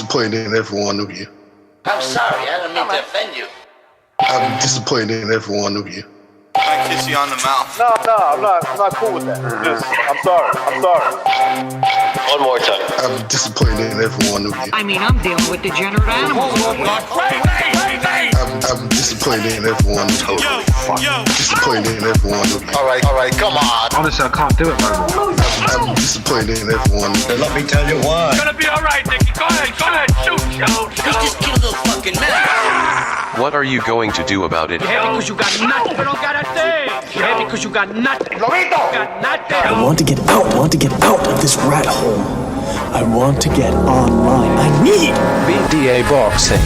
disappointed in every one of you. I'm sorry, I don't mean to offend you. I'm disappointed in every one of you. I kiss you on the mouth. No, I'm not cool with that. Just, I'm sorry. One more time. I'm disappointed in every one of you. I mean, I'm dealing with degenerate animals. I'm disappointed in every one of you. Disappointed in every one of you. All right, come on. Honestly, I can't do it no more. I'm disappointed in every one of you. Let me tell you why. It's gonna be all right, Nicky. Go ahead, shoot. You just killed those fucking men. What are you going to do about it? Yeah, because you got nothing. You don't got a thing. Yeah, because you got nothing. Lomito! Got nothing. I want to get out of this rat hole. I want to get online. I need BDA boxing.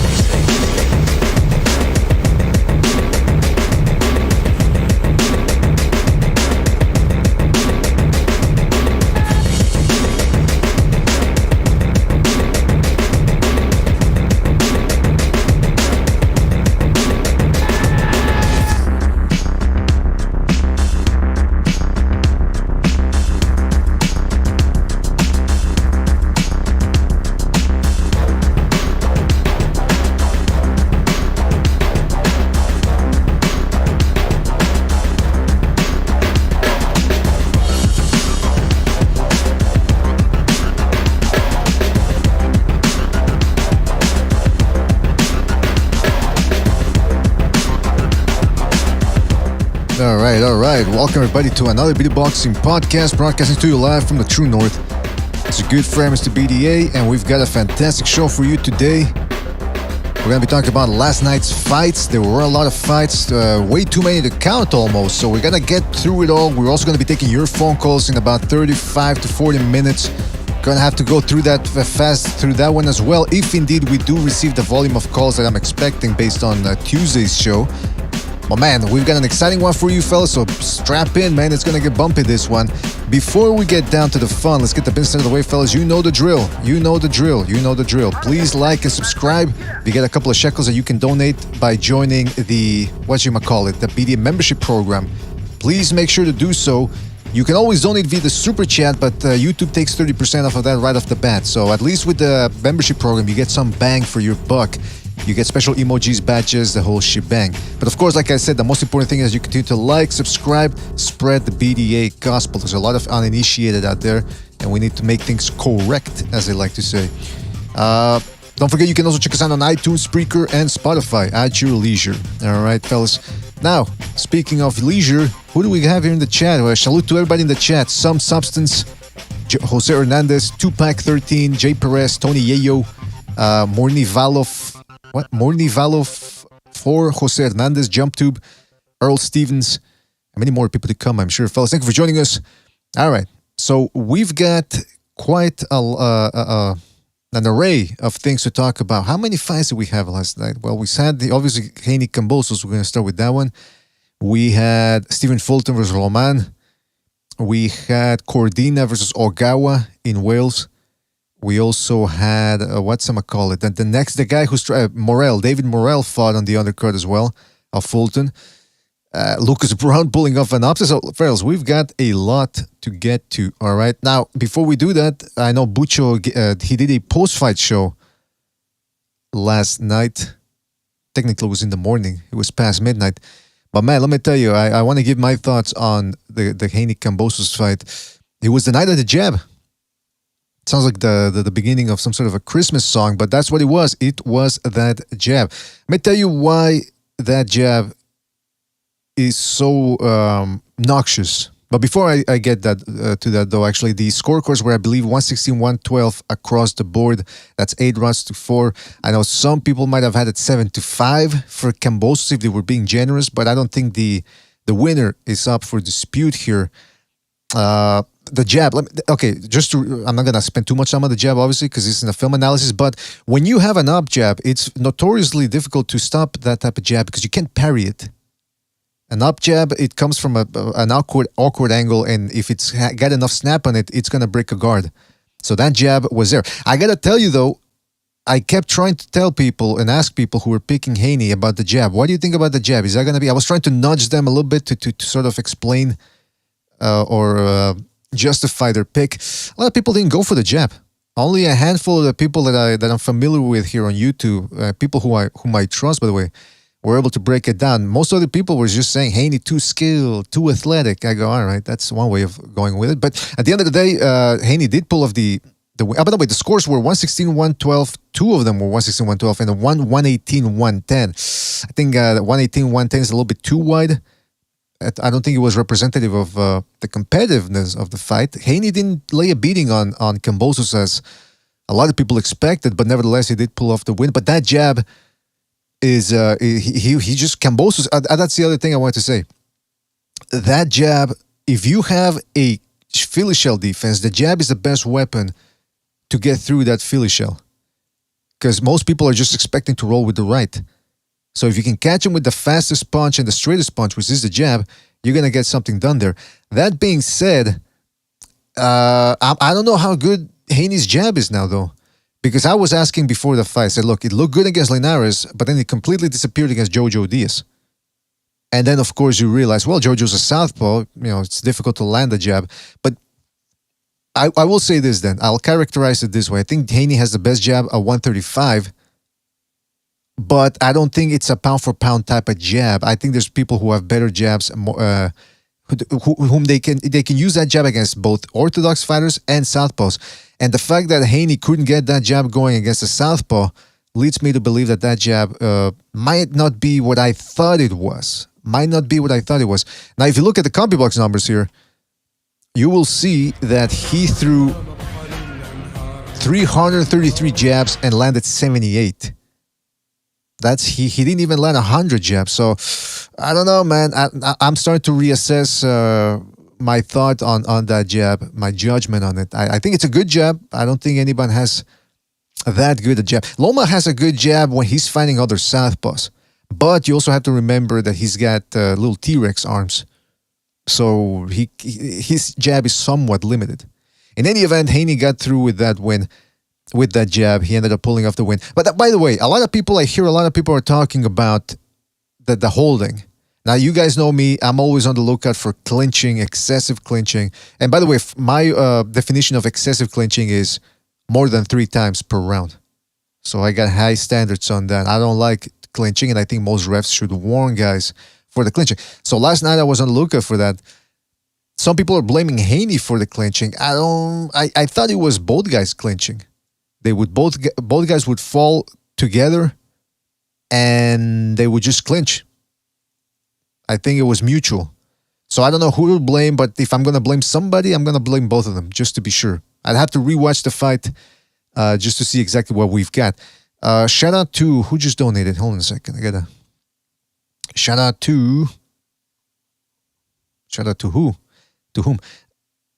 All right. Welcome everybody to another BD Boxing podcast, broadcasting to you live from the True North. It's a good friend, Mr. BDA, and we've got a fantastic show for you today. We're going to be talking about last night's fights. There were a lot of fights, way too many to count almost, so we're going to get through it all. We're also going to be taking your phone calls in about 35 to 40 minutes. Going to have to go through that fast through that one as well, if indeed we do receive the volume of calls that I'm expecting based on Tuesday's show. Well, man, we've got an exciting one for you fellas, so strap in, man. It's going to get bumpy, this one. Before we get down to the fun, let's get the business out of the way, fellas. You know the drill. Please like and subscribe. You get a couple of shekels that you can donate by joining the, the BDA membership program. Please make sure to do so. You can always donate via the super chat, but YouTube takes 30% off of that right off the bat. So at least with the membership program, you get some bang for your buck. You get special emojis, badges, the whole shebang. But of course, like I said, the most important thing is you continue to like, subscribe, spread the BDA gospel. There's a lot of uninitiated out there, and we need to make things correct, as they like to say. Don't forget, you can also check us out on iTunes, Spreaker, and Spotify at your leisure. All right, fellas. Now, speaking of leisure, who do we have here in the chat? Well, salute to everybody in the chat. Some Substance, Jose Hernandez, Tupac 13, Jay Perez, Tony Yayo, Morny Valov, Morny Valov 4, Jose Hernandez, JumpTube, Earl Stevens, and many more people to come, I'm sure, fellas. Thank you for joining us. All right, so we've got quite an array of things to talk about. How many fights did we have last night? Well, we had obviously Haney Kambosos. We're going to start with that one. We had Stephen Fulton versus Roman. We had Cordina versus Ogawa in Wales. We also had, the guy who's, David Morrell fought on the undercard as well, of Fulton. Lucas Brown pulling off an upset. So, fellas, we've got a lot to get to, all right? Now, before we do that, I know Bucho, he did a post-fight show last night. Technically, it was in the morning. It was past midnight. But, man, let me tell you, I want to give my thoughts on the Haney Kambosos fight. It was the night of the jab. It sounds like the beginning of some sort of a Christmas song, but that's what it was. It was that jab. Let me tell you why that jab is so noxious. But before I get to that, though, actually, the scorecards were, I believe, 116-112 across the board. That's 8 rounds to 4. I know some people might have had it 7-5 for Kambosos if they were being generous, but I don't think the winner is up for dispute here. The jab, I'm not going to spend too much time on the jab, obviously, because it's in a film analysis, but when you have an up jab, it's notoriously difficult to stop that type of jab because you can't parry it. An up jab, it comes from an awkward angle, and if it's got enough snap on it, it's going to break a guard. So that jab was there. I got to tell you, though, I kept trying to tell people and ask people who were picking Haney about the jab. What do you think about the jab? Is that going to be... I was trying to nudge them a little bit to sort of explain or justify their pick. A lot of people didn't go for the jab. Only a handful of the people that I'm familiar with here on YouTube, people whom I trust, by the way, were able to break it down. Most of the people were just saying Haney too skilled, too athletic. I go, all right, that's one way of going with it. But at the end of the day, Haney did pull off the win. By the way, the scores were 116-112. Two of them were 116-112, and one 118-110. I think 118-110 is a little bit too wide. I don't think it was representative of the competitiveness of the fight. Haney didn't lay a beating on Kambosos as a lot of people expected, but nevertheless, he did pull off the win. But that jab is he just Kambosos. That's the other thing I wanted to say. That jab, if you have a Philly shell defense, the jab is the best weapon to get through that Philly shell, because most people are just expecting to roll with the right. So if you can catch him with the fastest punch and the straightest punch, which is the jab, you're gonna get something done there. That being said, I don't know how good Haney's jab is now, though. Because I was asking before the fight, I said, look, it looked good against Linares, but then it completely disappeared against Jojo Diaz. And then, of course, you realize, well, Jojo's a southpaw. It's difficult to land the jab. But I will say this then. I'll characterize it this way. I think Haney has the best jab at 135, but I don't think it's a pound-for-pound type of jab. I think there's people who have better jabs, whom they can use that jab against both orthodox fighters and southpaws. And the fact that Haney couldn't get that jab going against a southpaw leads me to believe that that jab might not be what I thought it was. Now, if you look at the CompuBox numbers here, you will see that he threw 333 jabs and landed 78. That's he didn't even land 100 jabs. So I don't know, man. I'm starting to reassess my thought on that jab, my judgment on it. I think it's a good jab. I don't think anyone has that good a jab. Loma has a good jab when he's fighting other southpaws, but you also have to remember that he's got little T-Rex arms, so his jab is somewhat limited. In any event, Haney got through with that win. With that jab, he ended up pulling off the win. But by the way, I hear a lot of people are talking about the holding. Now, you guys know me. I'm always on the lookout for clinching, excessive clinching. And by the way, my definition of excessive clinching is more than 3 times per round. So I got high standards on that. I don't like clinching, and I think most refs should warn guys for the clinching. So last night I was on the lookout for that. Some people are blaming Haney for the clinching. I thought it was both guys clinching. They would both guys would fall together, and they would just clinch. I think it was mutual. So I don't know who to blame, but if I'm gonna blame somebody, I'm gonna blame both of them just to be sure. I'd have to rewatch the fight just to see exactly what we've got. Shout out to who just donated. Hold on a second. I gotta shout out to who? To whom?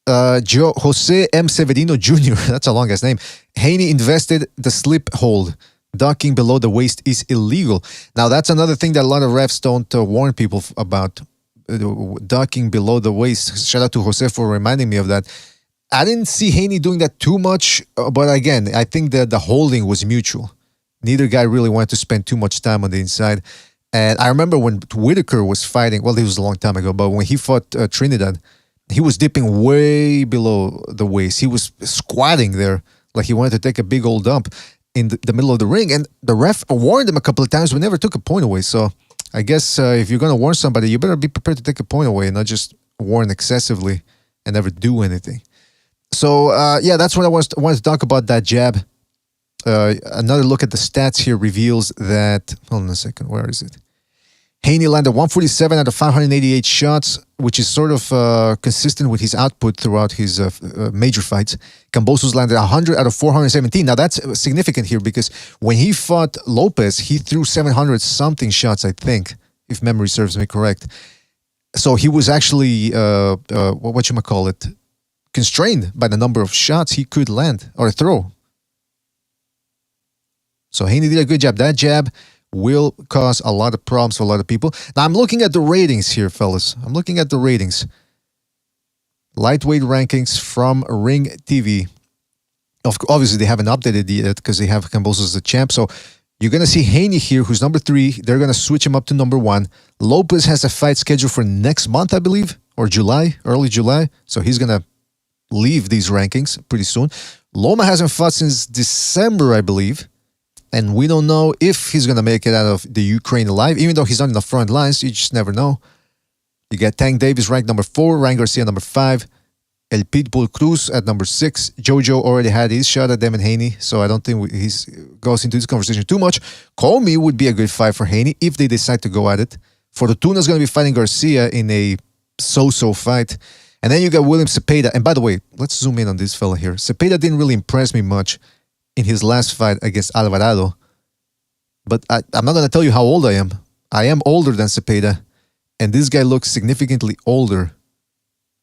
Jose M. Severino Jr. That's a long ass name. Haney invested the slip hold. Ducking below the waist is illegal. Now, that's another thing that a lot of refs don't warn people about. Ducking below the waist. Shout out to Jose for reminding me of that. I didn't see Haney doing that too much, but again, I think that the holding was mutual. Neither guy really wanted to spend too much time on the inside. And I remember when Whitaker was fighting, well, it was a long time ago, but when he fought Trinidad, he was dipping way below the waist. He was squatting there like he wanted to take a big old dump in the middle of the ring. And the ref warned him a couple of times, but never took a point away. So I guess if you're going to warn somebody, you better be prepared to take a point away and not just warn excessively and never do anything. So, yeah, that's what I wanted to talk about, that jab. Another look at the stats here reveals that... Hold on a second. Where is it? Haney landed 147 out of 588 shots, which is sort of consistent with his output throughout his major fights. Kambosos landed 100 out of 417. Now, that's significant here because when he fought Lopez, he threw 700-something shots, I think, if memory serves me correct. So he was actually, constrained by the number of shots he could land or throw. So Haney did a good job. That jab will cause a lot of problems for a lot of people. Now, I'm looking at the ratings here, fellas. I'm looking at the ratings. Lightweight rankings from Ring TV. Obviously, they haven't updated yet because they have Kambosos as the champ. So you're going to see Haney here, who's number 3. They're going to switch him up to number 1. Lopez has a fight scheduled for next month, I believe, or July, early July. So he's going to leave these rankings pretty soon. Loma hasn't fought since December, I believe. And we don't know if he's going to make it out of the Ukraine alive. Even though he's not in the front lines, you just never know. You get Tank Davis ranked number 4, Ryan Garcia number 5, El Pitbull Cruz at number 6. Jojo already had his shot at Devin Haney, so I don't think he goes into this conversation too much. Comey would be a good fight for Haney if they decide to go at it. Fortuna's going to be fighting Garcia in a so-so fight. And then you got William Cepeda. And by the way, let's zoom in on this fella here. Cepeda didn't really impress me much in his last fight against Alvarado. But I'm not going to tell you how old I am. I am older than Cepeda. And this guy looks significantly older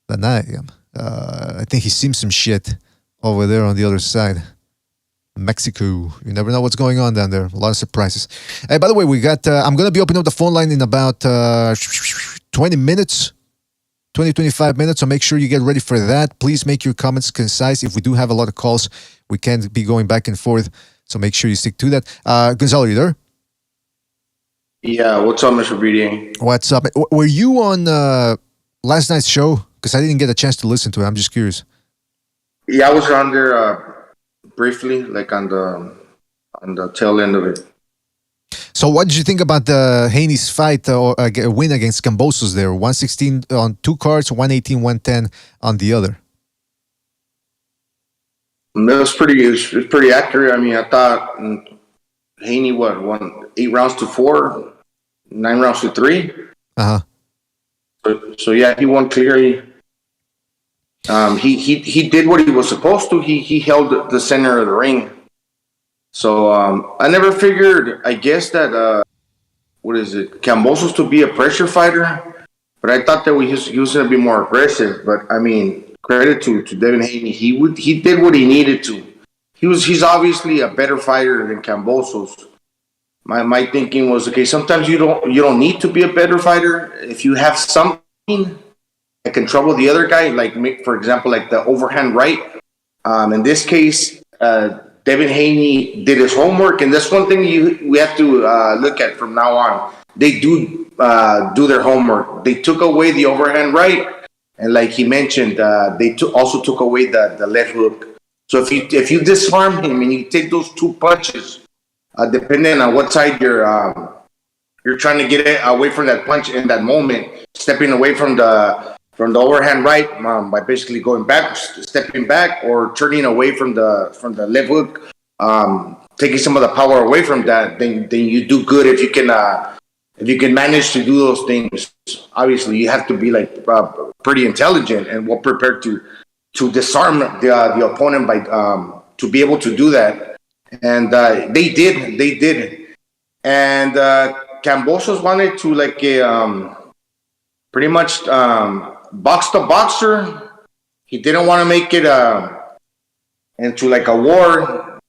than I am. I think he's seen some shit over there on the other side. Mexico. You never know what's going on down there. A lot of surprises. Hey, by the way, we got... I'm going to be opening up the phone line in about 20 minutes. 25 minutes, so make sure you get ready for that. Please make your comments concise. If we do have a lot of calls, we can't be going back and forth, so make sure you stick to that. Gonzalo, you there? Yeah, what's up, Mr. BD? What's up? Were you on last night's show? Because I didn't get a chance to listen to it. I'm just curious. Yeah, I was on there briefly, like on the tail end of it. So what did you think about the Haney's fight or win against Kambosos there? 116 on 2 cards, 118, 110 on the other. It was pretty accurate. I mean, I thought Haney won 8 rounds to 4, 9 rounds to 3. Uh-huh. So yeah, he won clearly. He did what he was supposed to. He held the center of the ring. So I never figured, I guess, that Kambosos to be a pressure fighter, but I thought that he was going to be more aggressive. But I mean, credit to Devin Haney, he did what he needed to. He's obviously a better fighter than Kambosos. My thinking was, okay, sometimes you don't need to be a better fighter. If you have something that can trouble the other guy, like for example, like the overhand right. In this case, Devin Haney did his homework, and that's one thing we have to look at from now on. They do their homework. They took away the overhand right, and like he mentioned, they also took away the left hook. So if you disarm him and you take those 2 punches, depending on what side you're trying to get it away from that punch in that moment, stepping away from the overhand right by basically going back, stepping back, or turning away from the left hook, taking some of the power away from that, then you do good if you can manage to do those things. Obviously, you have to be like pretty intelligent and well prepared to disarm the opponent by to be able to do that. And they did. And Kambosos wanted to like pretty much box the boxer. He didn't want to make it into like a war.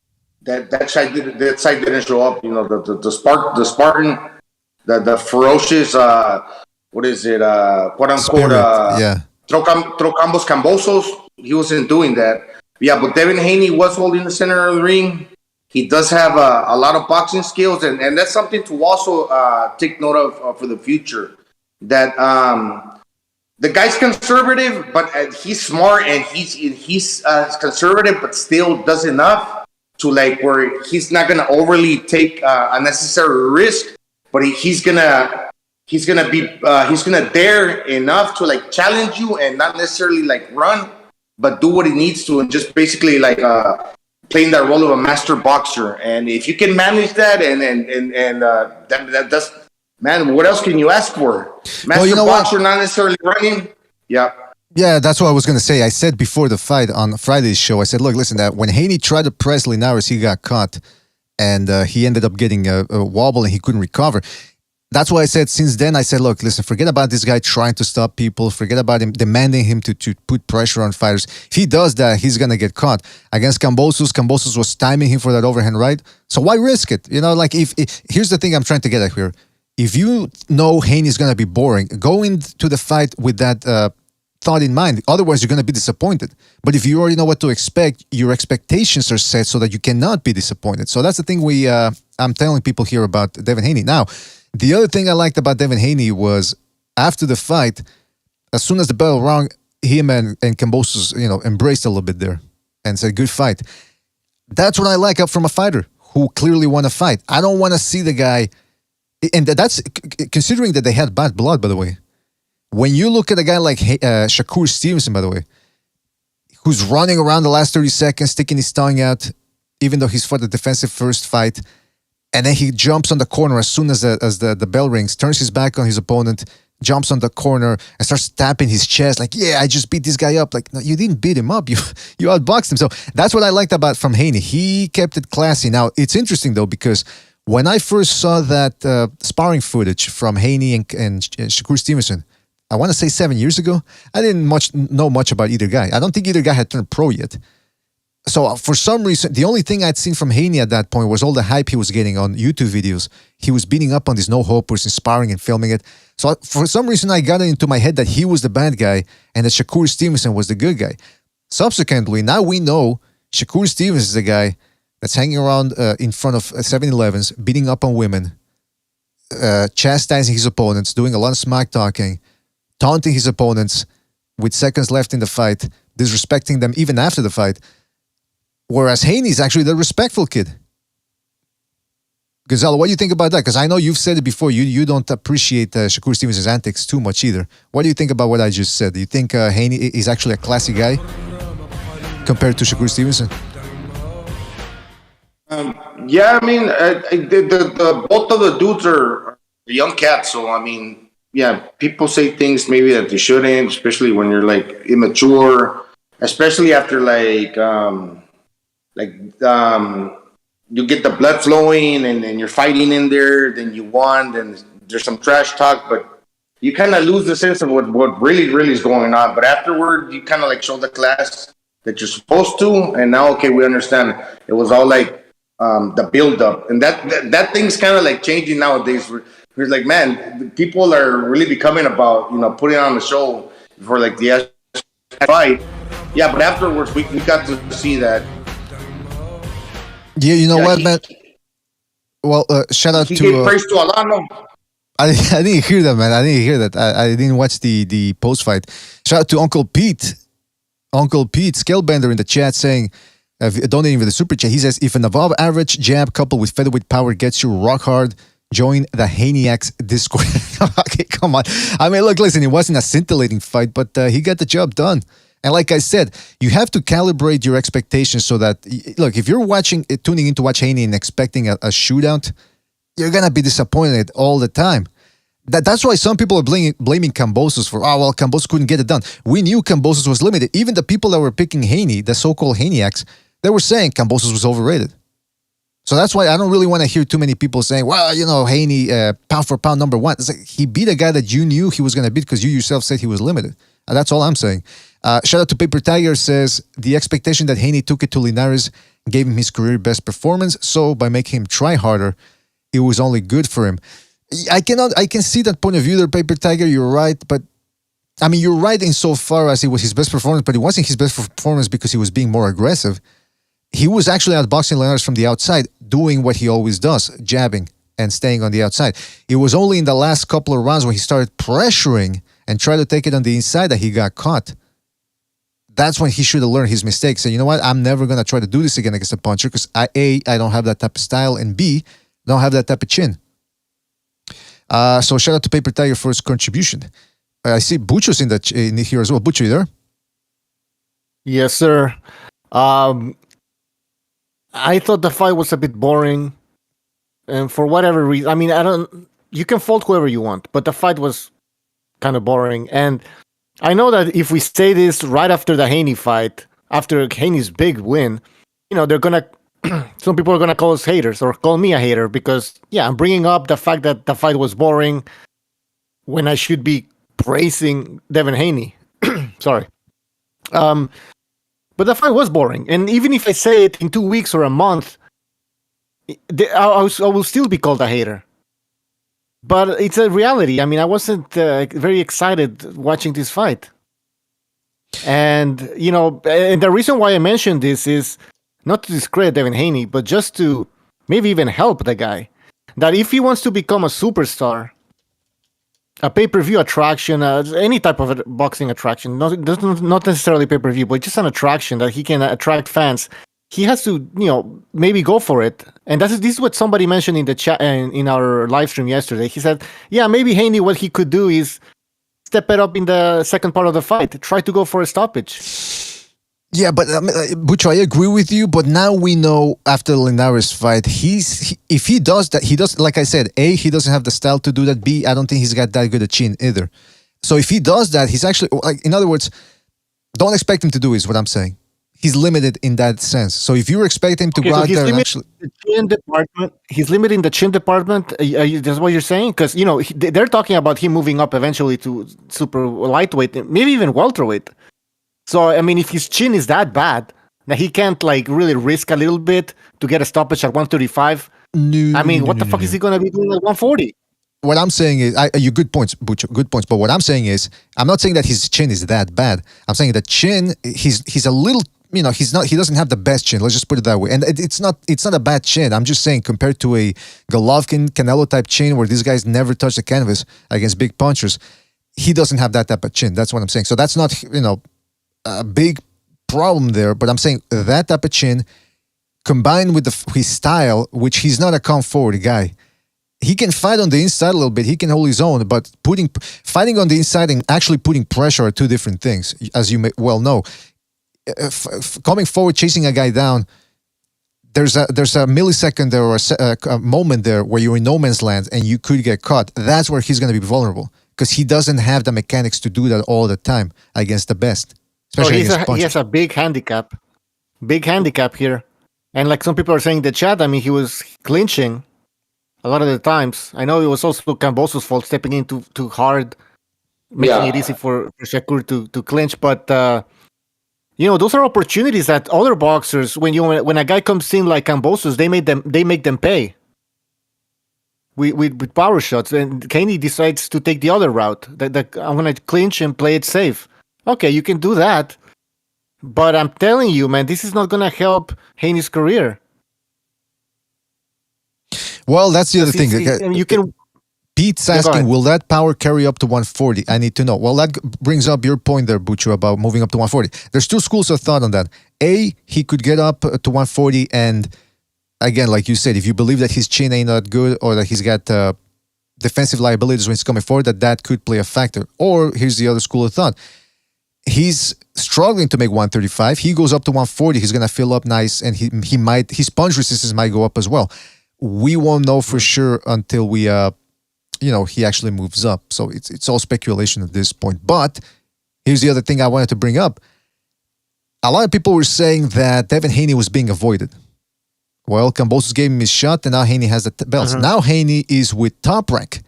That side didn't show up. You know, the Spartan, the ferocious quote unquote Trocambos Kambosos. He wasn't doing that. Yeah, but Devin Haney was holding the center of the ring. He does have a lot of boxing skills, and that's something to also take note of for the future. That the guy's conservative, but he's smart, and he's conservative, but still does enough to like where he's not gonna overly take unnecessary risk, but he's gonna dare enough to like challenge you and not necessarily like run, but do what he needs to, and just basically like playing that role of a master boxer. And if you can manage that, and that's, man, what else can you ask for? Master boxer, not necessarily running. Yeah. Yeah, that's what I was going to say. I said before the fight on Friday's show, I said, look, listen, that when Haney tried to press Linares, he got caught, and he ended up getting a wobble, and he couldn't recover. That's why I said, since then, I said, look, listen, forget about this guy trying to stop people. Forget about him demanding him to put pressure on fighters. If he does that, he's going to get caught. Against Kambosos was timing him for that overhand right. So why risk it? You know, like if here's the thing I'm trying to get at here. If you know Haney's going to be boring, go into the fight with that thought in mind. Otherwise, you're going to be disappointed. But if you already know what to expect, your expectations are set so that you cannot be disappointed. So that's the thing I'm telling people here about Devin Haney. Now, the other thing I liked about Devin Haney was after the fight, as soon as the bell rang, him and Kambosos, embraced a little bit there and said, "Good fight." That's what I like up from a fighter who clearly won a fight. I don't want to see the guy, and that's considering that they had bad blood, by the way. When you look at a guy like Shakur Stevenson, by the way, who's running around the last 30 seconds, sticking his tongue out, even though he's fought a defensive first fight, and then he jumps on the corner as soon as the bell rings, turns his back on his opponent, jumps on the corner and starts tapping his chest like, "Yeah, I just beat this guy up." Like, no, you didn't beat him up. You outboxed him. So that's what I liked about from Haney. He kept it classy. Now, it's interesting, though, because when I first saw that sparring footage from Haney and Shakur Stevenson, I want to say 7 years ago, I didn't know much about either guy. I don't think either guy had turned pro yet. So for some reason, the only thing I'd seen from Haney at that point was all the hype he was getting on YouTube videos. He was beating up on these no-hopers and sparring and filming it. So for some reason, I got it into my head that he was the bad guy and that Shakur Stevenson was the good guy. Subsequently, now we know Shakur Stevenson is the guy that's hanging around in front of 7-Elevens, beating up on women, chastising his opponents, doing a lot of smack talking, taunting his opponents with seconds left in the fight, disrespecting them even after the fight. Whereas Haney's actually the respectful kid. Gonzalo, what do you think about that? Because I know you've said it before. You don't appreciate Shakur Stevenson's antics too much either. What do you think about what I just said? Do you think Haney is actually a classy guy compared to Shakur Stevenson? Yeah, I mean, the both of the dudes are young cats. So, I mean, yeah, people say things maybe that they shouldn't, especially when you're like immature, especially after you get the blood flowing and you're fighting in there, then you won, then there's some trash talk, but you kind of lose the sense of what really is going on. But afterward, you kind of like show the class that you're supposed to, and now, okay, we understand. It was all like the build-up, and that thing's kind of like changing nowadays. We're like, man, people are really becoming about, putting on the show for like the fight. Yeah, but afterwards, we got to see that. Yeah, what, man? Well, shout out he to... gave praise to Alano. I didn't hear that, man. I didn't hear that. I didn't watch the post-fight. Shout out to Uncle Pete. Uncle Pete Scalebender in the chat saying, donating for the super chat. He says, if an above average jab coupled with featherweight power gets you rock hard, join the Haniacs Discord. Okay, come on. I mean, look, listen, it wasn't a scintillating fight, but he got the job done. And like I said, you have to calibrate your expectations so that, look, if you're tuning in to watch Haney and expecting a shootout, you're going to be disappointed all the time. That's why some people are blaming Kambosos for, Kambosos couldn't get it done. We knew Kambosos was limited. Even the people that were picking Haney, the so-called Haniacs, they were saying Kambosos was overrated. So that's why I don't really want to hear too many people saying, Haney, pound for pound number one. It's like he beat a guy that you knew he was going to beat because you yourself said he was limited. That's all I'm saying. Shout out to Paper Tiger says, the expectation that Haney took it to Linares gave him his career best performance. So by making him try harder, it was only good for him. I can see that point of view there, Paper Tiger. You're right. But I mean, you're right insofar as it was his best performance, but it wasn't his best performance because he was being more aggressive. He was actually outboxing Linares from the outside, doing what he always does, jabbing and staying on the outside. It was only in the last couple of rounds when he started pressuring and tried to take it on the inside that he got caught. That's when he should have learned his mistakes. And you know what? I'm never going to try to do this again against a puncher because I don't have that type of style, and B, don't have that type of chin. So shout out to Paper Tiger for his contribution. I see Bucho's in here as well. Bucho, you there? Yes, sir. I thought the fight was a bit boring. And for whatever reason, I mean, you can fault whoever you want, but the fight was kind of boring. And I know that if we say this right after the Haney fight, after Haney's big win, they're going to, some people are going to call us haters or call me a hater because, I'm bringing up the fact that the fight was boring when I should be praising Devin Haney. Sorry. But the fight was boring. And even if I say it in 2 weeks or a month, I will still be called a hater. But it's a reality. I mean, I wasn't very excited watching this fight. And, and the reason why I mentioned this is not to discredit Devin Haney, but just to maybe even help the guy. That if he wants to become a superstar, a pay-per-view attraction, any type of a boxing attraction, not necessarily pay-per-view, but just an attraction that he can attract fans, he has to, maybe go for it. And this is what somebody mentioned in the chat in our live stream yesterday. He said, yeah, maybe Haney, what he could do is step it up in the second part of the fight, try to go for a stoppage. Yeah, but Butch, I agree with you. But now we know after Linares' fight, if he does that, he does. Like I said, A, he doesn't have the style to do that. B, I don't think he's got that good a chin either. So if he does that, he's actually, in other words, don't expect him to do is what I'm saying. He's limited in that sense. So if you expect him to go out there and actually, he's limiting the chin department. That's what you're saying, because they're talking about him moving up eventually to super lightweight, maybe even welterweight. So, I mean, if his chin is that bad that he can't, really risk a little bit to get a stoppage at 135, what the fuck is he going to be doing at 140? What I'm saying is, you good points, Butch, good points. But what I'm saying is, I'm not saying that his chin is that bad. I'm saying that chin, he's a little, he doesn't have the best chin. Let's just put it that way. And it's not a bad chin. I'm just saying, compared to a Golovkin, Canelo type chin where these guys never touch the canvas against big punchers, he doesn't have that type of chin. That's what I'm saying. So that's not, a big problem there, but I'm saying that type of chin combined with his style, which he's not a come forward guy. He can fight on the inside a little bit. He can hold his own, but fighting on the inside and actually putting pressure are two different things, as you may well know. Coming forward, chasing a guy down, there's a millisecond there or a moment there where you're in no man's land and you could get caught. That's where he's going to be vulnerable because he doesn't have the mechanics to do that all the time against the best. He has a big handicap here. And like some people are saying in the chat, I mean, he was clinching a lot of the times. I know it was also Kambosos' fault stepping in too hard, making it easy for Shakur to clinch. But, those are opportunities that other boxers, when a guy comes in like Kambosos, they make them pay with power shots. And Haney decides to take the other route. That I'm going to clinch and play it safe. Okay, you can do that, but I'm telling you, man, this is not going to help Haney's career. Well, that's the other thing. Pete's asking, will that power carry up to 140? I need to know. Well, that brings up your point there, Butcher, about moving up to 140. There's two schools of thought on that. A, he could get up to 140, and again, like you said, if you believe that his chin ain't that good or that he's got defensive liabilities when he's coming forward, that could play a factor. Or here's the other school of thought. He's struggling to make 135. He goes up to 140. He's going to fill up nice, and his punch resistance might go up as well. We won't know for sure until we, he actually moves up. So it's all speculation at this point. But here's the other thing I wanted to bring up. A lot of people were saying that Devin Haney was being avoided. Well, Kambosos gave him his shot, and now Haney has the belts. Now Haney is with Top Rank.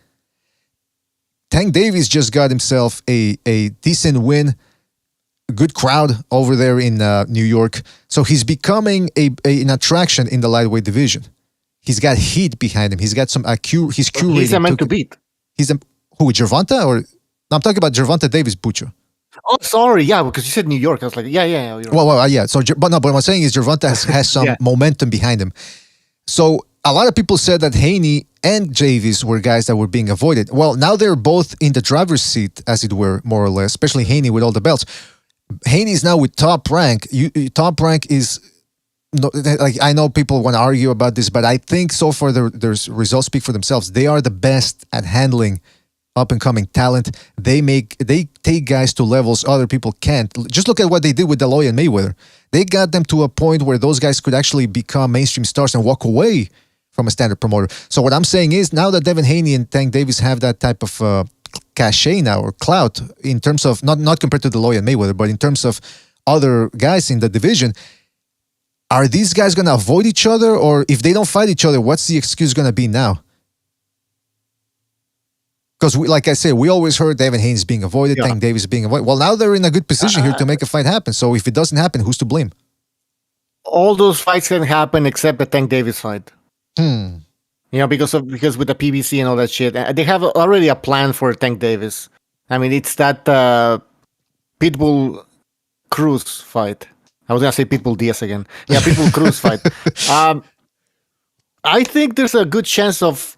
Tank Davis just got himself a decent win. Good crowd over there in New York. So he's becoming an attraction in the lightweight division. He's got heat behind him. He's got some IQ. He's a man to beat. Who, Gervonta? Or no, I'm talking about Gervonta Davis, Butcher. Oh, sorry. Yeah, because you said New York. I was like, yeah. Well, yeah. So, but what I'm saying is Gervonta has some momentum behind him. So a lot of people said that Haney and Davis were guys that were being avoided. Well, now they're both in the driver's seat, as it were, more or less, especially Haney with all the belts. Haney is now with Top Rank. Top Rank is, I know people want to argue about this, but I think so far their results speak for themselves. They are the best at handling up-and-coming talent. They take guys to levels other people can't. Just look at what they did with Deloy and Mayweather. They got them to a point where those guys could actually become mainstream stars and walk away from a standard promoter. So what I'm saying is, now that Devin Haney and Tank Davis have that type of cachet now, or clout, in terms of, not compared to Deloy and Mayweather, but in terms of other guys in the division, are these guys going to avoid each other? Or if they don't fight each other, what's the excuse going to be now? Because, like I said, we always heard Devin Haney being avoided, Tank Davis being avoided. Well, now they're in a good position here to make a fight happen. So if it doesn't happen, who's to blame? All those fights can happen except the Tank Davis fight. Because with the PBC and all that shit, they have already a plan for Tank Davis. I mean, it's that Pitbull Cruz fight. I was gonna say Pitbull Diaz again. Yeah, Pitbull Cruz fight. I think there's a good chance of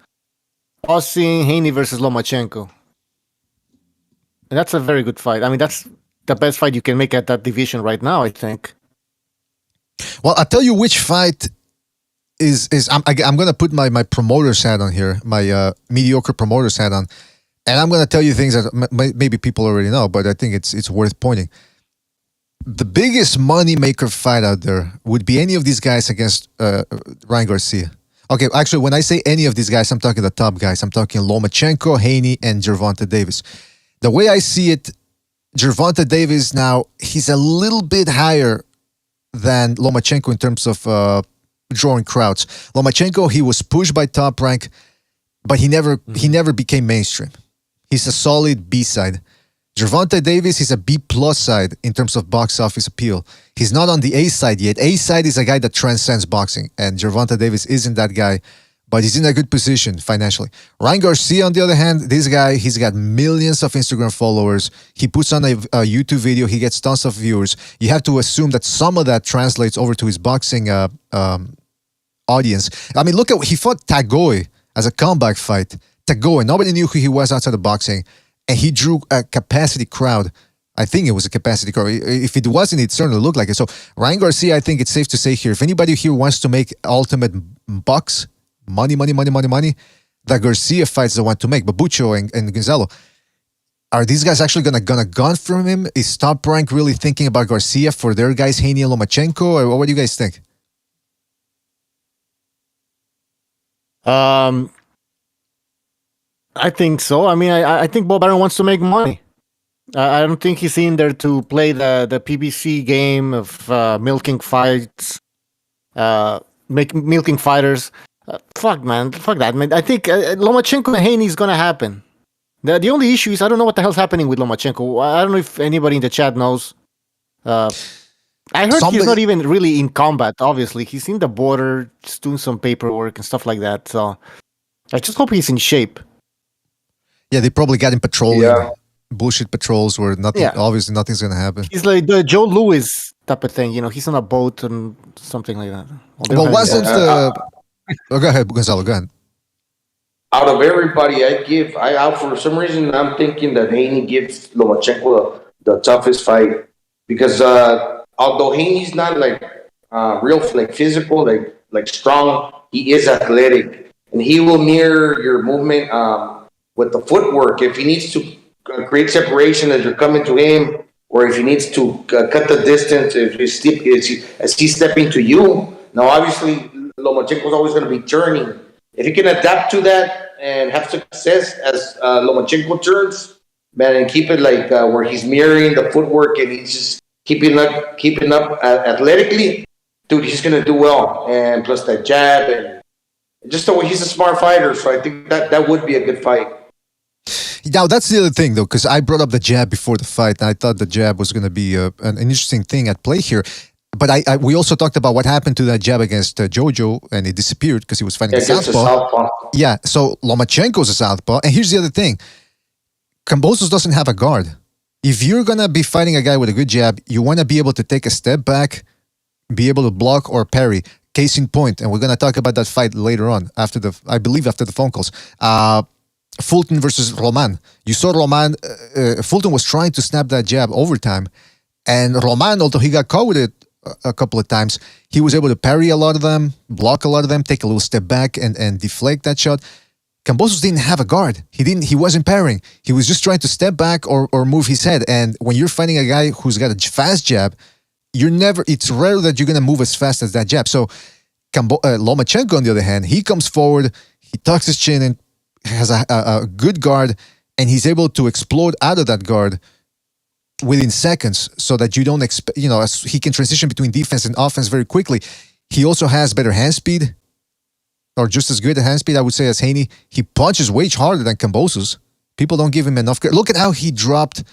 us seeing Haney versus Lomachenko. That's a very good fight. I mean, that's the best fight you can make at that division right now, I think. Well, I'll tell you which fight is I'm going to put my promoter's hat on here, my mediocre promoter's hat on, and I'm going to tell you things that maybe people already know, but I think it's worth pointing. The biggest money maker fight out there would be any of these guys against Ryan Garcia. Okay, actually, when I say any of these guys, I'm talking the top guys. I'm talking Lomachenko, Haney, and Gervonta Davis. The way I see it, Gervonta Davis now, he's a little bit higher than Lomachenko in terms of drawing crowds. Lomachenko, he was pushed by Top Rank, but he never became mainstream. He's a solid B-side. Gervonta Davis is a B-plus side in terms of box office appeal. He's not on the A side yet. A side is a guy that transcends boxing, and Gervonta Davis isn't that guy, but he's in a good position financially. Ryan Garcia, on the other hand, this guy, he's got millions of Instagram followers. He puts on a YouTube video. He gets tons of viewers. You have to assume that some of that translates over to his boxing audience. I mean, look at, he fought Tagoe as a comeback fight. Tagoe, nobody knew who he was outside of boxing. And he drew a capacity crowd. I think it was a capacity crowd. If it wasn't, it certainly looked like it. So Ryan Garcia, I think it's safe to say here, if anybody here wants to make ultimate bucks, money, the Garcia fight's the one to make. But Bucho and Gonzalo, are these guys actually gonna gun from him? Is Top Rank really thinking about Garcia for their guys, Haney and Lomachenko? Or what do you guys think? I think so. I mean, I think Bob Arum wants to make money. I don't think he's in there to play the PBC game of milking fights, milking fighters. Fuck that, man. I think Lomachenko and Haney is gonna happen. The only issue is I don't know what the hell's happening with Lomachenko. I don't know if anybody in the chat knows. I heard he's not even really in combat. Obviously, he's in the border, just doing some paperwork and stuff like that. So I just hope he's in shape. Yeah, they probably got him patrolling bullshit patrols where nothing. Obviously, nothing's gonna happen. He's like the Joe Louis type of thing, you know. He's on a boat and something like that. Well, wasn't the? Oh, go ahead, Gonzalo. Go ahead. Out of everybody, for some reason, I'm thinking that Haney gives Lomachenko the toughest fight because although Haney's not like real like physical, like strong, he is athletic and he will mirror your movement. With the footwork, if he needs to create separation as you're coming to him, or if he needs to cut the distance as he's stepping to you. Now, obviously, Lomachenko is always going to be turning. If he can adapt to that and have success as Lomachenko turns, man, and keep it like where he's mirroring the footwork and he's just keeping up athletically, dude, he's going to do well. And plus that jab and just the way he's a smart fighter, so I think that would be a good fight. Now, that's the other thing, though, because I brought up the jab before the fight, and I thought the jab was going to be an interesting thing at play here. But we also talked about what happened to that jab against Jojo, and it disappeared because he was fighting a southpaw. Yeah, so Lomachenko's a southpaw. And here's the other thing. Kambosos doesn't have a guard. If you're going to be fighting a guy with a good jab, you want to be able to take a step back, be able to block or parry. Case in point, and we're going to talk about that fight later on, after the phone calls. Fulton versus Roman. You saw Roman, Fulton was trying to snap that jab overtime. And Roman, although he got caught with it a couple of times, he was able to parry a lot of them, block a lot of them, take a little step back and deflect that shot. Kambosos didn't have a guard. He wasn't parrying. He was just trying to step back or move his head. And when you're fighting a guy who's got a fast jab, it's rare that you're going to move as fast as that jab. So Lomachenko, on the other hand, he comes forward, he tucks his chin and has a good guard, and he's able to explode out of that guard within seconds so that you don't expect, he can transition between defense and offense very quickly. He also has better hand speed, or just as good a hand speed, I would say, as Haney. He punches way harder than Kambosos. People don't give him enough credit. Look at how he dropped,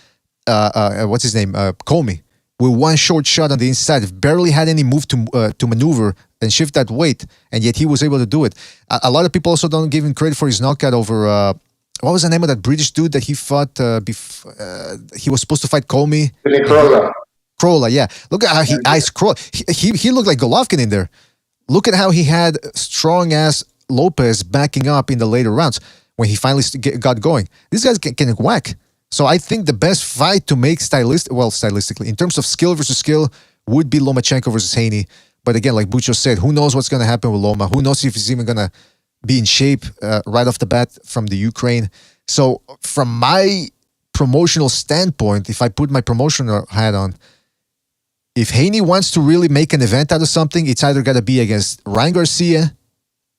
what's his name, Comey, with one short shot on the inside. Barely had any move to maneuver and shift that weight, and yet he was able to do it. A lot of people also don't give him credit for his knockout over, what was the name of that British dude that he fought? He was supposed to fight Comey. Krolla, yeah. Look at how he iced Krolla. He looked like Golovkin in there. Look at how he had strong-ass Lopez backing up in the later rounds when he finally got going. These guys can whack. So I think the best fight to make stylistically, in terms of skill versus skill, would be Lomachenko versus Haney. But again, like Bucho said, who knows what's going to happen with Loma? Who knows if he's even going to be in shape right off the bat from the Ukraine? So from my promotional standpoint, if I put my promotional hat on, if Haney wants to really make an event out of something, it's either got to be against Ryan Garcia,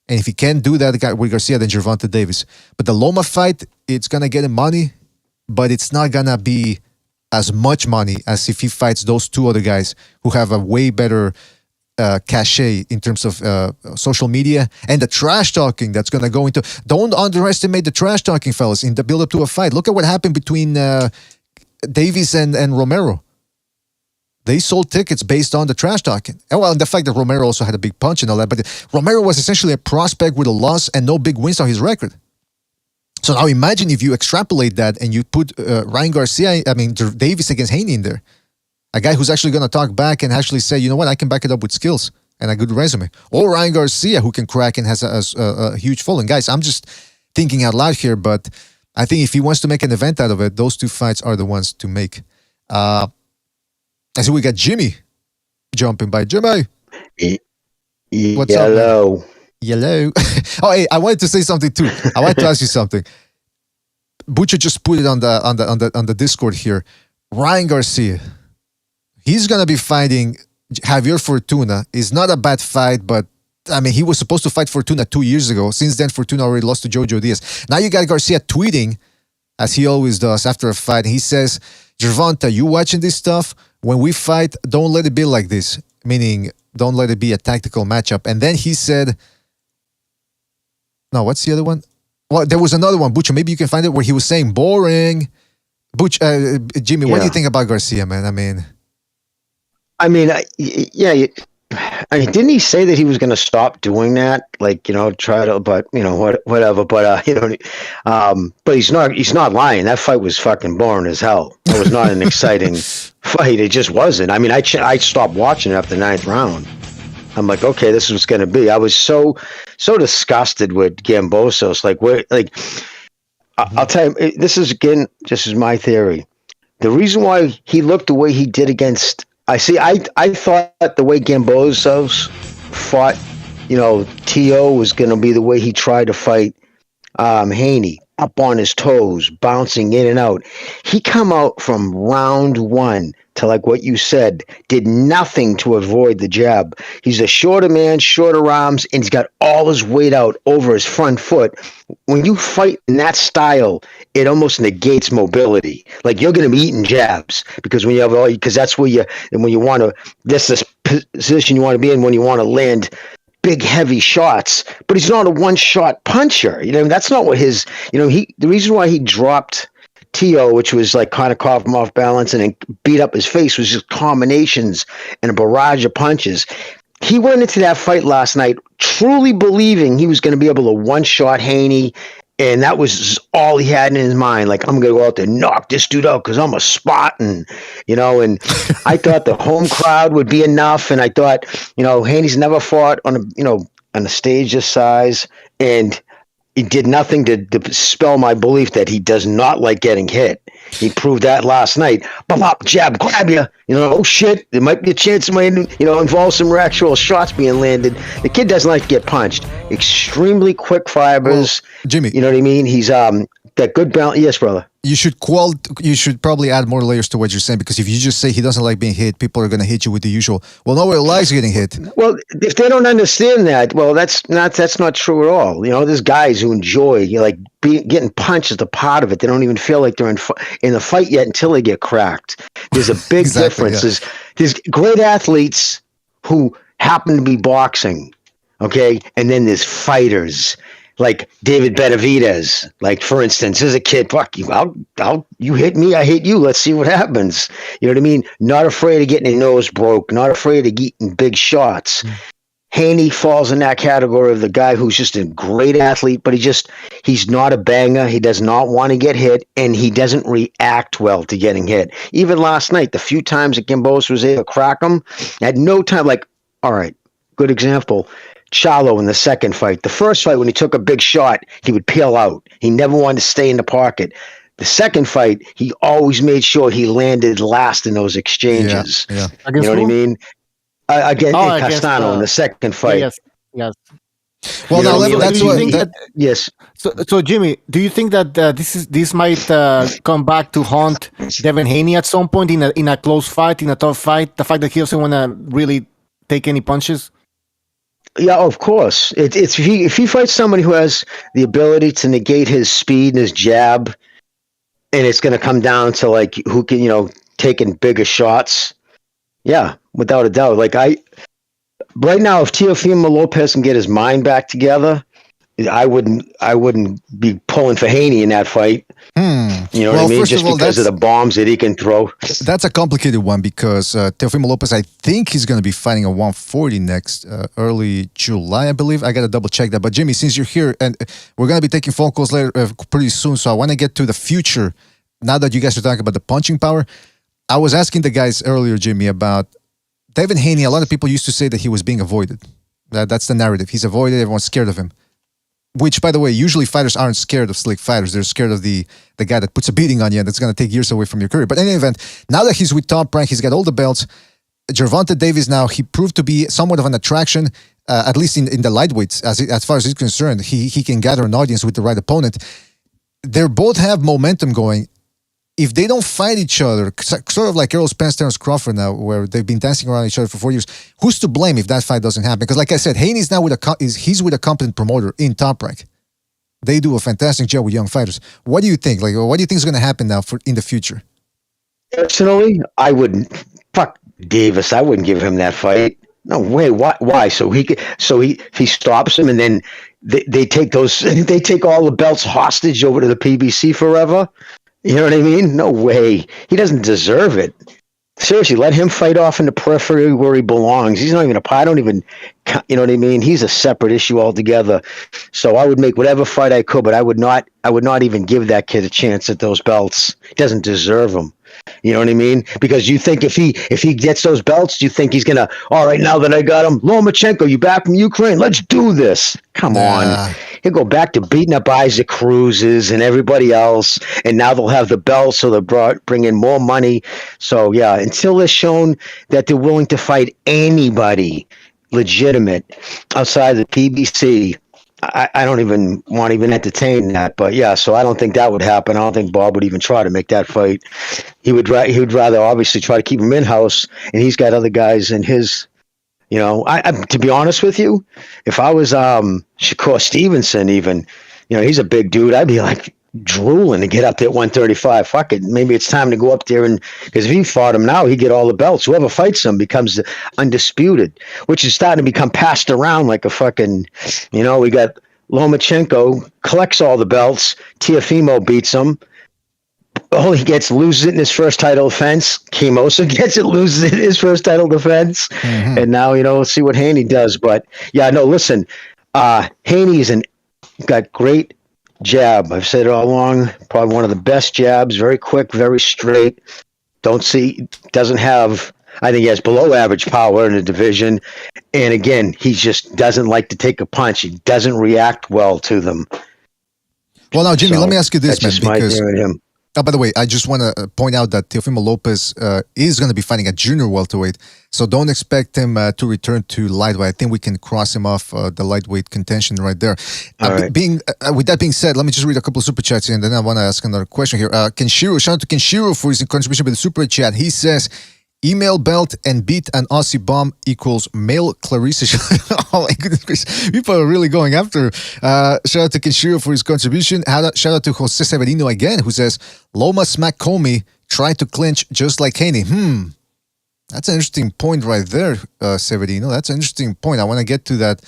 and if he can't do that with Garcia, then Gervonta Davis. But the Loma fight, it's going to get him money, but it's not going to be as much money as if he fights those two other guys who have a way better cachet in terms of social media and the trash talking that's going to go into. Don't underestimate the trash talking, fellas, in the build up to a fight. Look at what happened between Davies and Romero. They sold tickets based on the trash talking. And well, and the fact that Romero also had a big punch and all that, but Romero was essentially a prospect with a loss and no big wins on his record. So now imagine if you extrapolate that and you put Ryan Garcia, Davis against Haney in there. A guy who's actually going to talk back and actually say, you know what, I can back it up with skills and a good resume. Or Ryan Garcia, who can crack and has a huge following. Guys, I'm just thinking out loud here, but I think if he wants to make an event out of it, those two fights are the ones to make. I see we got Jimmy jumping by. Jimmy! What's up, man? Yellow. Oh, hey, I wanted to say something too. I wanted to ask you something. Butcher just put it on the Discord here. Ryan Garcia. He's gonna be fighting Javier Fortuna. It's not a bad fight, but I mean, he was supposed to fight Fortuna 2 years ago. Since then, Fortuna already lost to Jojo Diaz. Now you got Garcia tweeting, as he always does after a fight. He says, Gervonta, you watching this stuff? When we fight, don't let it be like this. Meaning, don't let it be a tactical matchup. And then he said, no, what's the other one? Well, there was another one, Butcher. Maybe you can find it where he was saying boring. Jimmy, what do you think about Garcia, man? Didn't he say that he was going to stop doing that? Like, try to, but whatever. But but he's not lying. That fight was fucking boring as hell. It was not an exciting fight. It just wasn't. I mean, I stopped watching after the 9th round. I'm like, okay, this is what's going to be. I was so disgusted with Kambosos. I'll tell you, this is my theory. The reason why he looked the way he did against, I thought the way Kambosos fought, T.O. was going to be the way he tried to fight Haney, up on his toes, bouncing in and out. He come out from round 1 to, like what you said, did nothing to avoid the jab. He's a shorter man, shorter arms, and he's got all his weight out over his front foot. When you fight in that style, it almost negates mobility. Like, you're going to be eating jabs because when you have because that's where when you want to, that's the position you want to be in when you want to land big heavy shots. But he's not a one-shot puncher. That's not what his. The reason why he dropped T.O., which was like kind of caught him off balance and then beat up his face, was just combinations and a barrage of punches. He went into that fight last night truly believing he was going to be able to one-shot Haney, and that was all he had in his mind. Like, I'm going to go out there and knock this dude out because I'm a spot, and and I thought the home crowd would be enough, and I thought, Haney's never fought on a stage this size, and he did nothing to dispel my belief that he does not like getting hit. He proved that last night. Bop, jab, grab you. Oh shit, there might be a chance it might, involve some actual shots being landed. The kid doesn't like to get punched. Extremely quick fibers. Well, Jimmy, you know what I mean? He's that good balance. Yes, brother. You should probably add more layers to what you're saying, because if you just say he doesn't like being hit, people are going to hit you with the usual, well, nobody likes getting hit. Well, if they don't understand that, well, that's not true at all. There's guys who enjoy getting punched as a part of it. They don't even feel like they're in the fight yet until they get cracked. There's a big difference. Yeah. There's great athletes who happen to be boxing, okay, and then there's fighters. Like David Benavidez, like, for instance, as a kid, fuck you, you hit me, I hit you, let's see what happens. You know what I mean? Not afraid of getting his nose broke, not afraid of getting big shots. Haney falls in that category of the guy who's just a great athlete, but he's not a banger. He does not want to get hit, and he doesn't react well to getting hit. Even last night, the few times that Kambosos was able to crack him, at no time, like, all right, good example. Charlo in the second fight. The first fight, when he took a big shot, he would peel out. He never wanted to stay in the pocket. The second fight, he always made sure he landed last in those exchanges. Yeah. You know what I mean? Against Castano in the second fight. Yes. Well, now that's what. Yes. So Jimmy, do you think that this might come back to haunt Devin Haney at some point in a close fight, in a tough fight, the fact that he doesn't want to really take any punches? Yeah, of course. It's if he fights somebody who has the ability to negate his speed and his jab, and it's going to come down to like who can taking bigger shots. Yeah, without a doubt. Like right now, if Teofimo Lopez can get his mind back together, I wouldn't be pulling for Haney in that fight. You know what I mean? Just because of the bombs that he can throw. That's a complicated one because Teofimo Lopez, I think he's going to be fighting a 140 next, early July, I believe. I got to double check that. But Jimmy, since you're here, and we're going to be taking phone calls later pretty soon, so I want to get to the future. Now that you guys are talking about the punching power, I was asking the guys earlier, Jimmy, about Devin Haney. A lot of people used to say that he was being avoided. That's the narrative. He's avoided. Everyone's scared of him. Which, by the way, usually fighters aren't scared of slick fighters. They're scared of the guy that puts a beating on you and that's going to take years away from your career. But in any event, now that he's with Top Rank, he's got all the belts. Gervonta Davis now, he proved to be somewhat of an attraction, at least in the lightweights. As far as he's concerned, he can gather an audience with the right opponent. They both have momentum going. If they don't fight each other, sort of like Errol Spence, Terence Crawford now, where they've been dancing around each other for 4 years, who's to blame if that fight doesn't happen? Because like I said, Haney's now he's with a competent promoter in Top Rank. They do a fantastic job with young fighters. What do you think? Like, what do you think is going to happen now in the future? Personally, I wouldn't. Fuck Davis. I wouldn't give him that fight. No way. Why? So he stops him, and then they take all the belts hostage over to the PBC forever. You know what I mean? No way. He doesn't deserve it. Seriously, let him fight off in the periphery where he belongs. He's not even I don't even, you know what I mean? He's a separate issue altogether. So I would make whatever fight I could, but I would not even give that kid a chance at those belts. He doesn't deserve them. You know what I mean? Because you think if he gets those belts, you think he's gonna, all right, now that I got him, Lomachenko, you back from Ukraine, let's do this. Come on. He'll go back to beating up Isaac Cruzes and everybody else, and now they'll have the belts, so they'll bring in more money. So yeah, until they're shown that they're willing to fight anybody legitimate outside the PBC, I don't even want to even entertain that. But yeah, so I don't think that would happen. I don't think Bob would even try to make that fight. He would rather obviously try to keep him in house, and he's got other guys in his. You know, I to be honest with you, if I was Shakur Stevenson, even, you know, he's a big dude, I'd be like drooling to get up there at 135. Fuck it, maybe it's time to go up there, and because if he fought him now, he'd get all the belts. Whoever fights him becomes undisputed, which is starting to become passed around like a fucking, you know, we got Lomachenko collects all the belts, Teofimo beats him. Oh, loses it in his first title defense. Kambosos gets it, loses it in his first title defense. Mm-hmm. And now, you know, let's see what Haney does. But yeah, no, listen, Haney's got great jab. I've said it all along, probably one of the best jabs, very quick, very straight. Doesn't have, I think he has below average power in the division. And again, he just doesn't like to take a punch. He doesn't react well to them. Well, now, Jimmy, let me ask you this, man, because him. Oh, by the way, I just want to point out that Teofimo Lopez is going to be fighting a junior welterweight, so don't expect him to return to lightweight. I think we can cross him off the lightweight contention right there. Right. With that being said, let me just read a couple of super chats and then I want to ask another question here. Kenshiro, shout out to Kenshiro for his contribution with the super chat. He says, email belt and beat an Aussie bomb equals male Clarissa. Oh my goodness, people are really going after. Shout out to Kenshiro for his contribution. Shout out to Jose Severino again, who says, Loma smack Comey, try to clinch just like Haney. That's an interesting point right there, Severino. That's an interesting point. I want to get to that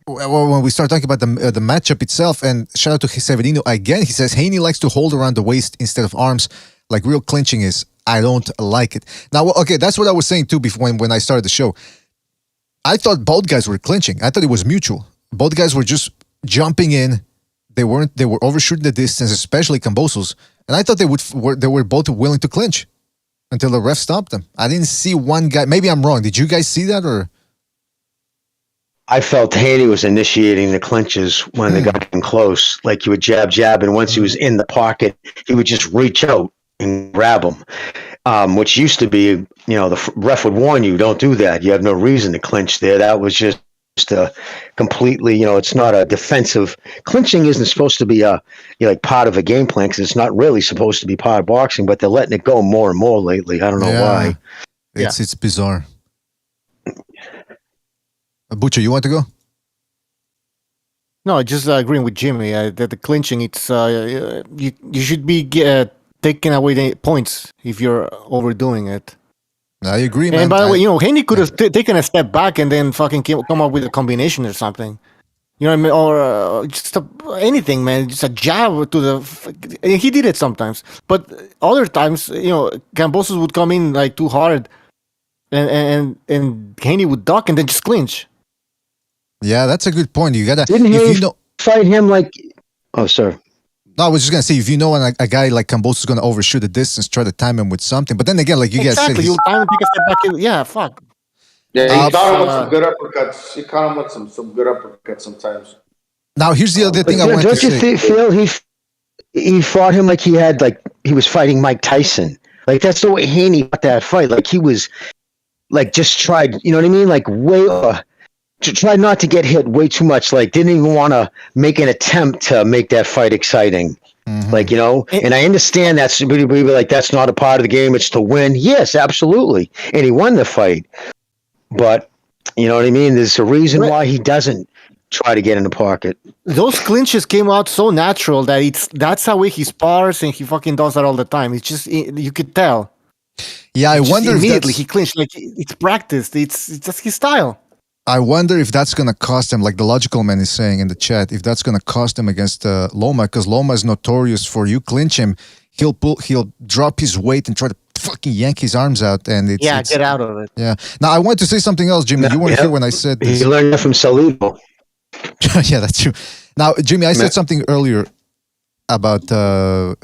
when we start talking about the matchup itself. And shout out to Severino again. He says, Haney likes to hold around the waist instead of arms, like real clinching is. I don't like it. Now, okay, that's what I was saying too before when I started the show. I thought both guys were clinching. I thought it was mutual. Both guys were just jumping in. They were overshooting the distance, especially Kambosos. And I thought they were both willing to clinch until the ref stopped them. I didn't see one guy. Maybe I'm wrong. Did you guys see that or? I felt Haney was initiating the clinches when they got in close. Like he would jab, and once he was in the pocket, he would just reach out and grab him. Which used to be, the ref would warn you, don't do that. You have no reason to clinch there. That was just a completely, it's not a defensive. Clinching isn't supposed to be part of a game plan because it's not really supposed to be part of boxing, but they're letting it go more and more lately. I don't know why. It's bizarre. Butcher, you want to go? No, just agreeing with Jimmy that the clinching, it's you should be taking away the points if you're overdoing it. I agree, man. And by the way, Haney could have taken a step back and then fucking come up with a combination or something. You know what I mean? Or just anything, man. Just a jab to the... And he did it sometimes. But other times, Kambosos would come in like too hard and Haney would duck and then just clinch. Yeah, that's a good point. You gotta... Didn't he fight him like... Oh, sorry. No, I was just gonna say, if you know when a guy like Kambosos is gonna overshoot the distance, try to time him with something. But then again, like you guys said, you'll time and take a step back. Yeah, fuck. Yeah, he caught him with some good uppercuts. He caught him with some good uppercuts sometimes. Now, here's the other thing I wanted to say. Don't you feel he fought him like he was fighting Mike Tyson? Like that's the way Haney fought that fight. Like he was like just tried. You know what I mean? Like way. Tried not to get hit way too much. Like didn't even want to make an attempt to make that fight exciting. Mm-hmm. Like and I understand that's like that's not a part of the game. It's to win. Yes, absolutely. And he won the fight. But you know what I mean. There's a reason why he doesn't try to get in the pocket. Those clinches came out so natural that that's how he spars and he fucking does that all the time. It's just you could tell. Yeah, I wonder if immediately he clinched. Like it's practiced. It's just his style. I wonder if that's going to cost him, like the logical man is saying in the chat, if that's going to cost him against Loma, because Loma is notorious for you clinch him, he'll drop his weight and try to fucking yank his arms out, and it's get out of it. Yeah. Now I wanted to say something else, Jimmy. You weren't here when I said this. He learned that from Salido. Yeah, that's true. Now, Jimmy, I said something earlier about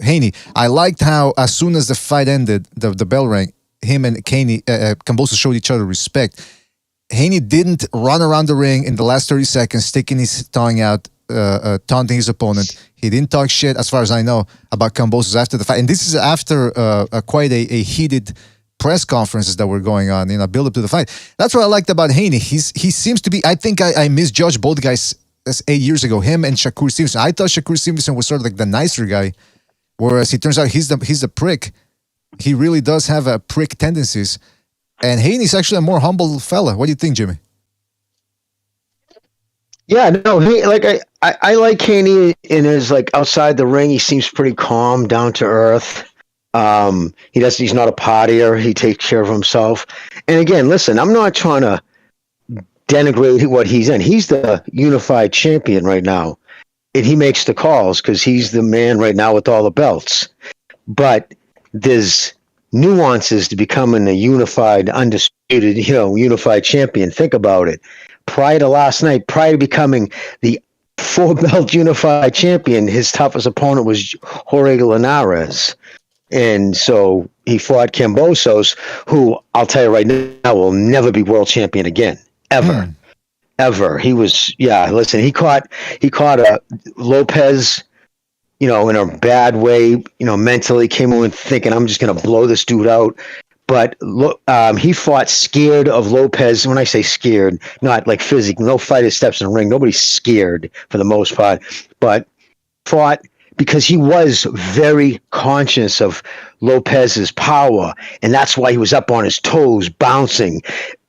Haney. I liked how as soon as the fight ended, the bell rang, him and Kambosos showed each other respect. Haney didn't run around the ring in the last 30 seconds, sticking his tongue out, taunting his opponent. He didn't talk shit, as far as I know, about Kambosos after the fight. And this is after quite a heated press conferences that were going on, build up to the fight. That's what I liked about Haney. He seems to be, I think I misjudged both guys 8 years ago, him and Shakur Stevenson. I thought Shakur Stevenson was sort of like the nicer guy, whereas it turns out he's the prick. He really does have prick tendencies. And Haney's actually a more humble fella. What do you think, Jimmy? Yeah, no, I like Haney in his outside the ring. He seems pretty calm, down to earth. He's not a partier. He takes care of himself. And again, listen, I'm not trying to denigrate what he's in. He's the unified champion right now, and he makes the calls because he's the man right now with all the belts. But there's nuances to becoming a unified, undisputed, unified champion. Think about it. Prior to last night, prior to becoming the 4-belt unified champion, his toughest opponent was Jorge Linares. And so he fought Kambosos, who I'll tell you right now will never be world champion again, ever. Ever. He was, listen, he caught a Lopez, in a bad way, mentally came in thinking, I'm just going to blow this dude out. But he fought scared of Lopez. When I say scared, not like physical, no fighter steps in the ring. Nobody's scared for the most part, but fought because he was very conscious of Lopez's power. And that's why he was up on his toes, bouncing.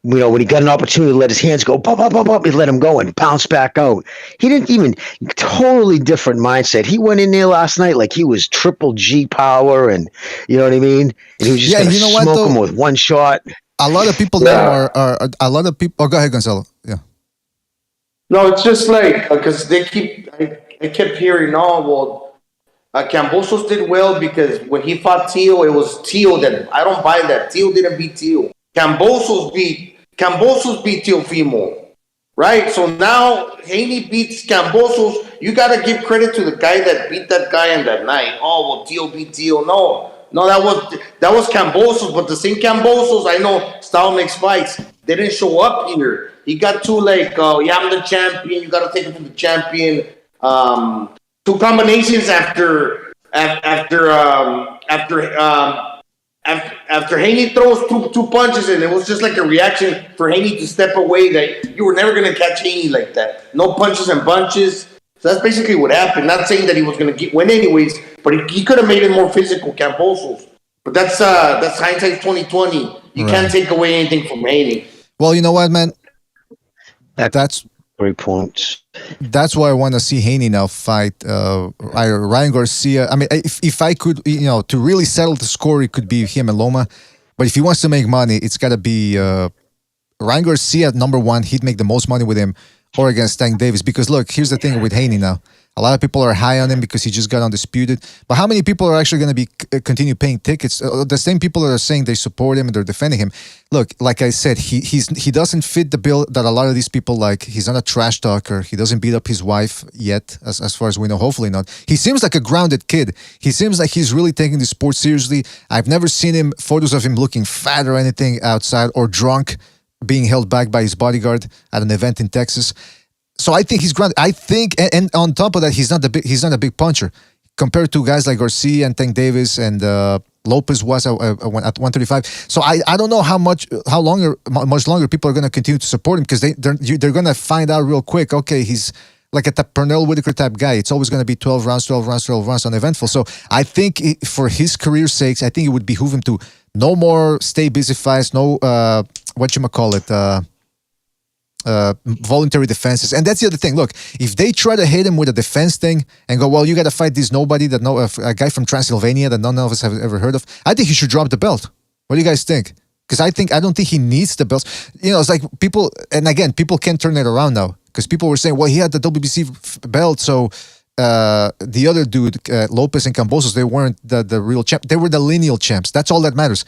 When he got an opportunity to let his hands go, pop, pop, pop, pop, he let him go and bounce back out. He didn't even, totally different mindset. He went in there last night like he was triple G power, and you know what I mean? And he was just going to smoke him with one shot. A lot of people now are a lot of people. Oh, go ahead, Gonzalo. Yeah. No, it's just like, because I kept hearing, Kambosos did well because when he fought Tio, it was Tio that, I don't buy that. Tio didn't beat Tio. Kambosos beat Teofimo, right? So now Haney beats Kambosos. You got to give credit to the guy that beat that guy on that night. Oh, well, Tio beat Tio. No, that was Kambosos, but the same Kambosos, I know, style makes fights. They didn't show up here. He got too like, oh yeah, I'm the champion. You got to take it from the champion. Two combinations after Haney throws two punches, and it was just like a reaction for Haney to step away. That you were never going to catch Haney like that. No punches and bunches. So that's basically what happened. Not saying that he was going to win anyways, but he could have made it more physical, Kambosos. But that's hindsight 2020. You can't take away anything from Haney. Well, you know what, man? That's great points. That's why I want to see Haney now fight either Ryan Garcia. I mean, if I could, to really settle the score, it could be him and Loma. But if he wants to make money, it's got to be Ryan Garcia at number one. He'd make the most money with him, or against Tank Davis. Because look, here's the thing with Haney now. A lot of people are high on him because he just got undisputed. But how many people are actually going to be continue paying tickets? The same people that are saying they support him and they're defending him. Look, like I said, he doesn't fit the bill that a lot of these people like. He's not a trash talker. He doesn't beat up his wife yet, as far as we know. Hopefully not. He seems like a grounded kid. He seems like he's really taking the sport seriously. I've never seen photos of him looking fat or anything outside, or drunk, being held back by his bodyguard at an event in Texas. So I think he's grounded. I think, and on top of that, he's not a big puncher compared to guys like Garcia and Tank Davis and Lopez was at 135. So I don't know how much longer people are going to continue to support him, because they're going to find out real quick. Okay, he's like a Pernell Whitaker type guy. It's always going to be 12 rounds, uneventful. So I think for his career's sakes, I think it would behoove him to no more stay busy fights, no voluntary defenses. And that's the other thing. Look, if they try to hit him with a defense thing and go, well, you got to fight this nobody a guy from Transylvania that none of us have ever heard of, I think he should drop the belt. What do you guys think? Because I don't think he needs the belts. It's like people, and again, people can't turn it around now, because people were saying, well, he had the WBC belt, so the other dude, Lopez and Kambosos, they weren't the real champ. They were the lineal champs. That's all that matters.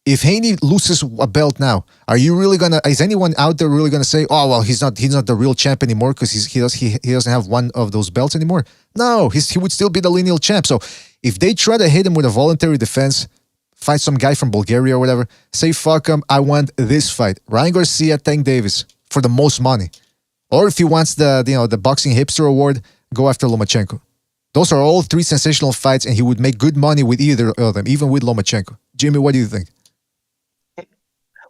If Haney loses a belt now, is anyone out there really gonna say, oh well, he's not the real champ anymore because he doesn't have one of those belts anymore? No, he would still be the lineal champ. So if they try to hit him with a voluntary defense, fight some guy from Bulgaria or whatever, say fuck him, I want this fight. Ryan Garcia, Tank Davis for the most money. Or if he wants the boxing hipster award, go after Lomachenko. Those are all three sensational fights, and he would make good money with either of them, even with Lomachenko. Jimmy, what do you think?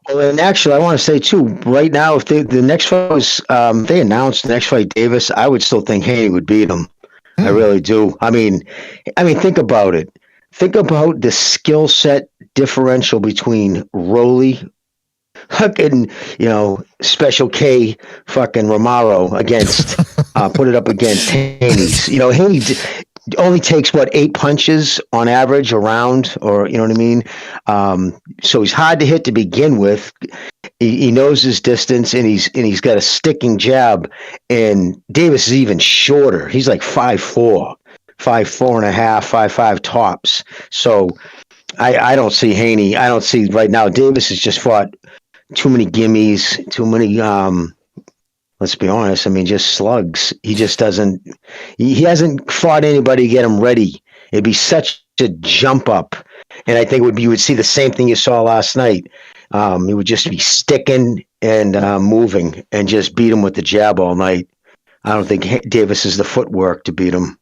Well, and actually, I want to say too, right now, if the next fight was, they announced the next fight, Davis, I would still think Haney would beat him. I really do. I mean, think about it. Think about the skill set differential between Rolly, fucking, Special K, fucking Romaro against, put it up against Haney's. Haney only takes 8 punches on average a round, or you know what I mean. So he's hard to hit to begin with. He knows his distance, and he's got a sticking jab. And Davis is even shorter. He's like 5'4", 5'4.5", 5'5" tops. So I don't see Haney. I don't see right now. Davis has just fought too many gimmies, too many. Let's be honest. I mean, just slugs. He just doesn't. He hasn't fought anybody to get him ready. It'd be such a jump up, and I think you would see the same thing you saw last night. He would just be sticking and moving, and just beat him with the jab all night. I don't think Davis has the footwork to beat him.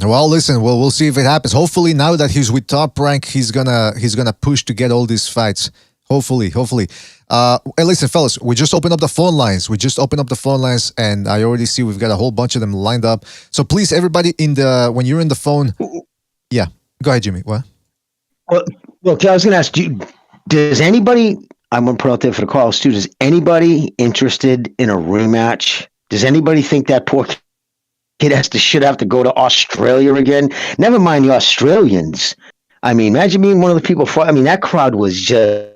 Well, listen. We'll see if it happens. Hopefully, now that he's with Top Rank, he's gonna push to get all these fights. Hopefully. Hey, listen, fellas, we just opened up the phone lines. And I already see we've got a whole bunch of them lined up. So please, everybody, when you're in the phone, yeah, go ahead, Jimmy. What? Well, I was going to ask you, does anybody? I'm going to put out there for the calls too. Is anybody interested in a rematch? Does anybody think that poor kid should have to go to Australia again? Never mind the Australians. I mean, imagine being one of the people. That crowd was just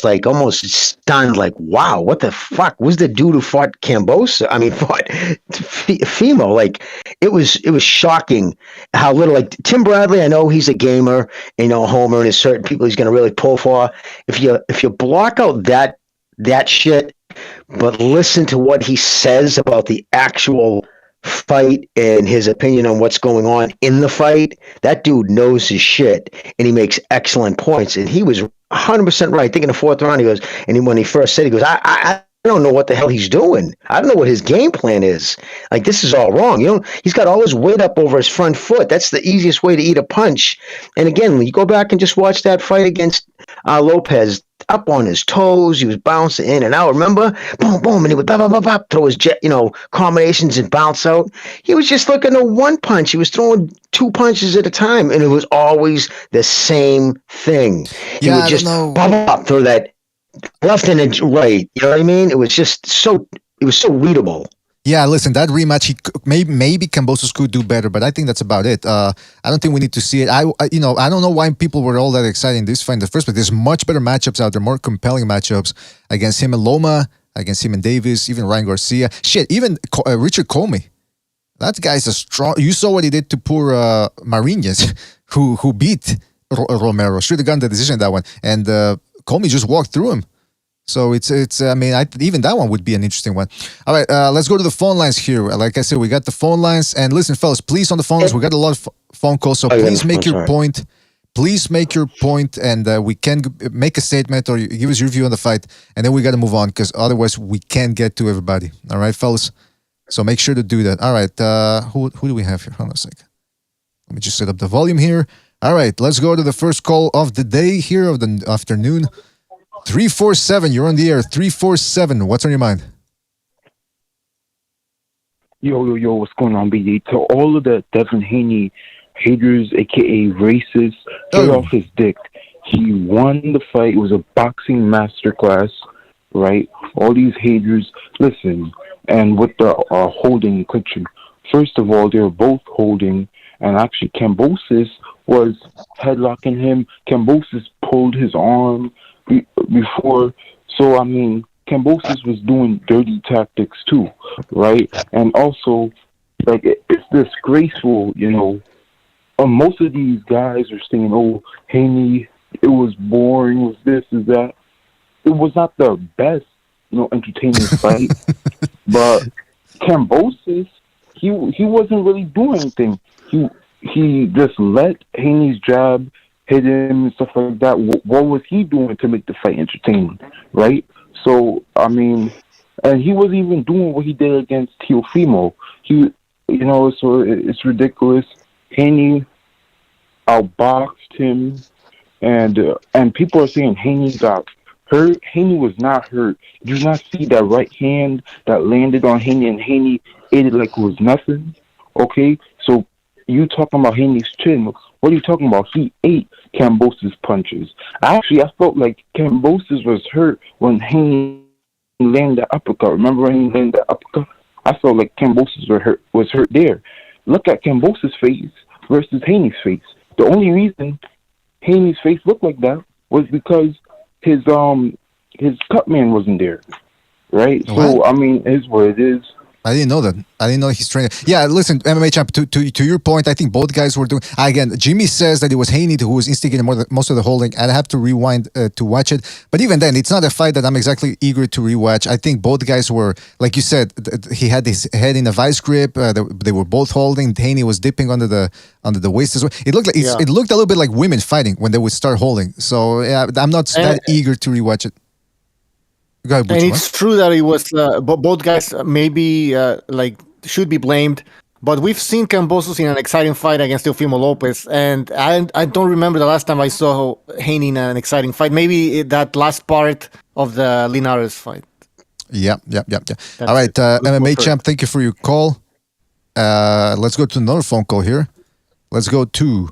like almost stunned, like, wow, what the fuck was the dude who fought Kambosos? Fought Fimo. Like, it was shocking how little. Like Tim Bradley, I know he's a gamer, homer, and there's certain people he's going to really pull for. If you block out that shit, but listen to what he says about the actual fight and his opinion on what's going on in the fight, that dude knows his shit, and he makes excellent points. And he was 100% right. I think in the fourth round, he goes, and when he first said, he goes, I don't know what the hell he's doing. I don't know what his game plan is. Like, this is all wrong. He's got all his weight up over his front foot. That's the easiest way to eat a punch. And again, when you go back and just watch that fight against Lopez, up on his toes, he was bouncing in and out. Remember? Boom, boom, and he would bop, bop, bop, bop, throw his combinations and bounce out. He was just looking at one punch. He was throwing 2 punches at a time, and it was always the same thing. He would just throw that left and right. You know what I mean? It was just so readable. Yeah, listen, that rematch, maybe Kambosos could do better, but I think that's about it. I don't think we need to see it. I don't know why people were all that excited in this fight in the first place. There's much better matchups out there, more compelling matchups against him and Loma, against him and Davis, even Ryan Garcia. Shit, even Richard Comey. That guy's a strong. You saw what he did to poor Marinas, who beat Romero. Should have gotten the decision in that one, and Comey just walked through him. So it's. I mean, even that one would be an interesting one. All right, let's go to the phone lines here. Like I said, we got the phone lines, and listen, fellas, please on the phones. We got a lot of phone calls, so please make your point. Please make your point, and we can make a statement or give us your view on the fight, and then we got to move on because otherwise we can't get to everybody. All right, fellas. So make sure to do that. All right, who do we have here? Hold on a second. Let me just set up the volume here. All right, let's go to the first call of the day here of the afternoon. 347, you're on the air. 347, what's on your mind? Yo, what's going on, BD? To all of the Devin Haney haters, aka racists, get off his dick. He won the fight. It was a boxing masterclass, right? All these haters, listen, and with the holding and clinching. First of all, they were both holding, and actually Kambosos was headlocking him. Kambosos pulled his arm before. So, I mean, Kambosos was doing dirty tactics too, right? And also, like, it's disgraceful, most of these guys are saying, oh, Haney, it was boring, it was this, is that. It was not the best, entertaining fight. But Kambosos, he wasn't really doing anything. He just let Haney's jab hit him and stuff like that. What was he doing to make the fight entertaining, right? So, I mean, and he wasn't even doing what he did against Teofimo. So it's ridiculous. Haney outboxed him, and people are saying Haney got hurt. Haney was not hurt. Did you not see that right hand that landed on Haney, and Haney ate it like it was nothing? Okay, so you talking about Haney's chin. What are you talking about? He ate Kambosos' punches. Actually, I felt like Kambosos was hurt when Haney landed the uppercut. Remember when he landed the uppercut? I felt like Kambosos was hurt there. Look at Kambosos' face versus Haney's face. The only reason Haney's face looked like that was because his cut man wasn't there, right? What? So, I mean, it is what it is. I didn't know that. I didn't know he's training. Yeah, listen, MMA champ, to your point, I think both guys were doing... Again, Jimmy says that it was Haney who was instigating most of the holding. I'd have to rewind to watch it. But even then, it's not a fight that I'm exactly eager to rewatch. I think both guys were, like you said, he had his head in a vice grip. They were both holding. Haney was dipping under the waist as well. It looked like it looked a little bit like women fighting when they would start holding. So yeah, I'm not that eager to rewatch it. And it's true that it was both guys maybe should be blamed, but we've seen Kambosos in an exciting fight against Teofimo Lopez, and I don't remember the last time I saw Haney in an exciting fight. Maybe that last part of the Linares fight. Yeah. All right, MMA champ, thank you for your call. Let's go to another phone call here. Let's go to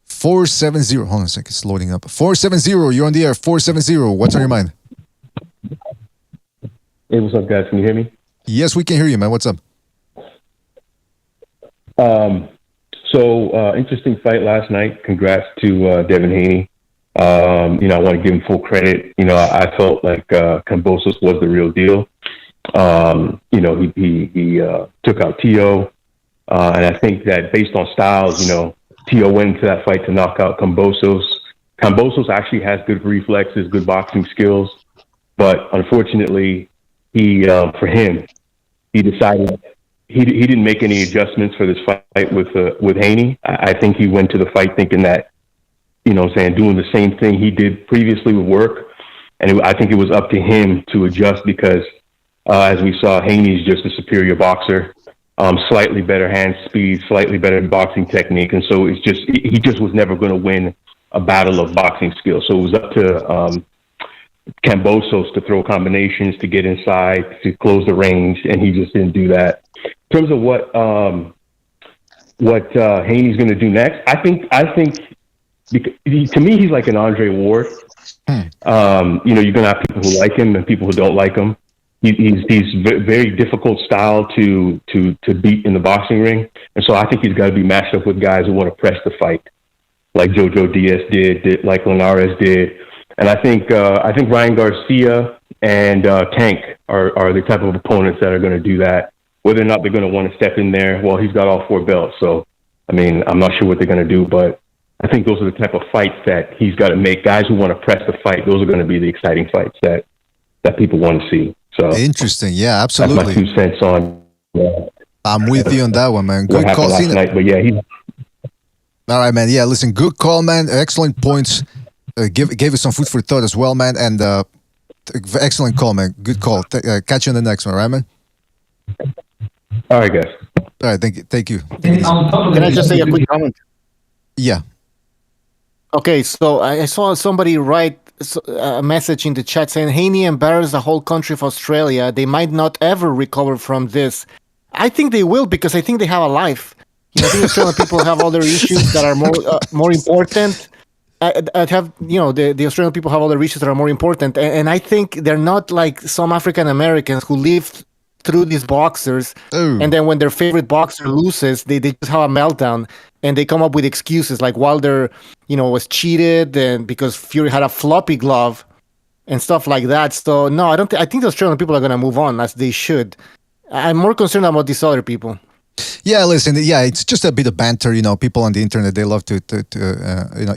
470. Hold on a second, it's loading up. 470, you're on the air. 470, what's on your mind? Hey, what's up, guys? Can you hear me? Yes, we can hear you, man. What's up? Interesting fight last night. Congrats to Devin Haney. I want to give him full credit. I felt like Kambosos was the real deal. He took out Tio, and I think that based on styles, Tio went into that fight to knock out Kambosos. Kambosos actually has good reflexes, good boxing skills, but unfortunately, he decided he didn't make any adjustments for this fight with Haney. I think he went to the fight thinking that, doing the same thing he did previously would work. And I think it was up to him to adjust because, as we saw, Haney's just a superior boxer, slightly better hand speed, slightly better boxing technique. And so he just was never going to win a battle of boxing skill. So it was up to Kambosos to throw combinations, to get inside, to close the range, and he just didn't do that. In terms of what Haney's going to do next, I think to me he's like an Andre Ward. You're going to have people who like him and people who don't like him. He's very difficult style to beat in the boxing ring, and so I think he's got to be matched up with guys who want to press the fight, like Jojo Diaz did, like Linares did. And I think Ryan Garcia and Tank are the type of opponents that are going to do that. Whether or not they're going to want to step in there, well, he's got all 4 belts. So, I mean, I'm not sure what they're going to do, but I think those are the type of fights that he's got to make. Guys who want to press the fight, those are going to be the exciting fights that people want to see. So interesting. Yeah, absolutely. That's my 2 cents on. I'm with you on that one, man. Good call. Last night, but yeah, all right, man. Yeah, listen, good call, man. Excellent points. Gave us some food for thought as well, man. And excellent call, man. Good call. Catch you on the next one, right, man? All right, guys. All right, thank you. Can I just say a quick comment? Yeah. Okay, so I saw somebody write a message in the chat saying Haney embarrassed the whole country of Australia. They might not ever recover from this. I think they will, because I think they have a life. I think Australian people have other issues that are more important. The Australian people have other issues that are more important, and I think they're not like some African Americans who live through these boxers, and then when their favorite boxer loses, they just have a meltdown, and they come up with excuses like Wilder, was cheated, and because Fury had a floppy glove, and stuff like that. So no, I don't. I think the Australian people are going to move on, as they should. I'm more concerned about these other people. Yeah, listen, it's just a bit of banter, people on the internet, they love to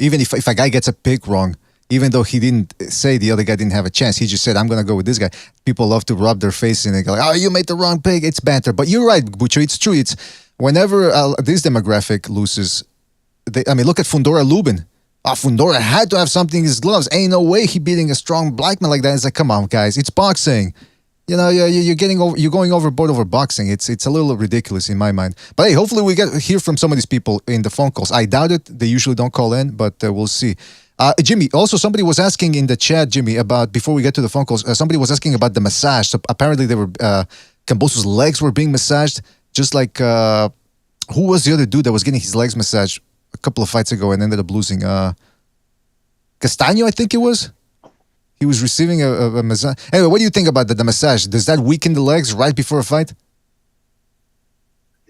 even if a guy gets a pick wrong, even though he didn't say the other guy didn't have a chance, he just said, I'm going to go with this guy. People love to rub their face in and go, oh, you made the wrong pick. It's banter. But you're right, Bucho, it's true. It's whenever this demographic loses, look at Fundora Lubin. Fundora had to have something in his gloves. Ain't no way he beating a strong black man like that. It's like, come on, guys, it's boxing. You're going overboard over boxing. It's a little ridiculous in my mind. But hey, hopefully we hear from some of these people in the phone calls. I doubt it. They usually don't call in, but we'll see. Jimmy, also somebody was asking in the chat, Jimmy, about before we get to the phone calls. Somebody was asking about the massage. So apparently they were Kambosos' legs were being massaged, just like who was the other dude that was getting his legs massaged a couple of fights ago and ended up losing? Castaño, I think it was. He was receiving a massage. Anyway, what do you think about the massage? Does that weaken the legs right before a fight?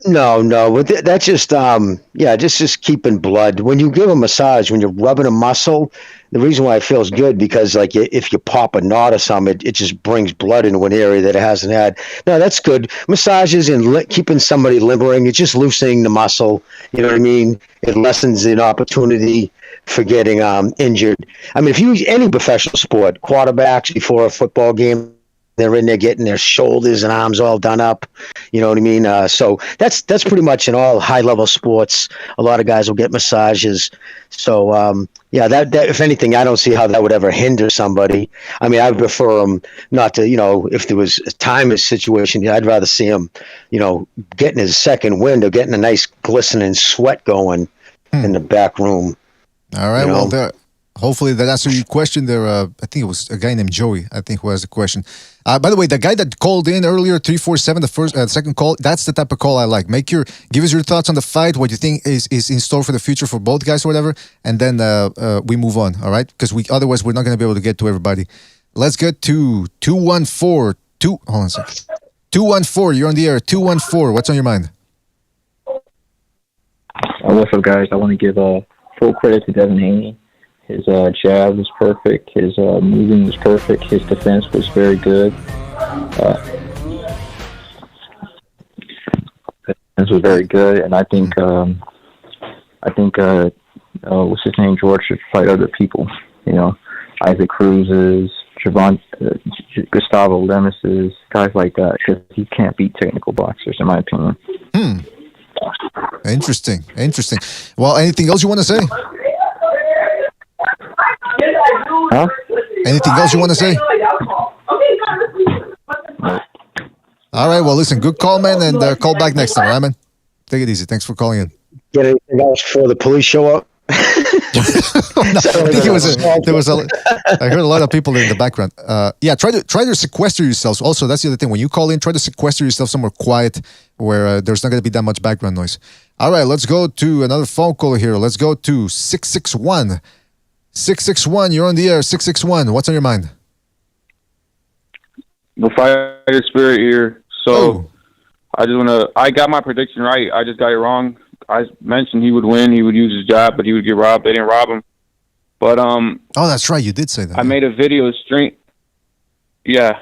No, but that's just just keeping blood. When you give a massage, when you're rubbing a muscle, the reason why it feels good, because like if you pop a knot or something, it just brings blood into an area that it hasn't had. No, that's good. Massages and keeping somebody limbering, it's just loosening the muscle. You know what I mean? It lessens the opportunity for getting injured. I mean, if you use any professional sport, quarterbacks before a football game, they're in there getting their shoulders and arms all done up. You know what I mean? So that's pretty much in all high-level sports. A lot of guys will get massages. So, that if anything, I don't see how that would ever hinder somebody. I mean, I would prefer them not to, if there was a time situation, I'd rather see him, getting his second wind or getting a nice glistening sweat going in the back room. All right, well, hopefully that answered your question there. I think it was a guy named Joey, I think, who has the question. By the way, the guy that called in earlier, 347, the second call, that's the type of call I like. Give us your thoughts on the fight, what you think is in store for the future for both guys or whatever, and then we move on, all right? Because otherwise we're not going to be able to get to everybody. Let's get to 214. Hold on a second. 214, you're on the air. 214, what's on your mind? What's up, guys? I want to give full credit to Devin Haney. His jab was perfect. His moving was perfect. His defense was very good. Defense was very good, and I think what's his name? George should fight other people. Isaac Cruz's, Gustavo Lemos's, guys like that, because he can't beat technical boxers, in my opinion. Interesting. Well, anything else you want to say? Huh? Anything else you want to say? All right. Well, listen. Good call, man, and call back next time, all right, man? Take it easy. Thanks for calling in. Get anything else before the police show up? No, I think I heard a lot of people in the background. Yeah, try to sequester yourselves. Also, that's the other thing. When you call in, try to sequester yourself somewhere quiet where there's not going to be that much background noise. All right, let's go to another phone call here. Let's go to 661. 661, you're on the air. 661, what's on your mind? The fighter spirit here. So I got my prediction right. I just got it wrong. I mentioned he would win. He would use his jab, but he would get robbed. They didn't rob him. But oh, that's right. You did say that. I made a video stream. Yeah.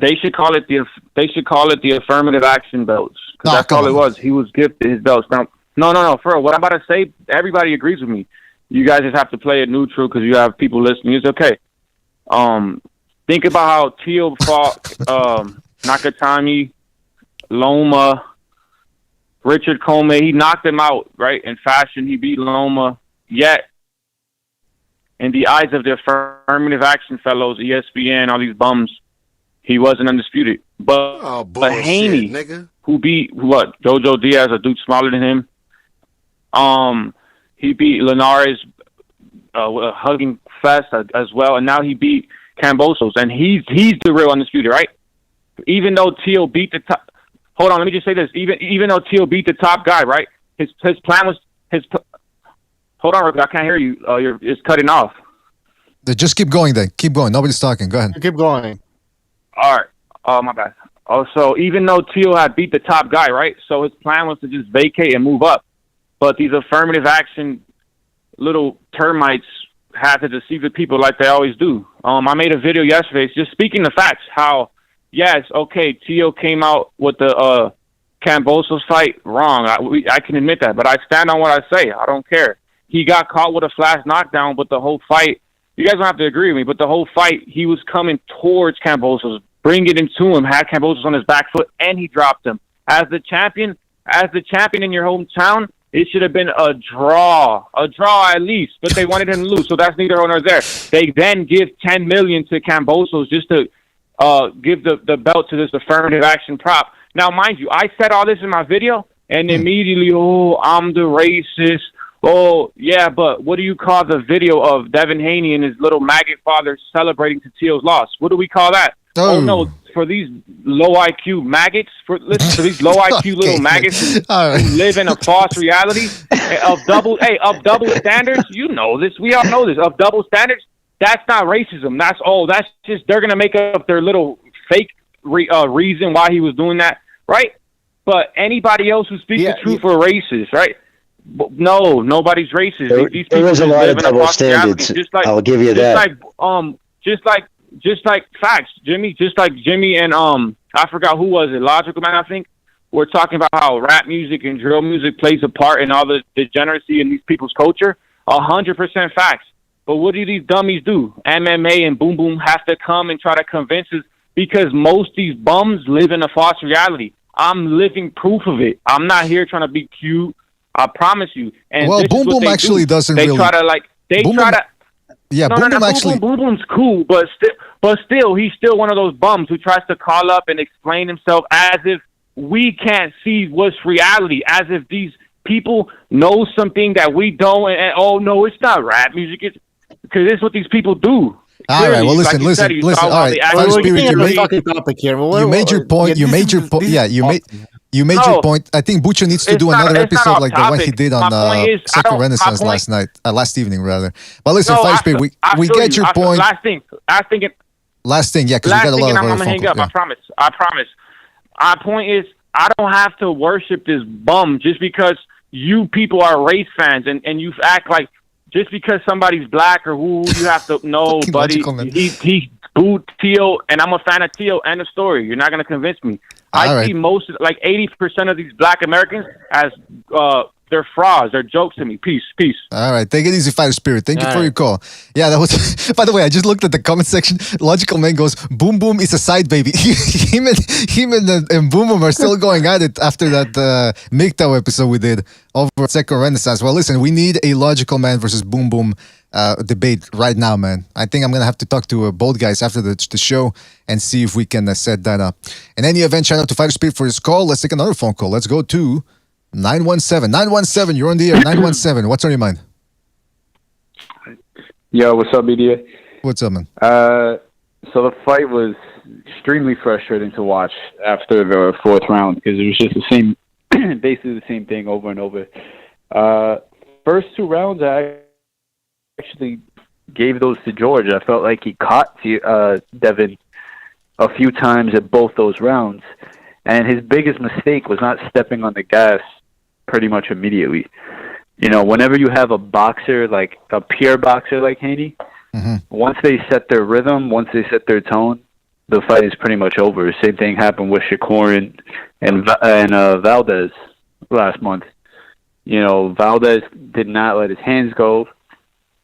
They should call it the affirmative action belts. Because that's all it was. He was gifted his belts. Now, no. For real, what I'm about to say, everybody agrees with me. You guys just have to play it neutral because you have people listening. It's okay. Think about how Teal fought Nakatani, Loma, Richard Comey. He knocked him out, right? In fashion, he beat Loma. Yet, in the eyes of the affirmative action fellows, ESPN, all these bums, he wasn't undisputed. But Haney, nigga. who beat Jojo Diaz, a dude smaller than him. He beat Linares, hugging fest as well, and now he beat Kambosos, and he's the real undisputed, right? Even though Teal beat the top. Hold on, let me just say this. Even though Teal beat the top guy, right? His plan was Hold on, Rick, I can't hear you. It's cutting off. Just keep going then. Keep going. Nobody's talking. Go ahead. Keep going. All right. Oh, my bad. Oh, so even though Teal had beat the top guy, right? So his plan was to just vacate and move up. But these affirmative action little termites had to deceive the people like they always do. I made a video yesterday just speaking the facts, how, yes, okay, Teal came out with the Kambosos fight wrong. I can admit that, but I stand on what I say. I don't care. He got caught with a flash knockdown, but the whole fight, you guys don't have to agree with me, but the whole fight, he was coming towards Kambosos, bringing him to him, had Kambosos on his back foot, and he dropped him. As the champion in your hometown, it should have been a draw at least, but they wanted him to lose, so that's neither here nor there. They then give $10 million to Kambosos just to give the belt to this affirmative action prop. Now, mind you, I said all this in my video, and immediately, I'm the racist. Oh, yeah, but what do you call the video of Devin Haney and his little maggot father celebrating to Teal's loss? What do we call that? Oh no, for these low IQ maggots, for these low IQ little maggots who live in a false reality of double standards. You know this. We all know this. Of double standards, that's not racism. That's just they're gonna make up their little fake reason why he was doing that, right? But anybody else who speaks the truth are racist, right? No, nobody's racist. These people there is a lot of live in double standards. I'll give you that. Just like facts, Jimmy. Just like Jimmy and I forgot who was it. Logical Man, I think. We're talking about how rap music and drill music plays a part in all the degeneracy in these people's culture. 100% facts. But what do these dummies do? MMA and Boom Boom have to come and try to convince us because most of these bums live in a false reality. I'm living proof of it. I'm not here trying to be cute. I promise you. And well, Boom Boom actually doesn't really. Yeah, Boom Boom actually. Boom Boom's cool, but still, he's still one of those bums who tries to call up and explain himself as if we can't see what's reality, as if these people know something that we don't. And oh no, it's not rap music. It's because it's what these people do. All right. Well, listen. All right. Fire Spirit, you made your point. You made your point. Yeah, you made your point. I think Butcher needs to do another episode like the one he did on Second Renaissance last evening, rather. But listen, Fire Spirit, we get your point. Last thing, yeah, because we got a lot of other I'm gonna hang up. I promise. Our point is, I don't have to worship this bum just because you people are race fans and you act like just because somebody's black or who you have to know, buddy. He booed Teal, and I'm a fan of Teal. End of story. You're not gonna convince me. I see most, like 80% of these black Americans as They're frauds. They're jokes to me. Peace. All right, take it easy, Fighter Spirit. Thank you for your call. Yeah, that was. By the way, I just looked at the comment section. Logical Man goes, "Boom Boom is a side baby." him and Boom Boom are still going at it after that MGTOW episode we did over at Second Renaissance. Well, listen, we need a Logical Man versus Boom Boom debate right now, man. I think I'm gonna have to talk to both guys after the show and see if we can set that up. In any event, shout out to Fighter Spirit for his call. Let's take another phone call. Let's go to 917. 917, you're on the air. 917, what's on your mind? Yo, what's up, BDA? What's up, man? So the fight was extremely frustrating to watch after the fourth round because it was just the same, basically the same thing over and over. First two rounds, I actually gave those to George. I felt like he caught Devin a few times at both those rounds. And his biggest mistake was not stepping on the gas pretty much immediately. You know, whenever you have a boxer, like a pure boxer like Haney, once they set their rhythm, once they set their tone, the fight is pretty much over. Same thing happened with Shakur and Valdez last month. You know, Valdez did not let his hands go,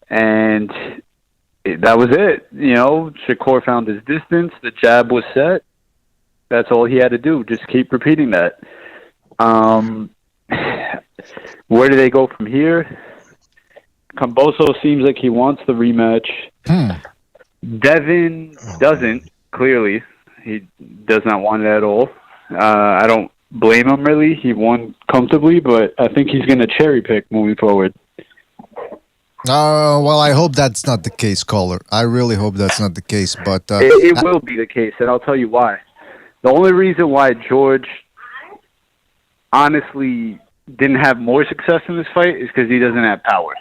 and that was it. You know, Shakur found his distance. The jab was set. That's all he had to do. Just keep repeating that. Where do they go from here? Kambosos seems like he wants the rematch. Devin doesn't, clearly. He does not want it at all. I don't blame him, really. He won comfortably, but I think he's going to cherry pick moving forward. Well, I hope that's not the case, caller. I really hope that's not the case. But it will be the case, and I'll tell you why. The only reason why George honestly didn't have more success in this fight is because he doesn't have power.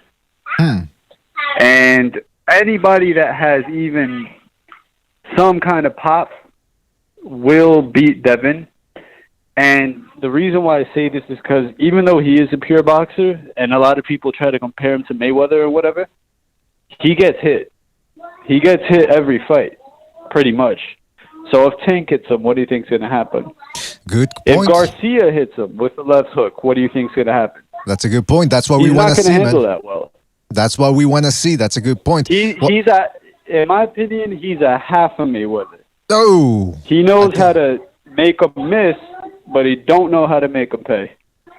And anybody that has even some kind of pop will beat Devin. And the reason why I say this is because even though he is a pure boxer, and a lot of people try to compare him to Mayweather or whatever, he gets hit. He gets hit every fight, pretty much. So if Tank hits him, what do you think is going to happen? Good point. If Garcia hits him with the left hook, what do you think is going to happen? That's a good point. That's what we want to see, He's not going to handle man. that well. That's what we want to see. That's a good point. In my opinion, he's a half a Mayweather. Oh. He knows how to make a miss, but he don't know how to make a pay.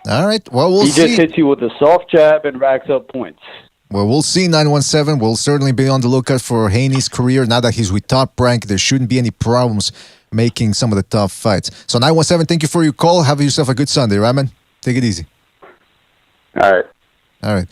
All right. Well, we'll see. He just hits you with a soft jab and racks up points. Well, we'll see, 917. We'll certainly be on the lookout for Haney's career. Now that he's with Top Rank, there shouldn't be any problems making some of the tough fights. So 917, thank you for your call. Have yourself a good Sunday, right, man? Take it easy. All right. All right.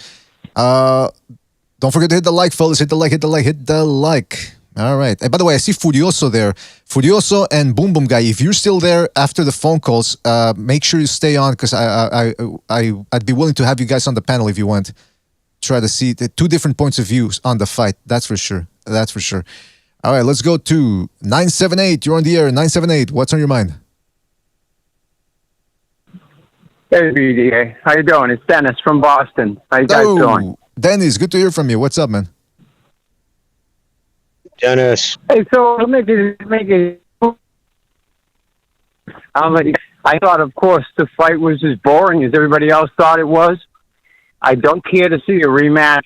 Don't forget to hit the like, fellas. Hit the like, hit the like, hit the like. All right. And by the way, I see Furioso there. Furioso and Boom Boom Guy, if you're still there after the phone calls, make sure you stay on because I'd be willing to have you guys on the panel if you want. Try to see the two different points of views on the fight. That's for sure. That's for sure. All right, let's go to 978. You're on the air. 978. What's on your mind? Hey, BDA. How you doing? It's Dennis from Boston. How you guys doing? Dennis, good to hear from you. What's up, man? Dennis. Hey, so make it. I thought, of course, the fight was as boring as everybody else thought it was. I don't care to see a rematch.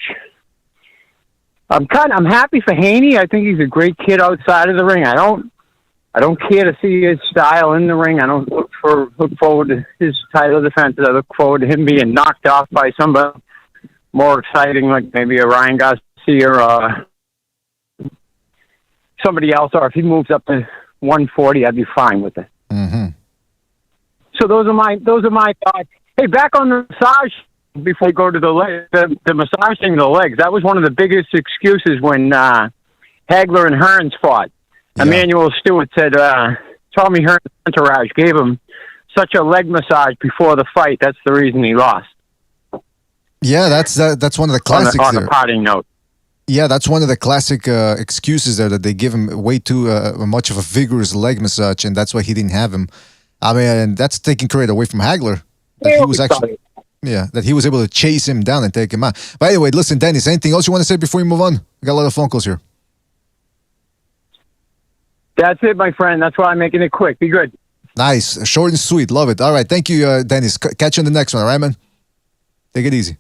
I'm happy for Haney. I think he's a great kid outside of the ring. I don't care to see his style in the ring. I don't look forward to his title defense. I look forward to him being knocked off by somebody more exciting, like maybe a Ryan Garcia or somebody else. Or if he moves up to 140, I'd be fine with it. So those are my thoughts. Hey, back on the massage. Before we go to the massaging the legs, that was one of the biggest excuses when Hagler and Hearns fought. Yeah. Emmanuel Stewart said Tommy Hearns' entourage gave him such a leg massage before the fight. That's the reason he lost. Yeah, that's one of the classics on there. A parting note. Yeah, that's one of the classic excuses there, that they give him way too much of a vigorous leg massage, and that's why he didn't have him. I mean, and that's taking credit away from Hagler. That he was actually... Yeah, that he was able to chase him down and take him out. But anyway, listen, Dennis, anything else you want to say before we move on? We got a lot of phone calls here. That's it, my friend. That's why I'm making it quick. Be good. Nice. Short and sweet. Love it. All right. Thank you, Dennis. Catch you on the next one. All right, man? Take it easy.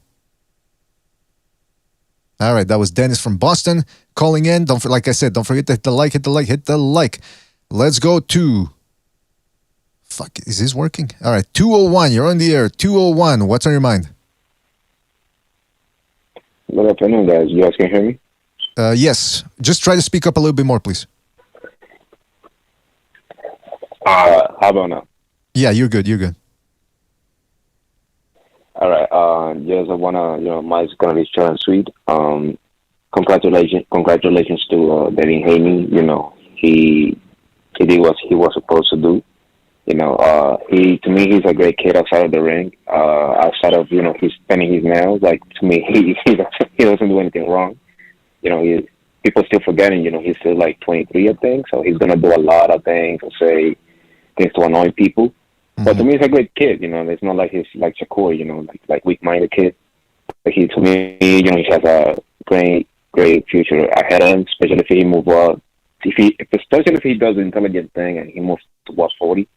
All right, that was Dennis from Boston calling in. Like I said, don't forget to hit the like, hit the like. Let's go to... Fuck, is this working? All right, 201, you're on the air. 201, what's on your mind? Good afternoon, guys. You guys can hear me? Yes. Just try to speak up a little bit more, please. How about now? Yeah, you're good. You're good. All right. Yes, I wanna, mine's gonna be short and sweet. Congratulations to Devin Haney. He did what he was supposed to do. To me, he's a great kid outside of the ring. Outside of, he's painting his nails. Like, to me, he doesn't do anything wrong. People still forgetting, he's still like 23, I think. So he's going to do a lot of things and say things to annoy people. Mm-hmm. But to me, he's a great kid. It's not like he's like Shakur, like weak-minded kid. But to me, he has a great future ahead of him, especially if he moves up. Especially if he does the intelligent thing and he moves towards 40.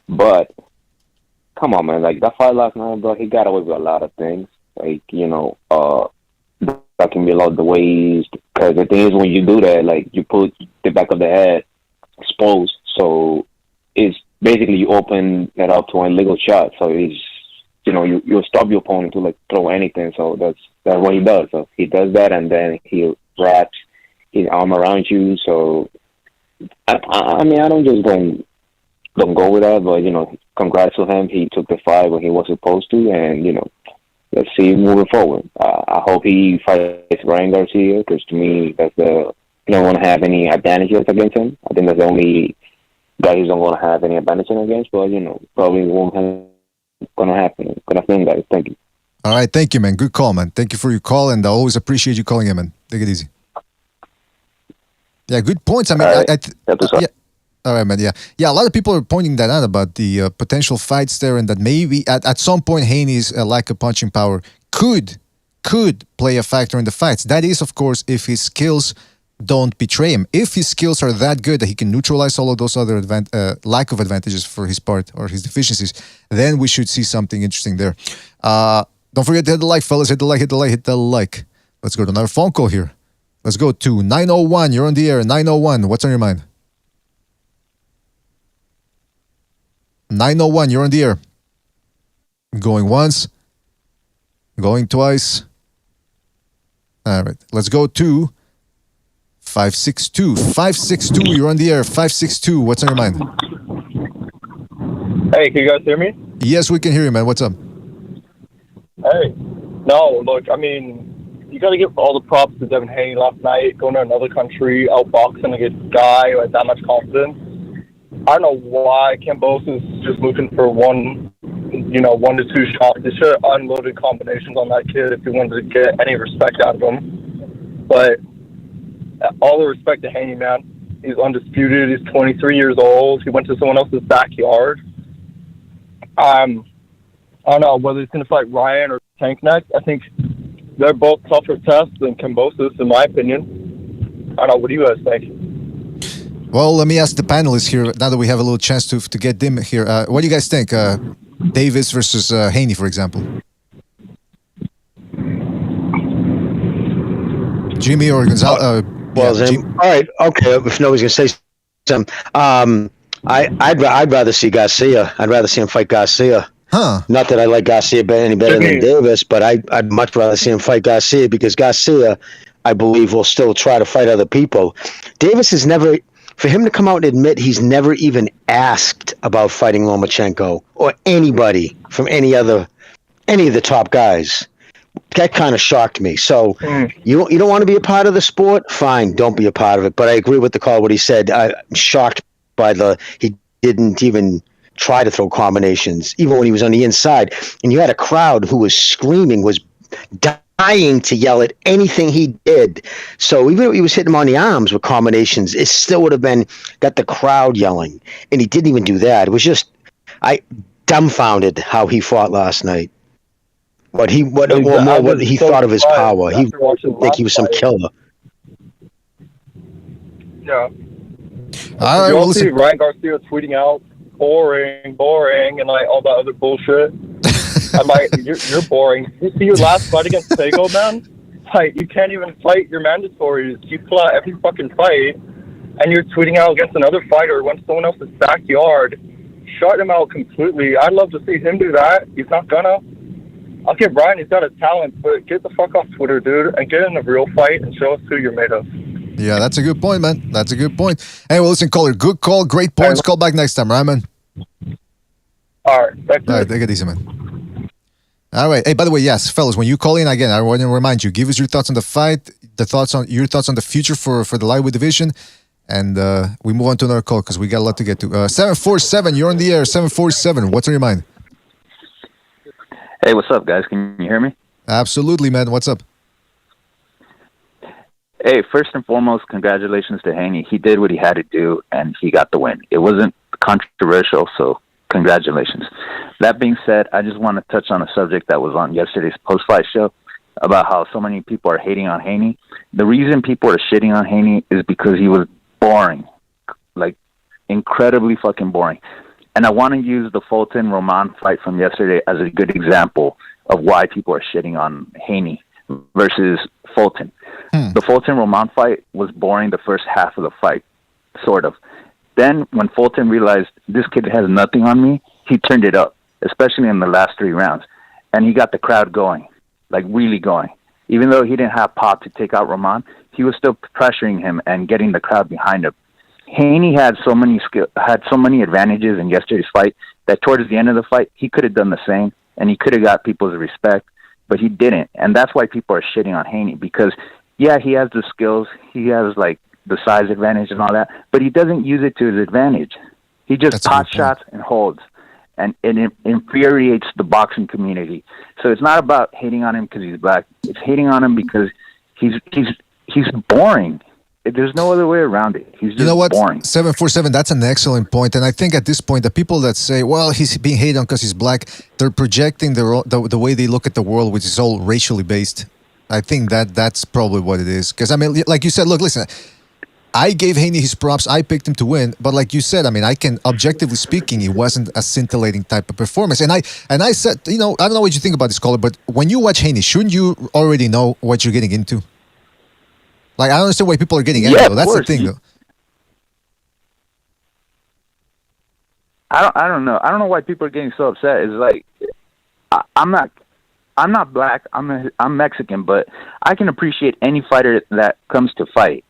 But come on, man! Like that fight last night, bro. He got away with a lot of things. Like that can be a lot of the ways. Because the thing is, when you do that, like you put the back of the head exposed, so it's basically you open it up to an illegal shot. So it's you stop your opponent to like throw anything. So that's what he does. So he does that, and then he wraps his arm around you. So I mean, I don't just go with that, but congrats to him. He took the fight when he was supposed to, and let's see moving forward. I hope he fights Ryan Garcia, because to me, that's you don't want to have any advantages against him. I think that's the only guy you don't want to have any advantages against, but probably won't gonna happen. Good afternoon, guys. Thank you. All right, thank you, man. Good call, man. Thank you for your call, and I always appreciate you calling in, man. Take it easy. Yeah, good points. I mean, yeah. All right, man. Yeah. A lot of people are pointing that out about the potential fights there, and that maybe at some point Haney's lack of punching power could play a factor in the fights. That is, of course, if his skills don't betray him. If his skills are that good that he can neutralize all of those other lack of advantages for his part or his deficiencies, then we should see something interesting there. Don't forget to hit the like, fellas. Hit the like. Let's go to another phone call here. Let's go to 901. You're on the air. 901. What's on your mind? 901, you're on the air. Going once. Going twice. All right. Let's go to 562. 562, you're on the air. 562, what's on your mind? Hey, can you guys hear me? Yes, we can hear you, man. What's up? Hey. No, look, I mean, you got to give all the props to Devin Haney last night, going to another country, outboxing against a guy who had that much confidence. I don't know why Kambosos is just looking for one to two shots. They should have unloaded combinations on that kid if he wanted to get any respect out of him. But all the respect to Haney, man. He's undisputed. He's 23 years old. He went to someone else's backyard. I don't know whether he's going to fight Ryan or Tank next. I think they're both tougher tests than Kambosos, in my opinion. I don't know. What do you guys think? Well, let me ask the panelists here, now that we have a little chance to get them here. What do you guys think? Davis versus Haney, for example. Jimmy or Gonzalez? All right, okay, if nobody's going to say something. I'd rather see Garcia. I'd rather see him fight Garcia. Huh. Not that I like Garcia any better than Davis, but I'd much rather see him fight Garcia, because Garcia, I believe, will still try to fight other people. Davis is never... For him to come out and admit he's never even asked about fighting Lomachenko or anybody from any of the top guys, that kind of shocked me. So you don't want to be a part of the sport? Fine, don't be a part of it. But I agree with the call, what he said. I'm shocked by he didn't even try to throw combinations, even when he was on the inside. And you had a crowd who was screaming, was dying to yell at anything he did. So even if he was hitting him on the arms with combinations, it still would have got the crowd yelling. And he didn't even do that. It was just, dumbfounded how he fought last night. What he thought of his power. He didn't think he was some killer. Yeah. All right. You all see Ryan Garcia tweeting out boring, and like all that other bullshit. You're boring. You see your last fight against Sego, man? Like, you can't even fight your mandatories. You pull out every fucking fight, and you're tweeting out against another fighter who went to someone else's backyard, shut him out completely. I'd love to see him do that. He's not gonna. I'll give Ryan, he's got a talent, but get the fuck off Twitter, dude, and get in a real fight and show us who you're made of. Yeah, that's a good point, man. That's a good point. Hey, well, listen, caller, good call, great points. Call back next time, right, man? All right. All right, take it easy, man. All right. Hey, by the way, yes, fellas, when you call in again, I want to remind you, give us your thoughts on the fight, your thoughts on the future for the lightweight division, and we move on to another call because we got a lot to get to. 747, you're on the air. 747, what's on your mind? Hey, what's up, guys? Can you hear me? Absolutely, man. What's up? Hey, first and foremost, congratulations to Haney. He did what he had to do, and he got the win. It wasn't controversial, so congratulations. That being said, I just want to touch on a subject that was on yesterday's post-fight show about how so many people are hating on Haney. The reason people are shitting on Haney is because he was boring, like incredibly fucking boring. And I want to use the Fulton-Roman fight from yesterday as a good example of why people are shitting on Haney versus Fulton. The Fulton-Roman fight was boring the first half of the fight, sort of. Then when Fulton realized this kid has nothing on me, he turned it up, especially in the last 3 rounds. And he got the crowd going, like really going. Even though he didn't have pop to take out Roman, he was still pressuring him and getting the crowd behind him. Haney had so many advantages in yesterday's fight that towards the end of the fight, he could have done the same, and he could have got people's respect, but he didn't. And that's why people are shitting on Haney, because, yeah, he has the skills, he has, like, the size advantage and all that, but he doesn't use it to his advantage. He just pot shots and holds, and it infuriates the boxing community. So it's not about hating on him because he's black. It's hating on him because he's boring. There's no other way around it. He's just boring. 747, that's an excellent point. And I think at this point, the people that say, well, he's being hated on because he's black, they're projecting the way they look at the world, which is all racially based. I think that's probably what it is. Because, I mean, like you said, look, listen, I gave Haney his props. I picked him to win. But like you said, I mean, I can, objectively speaking, it wasn't a scintillating type of performance. And I said, I don't know what you think about this, caller, but when you watch Haney, shouldn't you already know what you're getting into? Like, I don't understand why people are getting angry, though. That's the thing, though. I don't know. I don't know why people are getting so upset. It's like, I'm not black. I'm Mexican, but I can appreciate any fighter that comes to fight.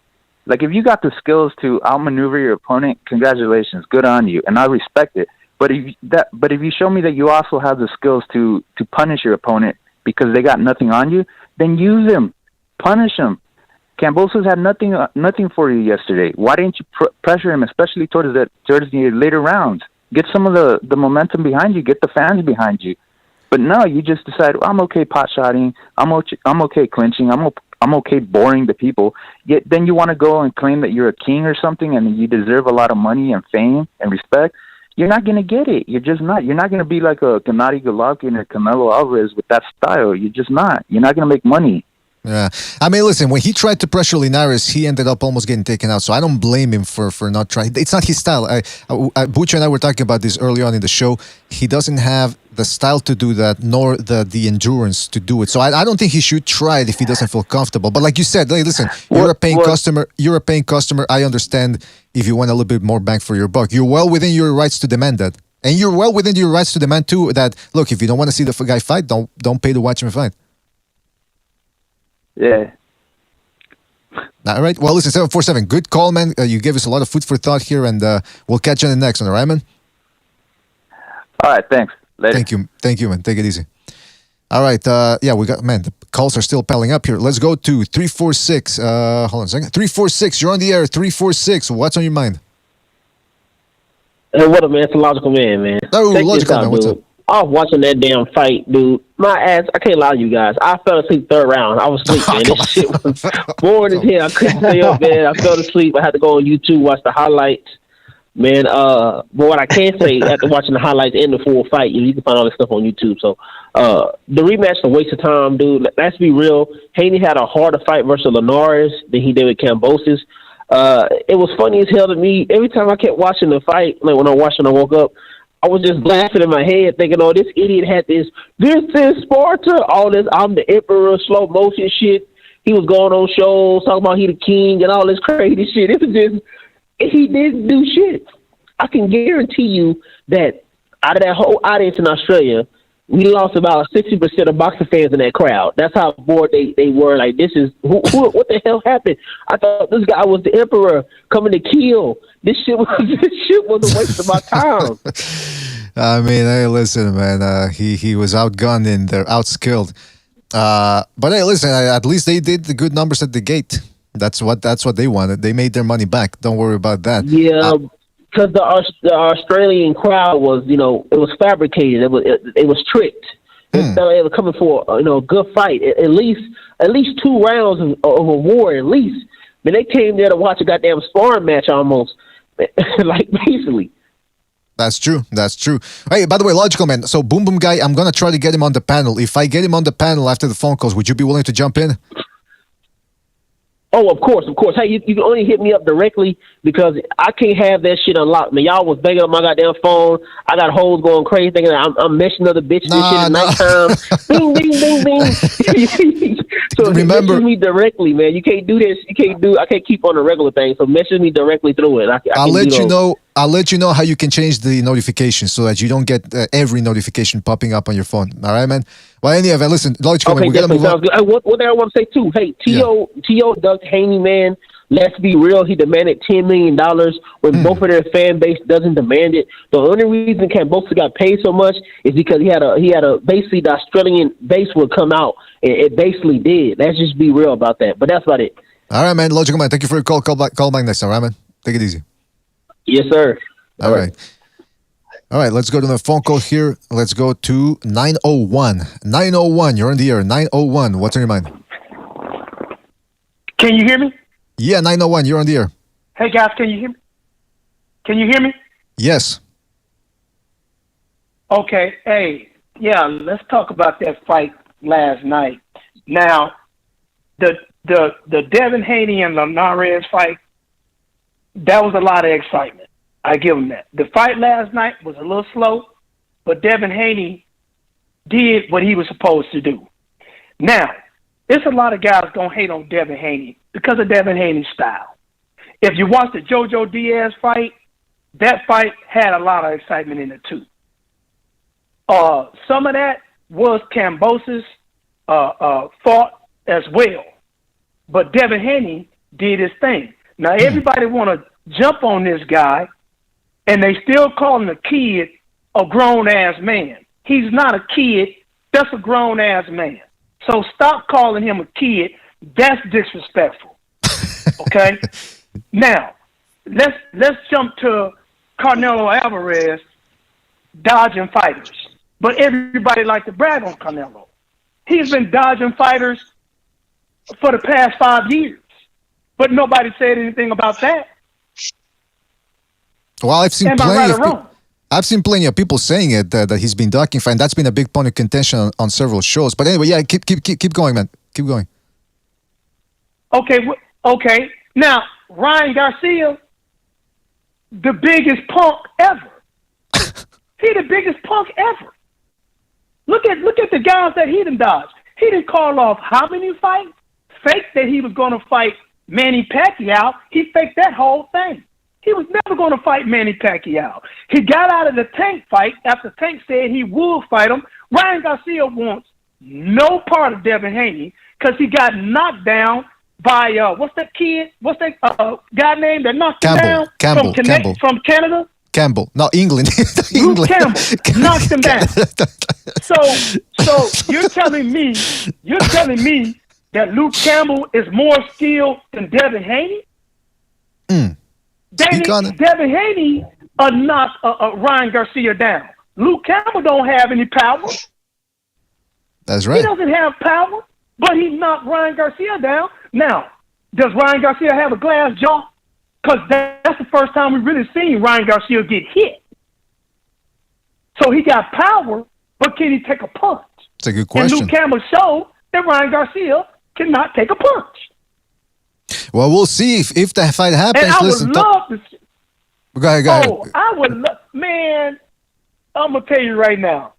Like, if you got the skills to outmaneuver your opponent, congratulations, good on you, and I respect it. But if you show me that you also have the skills to punish your opponent because they got nothing on you, then use them, punish them. Kambosos had nothing for you yesterday. Why didn't you pressure him, especially towards the later rounds? Get some of the momentum behind you. Get the fans behind you. But no, you just decide, I'm okay pot shotting. I'm okay clinching. I'm okay boring the people. Yet then you want to go and claim that you're a king or something and you deserve a lot of money and fame and respect. You're not going to get it. You're just not. You're not going to be like a Gennady Golovkin or Canelo Alvarez with that style. You're just not. You're not going to make money. Yeah. I mean, listen, when he tried to pressure Linares, he ended up almost getting taken out. So I don't blame him for not trying. It's not his style. Butcher and I were talking about this early on in the show. He doesn't have the style to do that, nor the endurance to do it. So I don't think he should try it if he doesn't feel comfortable. But like you said, hey, listen, you're a paying customer. You're a paying customer. I understand if you want a little bit more bang for your buck. You're well within your rights to demand that. And you're well within your rights to demand, too, that, look, if you don't want to see the guy fight, don't pay to watch him fight. Yeah. All right. Well, listen, 747. Good call, man. You gave us a lot of food for thought here, and we'll catch you on the next one, all right, man? All right. Thanks. Later. Thank you, man. Take it easy. All right. Yeah, we got, man, the calls are still piling up here. Let's go to 346. Hold on a second. 346. You're on the air. 346. What's on your mind? Hey, what up, man? It's a Logical Man. Oh, Logical Man. What's up? I was watching that damn fight, dude. My ass, I can't lie to you guys. I fell asleep third round. I was asleep, man. This shit was boring as hell. I couldn't stay up, man. I fell asleep. I had to go on YouTube, watch the highlights. Man, but what I can say after watching the highlights and the full fight, you can find all this stuff on YouTube. So the rematch is a waste of time, dude. Let's be real. Haney had a harder fight versus Linares than he did with Kambosos. It was funny as hell to me. Every time I kept watching the fight, like when I watched it, I woke up, I was just blasting in my head, thinking, "Oh, this idiot had this. This is Sparta. All this. I'm the emperor. Slow motion shit." He was going on shows talking about he the king and all this crazy shit. It was just he didn't do shit. I can guarantee you that out of that whole audience in Australia, we lost about 60% of boxing fans in that crowd. That's how bored they were. Like, this is what the hell happened? I thought this guy was the emperor coming to kill. This shit was a waste of my time. I mean, hey, listen, man. He was outgunned and they're outskilled. But hey, listen. At least they did the good numbers at the gate. That's what they wanted. They made their money back. Don't worry about that. Yeah. Because the Australian crowd was, it was fabricated. It was tricked. They were coming for a good fight. At least 2 rounds of a war. At least, I mean, they came there to watch a goddamn sparring match almost, like basically. That's true. Hey, by the way, Logical Man. So Boom Boom Guy, I'm gonna try to get him on the panel. If I get him on the panel after the phone calls, would you be willing to jump in? Oh, of course. Hey, you can only hit me up directly because I can't have that shit unlocked. Man, y'all was banging up my goddamn phone. I got hoes going crazy thinking I'm meshing other bitches and shit at nighttime. Bing, bing, bing, bing. So remember, message me directly, man. You can't do this. I can't keep on the regular thing. So message me directly through it. I'll let you know. I'll let you know how you can change the notifications so that you don't get every notification popping up on your phone. All right, man? Well, anyway, listen, Logical Man, we got to move on. What I want to say, too, hey, T.O. ducked Haney, man. Let's be real. He demanded $10 million when both of their fan base doesn't demand it. The only reason Kambosos got paid so much is because he had a basically the Australian base would come out, and it basically did. Let's just be real about that. But that's about it. All right, man. Logical Man, thank you for your call. Call back next time, all right, man? Take it easy. Yes, sir. All right. All right, let's go to the phone call here. Let's go to 901. 901, you're on the air. 901, what's on your mind? Can you hear me? Yeah, 901, you're on the air. Hey, guys, can you hear me? Can you hear me? Yes. Okay, hey, yeah, let's talk about that fight last night. Now, the Devin Haney and Linares fight, that was a lot of excitement. I give him that. The fight last night was a little slow, but Devin Haney did what he was supposed to do. Now, there's a lot of guys going to hate on Devin Haney because of Devin Haney's style. If you watch the JoJo Diaz fight, that fight had a lot of excitement in it too. Some of that was Kambosos fought as well. But Devin Haney did his thing. Now, everybody want to jump on this guy, and they still call him a kid, a grown-ass man. He's not a kid. That's a grown-ass man. So stop calling him a kid. That's disrespectful. Okay? Now, let's jump to Canelo Alvarez dodging fighters. But everybody like to brag on Canelo. He's been dodging fighters for the past 5 years. But nobody said anything about that. Well, I've seen plenty of people saying it that he's been ducking fight. That's been a big point of contention on several shows. But anyway, yeah, keep going, man. Keep going. Okay. Now, Ryan Garcia, the biggest punk ever. He the biggest punk ever. Look at the guys that he done dodged. He didn't call off how many fights? Faked that he was going to fight Manny Pacquiao. He faked that whole thing. He was never going to fight Manny Pacquiao. He got out of the Tank fight after Tank said he would fight him. Ryan Garcia wants no part of Devin Haney because he got knocked down by, what's that kid? What's that guy name that knocked him down? Campbell. From Canada? Campbell. No, England. Luke Campbell knocked him down. So you're telling me that Luke Campbell is more skilled than Devin Haney? Devin Haney knocked Ryan Garcia down. Luke Campbell don't have any power. That's right. He doesn't have power, but he knocked Ryan Garcia down. Now, does Ryan Garcia have a glass jaw? Because that's the first time we've really seen Ryan Garcia get hit. So he got power, but can he take a punch? It's a good question. And Luke Campbell showed that Ryan Garcia cannot take a punch. Well, we'll see if that fight happens. And I would love to see. Go ahead. Oh, I would love, man. I'm gonna tell you right now.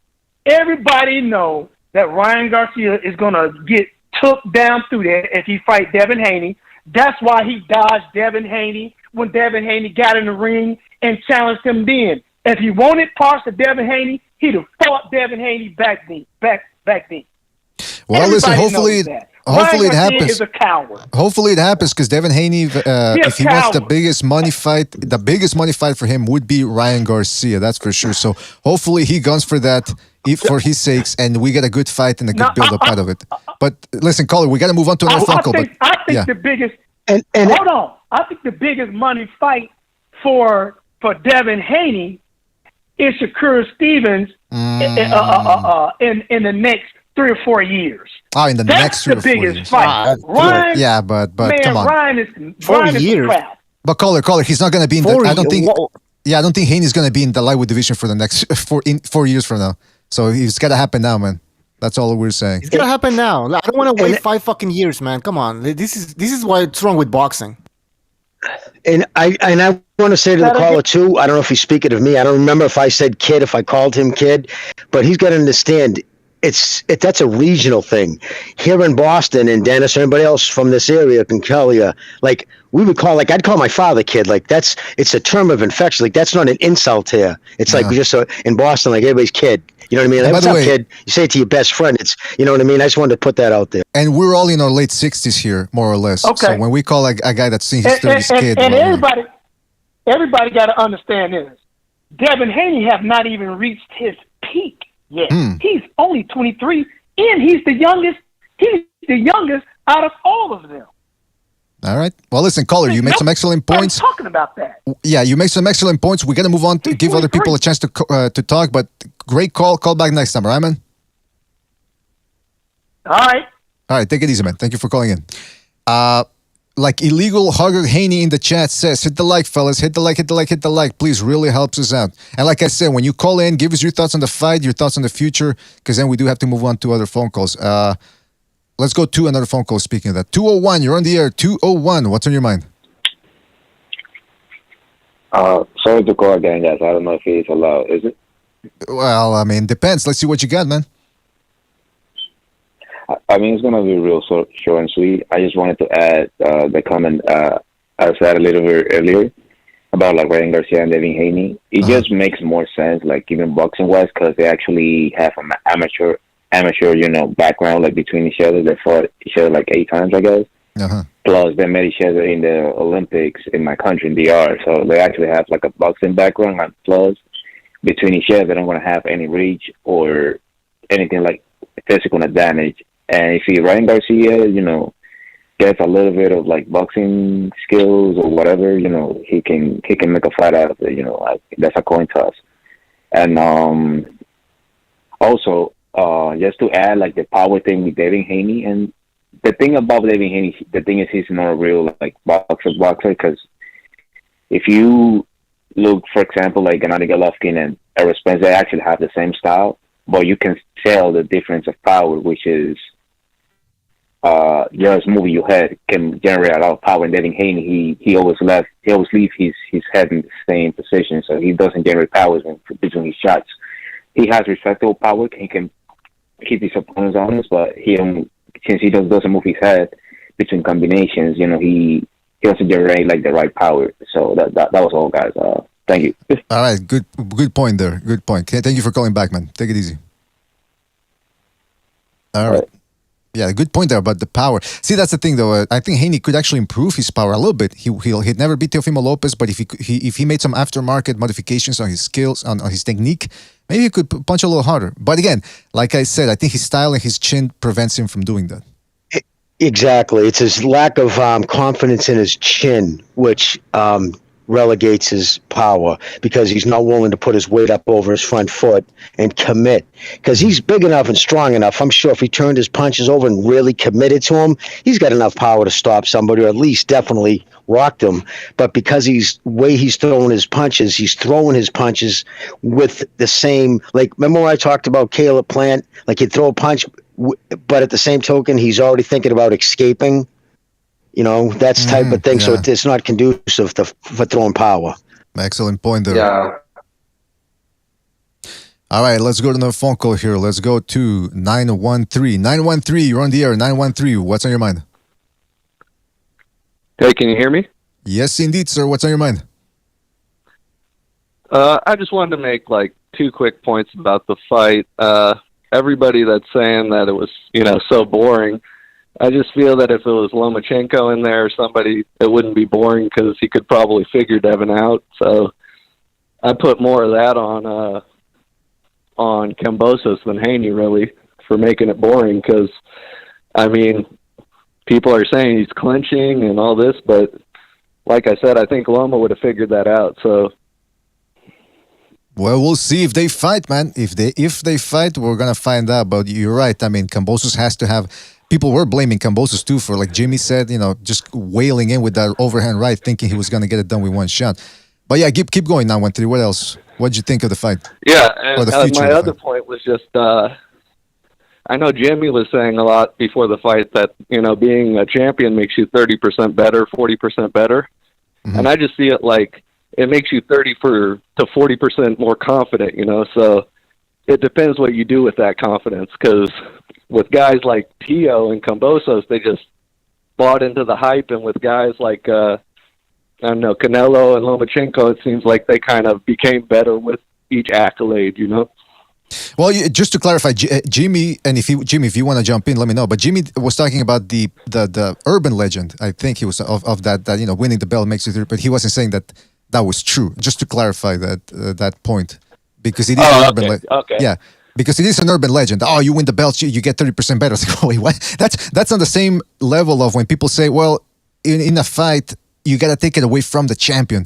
Everybody know that Ryan Garcia is gonna get took down through there if he fight Devin Haney. That's why he dodged Devin Haney when Devin Haney got in the ring and challenged him then. If he wanted parts of Devin Haney, he'd have fought Devin Haney back then. Well, listen, Everybody hopefully it Ryan Garcia happens. is a coward. Hopefully it happens because Devin Haney, if he wants the biggest money fight for him would be Ryan Garcia. That's for sure. So hopefully he guns for that, for his sakes, and we get a good fight and a good build-up out of it. But listen, caller, we got to move on to another phone call. I think the biggest. Hold on. I think the biggest money fight for Devin Haney is Shakur Stevens in the next 3 or 4 years. Oh, in the next 3 or 4 years. That's the biggest fight. Ryan, yeah, but man, come on. Ryan is crap. But caller, he's not going to be in the. I don't think Haney's going to be in the lightweight division for the next 4 years from now. So it's got to happen now, man. That's all we're saying. It's gonna happen now. I don't want to wait 5 fucking years, man. Come on. This is what's wrong with boxing. And I want to say to the caller too. I don't know if he's speaking of me. I don't remember if I said kid, if I called him kid, but he's got to understand. That's a regional thing. Here in Boston, and Dennis or anybody else from this area can tell you, like we would call, like I'd call my father kid. Like it's a term of infection. Like that's not an insult here. It's like we just in Boston, like everybody's kid. You know what I mean? Like, what's up, kid? You say it to your best friend. It's, you know what I mean? I just wanted to put that out there. And we're all in our late 60s here, more or less. Okay. So when we call a guy that's seen his 30s kid. And everybody got to understand this. Devin Haney have not even reached his peak yet. He's only 23, and he's the youngest. He's the youngest out of all of them. All right. Well, listen, caller, you made some excellent points. I'm talking about that. Yeah, you make some excellent points. We got to move on to give other people a chance to talk. But great call. Call back next time, all right, man? All right. All right. Take it easy, man. Thank you for calling in. Like illegal hugger Haney in the chat says, hit the like, fellas. Hit the like. Please, really helps us out. And like I said, when you call in, give us your thoughts on the fight, your thoughts on the future, because then we do have to move on to other phone calls. Let's go to another phone call. Speaking of that, 201, you're on the air. 201, what's on your mind? Sorry to call again, guys. I don't know if it's allowed. Is it? Well, I mean, depends. Let's see what you got, man. I mean, it's gonna be real short and sweet. I just wanted to add the comment I said a little bit earlier about like Ryan Garcia and Devin Haney. It just makes more sense, like even boxing wise, because they actually have an amateur, background like between each other. They fought each other like 8 times, I guess. Plus, they met each other in the Olympics in my country, in DR. So they actually have like a boxing background. And plus, between each other, they don't want to have any reach or anything like physical advantage. And if Ryan Garcia, gets a little bit of like boxing skills or whatever, he can make a fight out of it. Like, that's a coin toss. And also, just to add like the power thing with Devin Haney, and the thing about Devin Haney, the thing is he's not a real like boxer, because if you look, for example, like Gennady Golovkin and Errol Spence, they actually have the same style, but you can tell the difference of power, which is just moving your head can generate a lot of power. And Devin Haney, he always leaves his head in the same position, so he doesn't generate powers between his shots. He has respectable power. He can keep his opponents honest, but since he doesn't move his head between combinations, he doesn't generate like the right power. So that was all, guys. Thank you. All right, good point there. Good point. Thank you for calling back, man. Take it easy. All right. Yeah, good point there about the power. See, that's the thing, though. I think Haney could actually improve his power a little bit. He'd never beat Teofimo Lopez, but if he made some aftermarket modifications on his skills, on his technique, maybe he could punch a little harder. But again, like I said, I think his style and his chin prevents him from doing that. Exactly. It's his lack of confidence in his chin, which relegates his power, because he's not willing to put his weight up over his front foot and commit. Because he's big enough and strong enough. I'm sure if he turned his punches over and really committed to him, he's got enough power to stop somebody, or at least definitely rock them. But because he's throwing his punches with the same, like, remember when I talked about Caleb Plant? Like, he'd throw a punch, but at the same token, he's already thinking about escaping. That's type of thing. Yeah. So it's not conducive for throwing power. Excellent point there. Yeah. All right, let's go to another phone call here. Let's go to 913. 913, you're on the air. 913, what's on your mind? Hey, can you hear me? Yes, indeed, sir. What's on your mind? I just wanted to make like 2 quick points about the fight. Everybody that's saying that it was, so boring, I just feel that if it was Lomachenko in there or somebody, it wouldn't be boring because he could probably figure Devin out. So I put more of that on Kambosos than Haney, really, for making it boring. Because people are saying he's clinching and all this, but like I said, I think Loma would have figured that out. So. Well, we'll see if they fight, man. If they fight, we're gonna find out. But you're right. Kambosos has to have. People were blaming Kambosos too for, like Jimmy said, just wailing in with that overhand right, thinking he was gonna get it done with one shot. But yeah, keep going now, 1-3. What else? What did you think of the fight? Yeah, and my other point was just, I know Jimmy was saying a lot before the fight that being a champion makes you 30% better, 40% better, and I just see it like. It makes you 30 to 40% more confident, So it depends what you do with that confidence. Because with guys like Tio and Kambosos, they just bought into the hype, and with guys like Canelo and Lomachenko, it seems like they kind of became better with each accolade, Well, just to clarify, Jimmy, and if you want to jump in, let me know. But Jimmy was talking about the urban legend. I think he was of that winning the belt makes you 30, but he wasn't saying that was true. Just to clarify that point, because it is an urban legend. Okay. Yeah, because it is an urban legend. Oh, you win the belt, you get 30% better. It's like, wait, what? That's on the same level of when people say, well, in a fight, you got to take it away from the champion.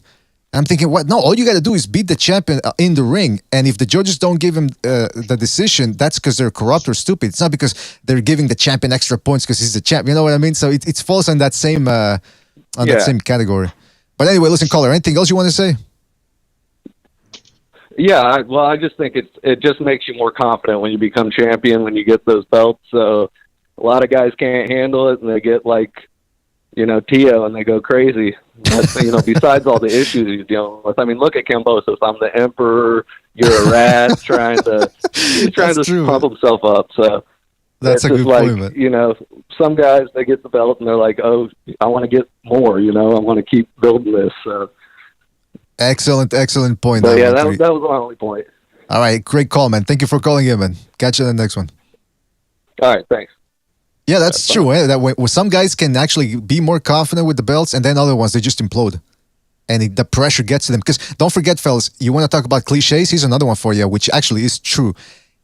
I'm thinking, what? No, all you got to do is beat the champion in the ring. And if the judges don't give him the decision, that's because they're corrupt or stupid. It's not because they're giving the champion extra points because he's the champ. You know what I mean? So it falls on that same that same category. But anyway, listen, caller, anything else you want to say? Yeah, I just think it just makes you more confident when you become champion, when you get those belts. So a lot of guys can't handle it, and they get like, Tio, and they go crazy. That's, besides all the issues he's dealing with. Look at Kambosos. I'm the emperor. You're a rat. trying to pump himself up. So that's a good point, man. Some guys, they get the belt and they're like, oh, I want to get more, I want to keep building this. Excellent point. But yeah, that was my only point. All right, great call, man. Thank you for calling in, man. Catch you in the next one. All right, thanks. Yeah, that's true. That way, some guys can actually be more confident with the belts, and then other ones, they just implode. And the pressure gets to them. Because don't forget, fellas, you want to talk about cliches? Here's another one for you, which actually is true.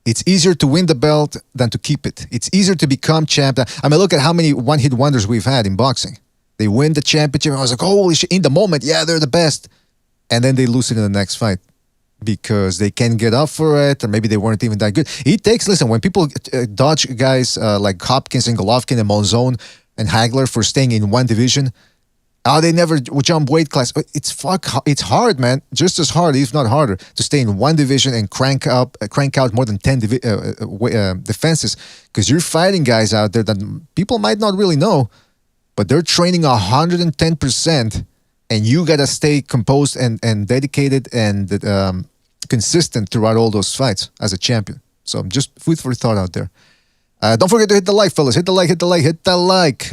It's easier to win the belt than to keep it. It's easier to become champ. Look at how many one-hit wonders we've had in boxing. They win the championship, and I was like, holy shit, in the moment, yeah, they're the best. And then they lose it in the next fight because they can't get up for it, or maybe they weren't even that good. Listen, when people dodge guys like Hopkins and Golovkin and Monzon and Hagler for staying in one division, they never jump weight class. It's hard, man. Just as hard, if not harder, to stay in one division and crank out more than 10 defenses, because you're fighting guys out there that people might not really know, but they're training 110%, and you gotta stay composed and dedicated and consistent throughout all those fights as a champion. So just food for thought out there. Don't forget to hit the like, fellas. Hit the like.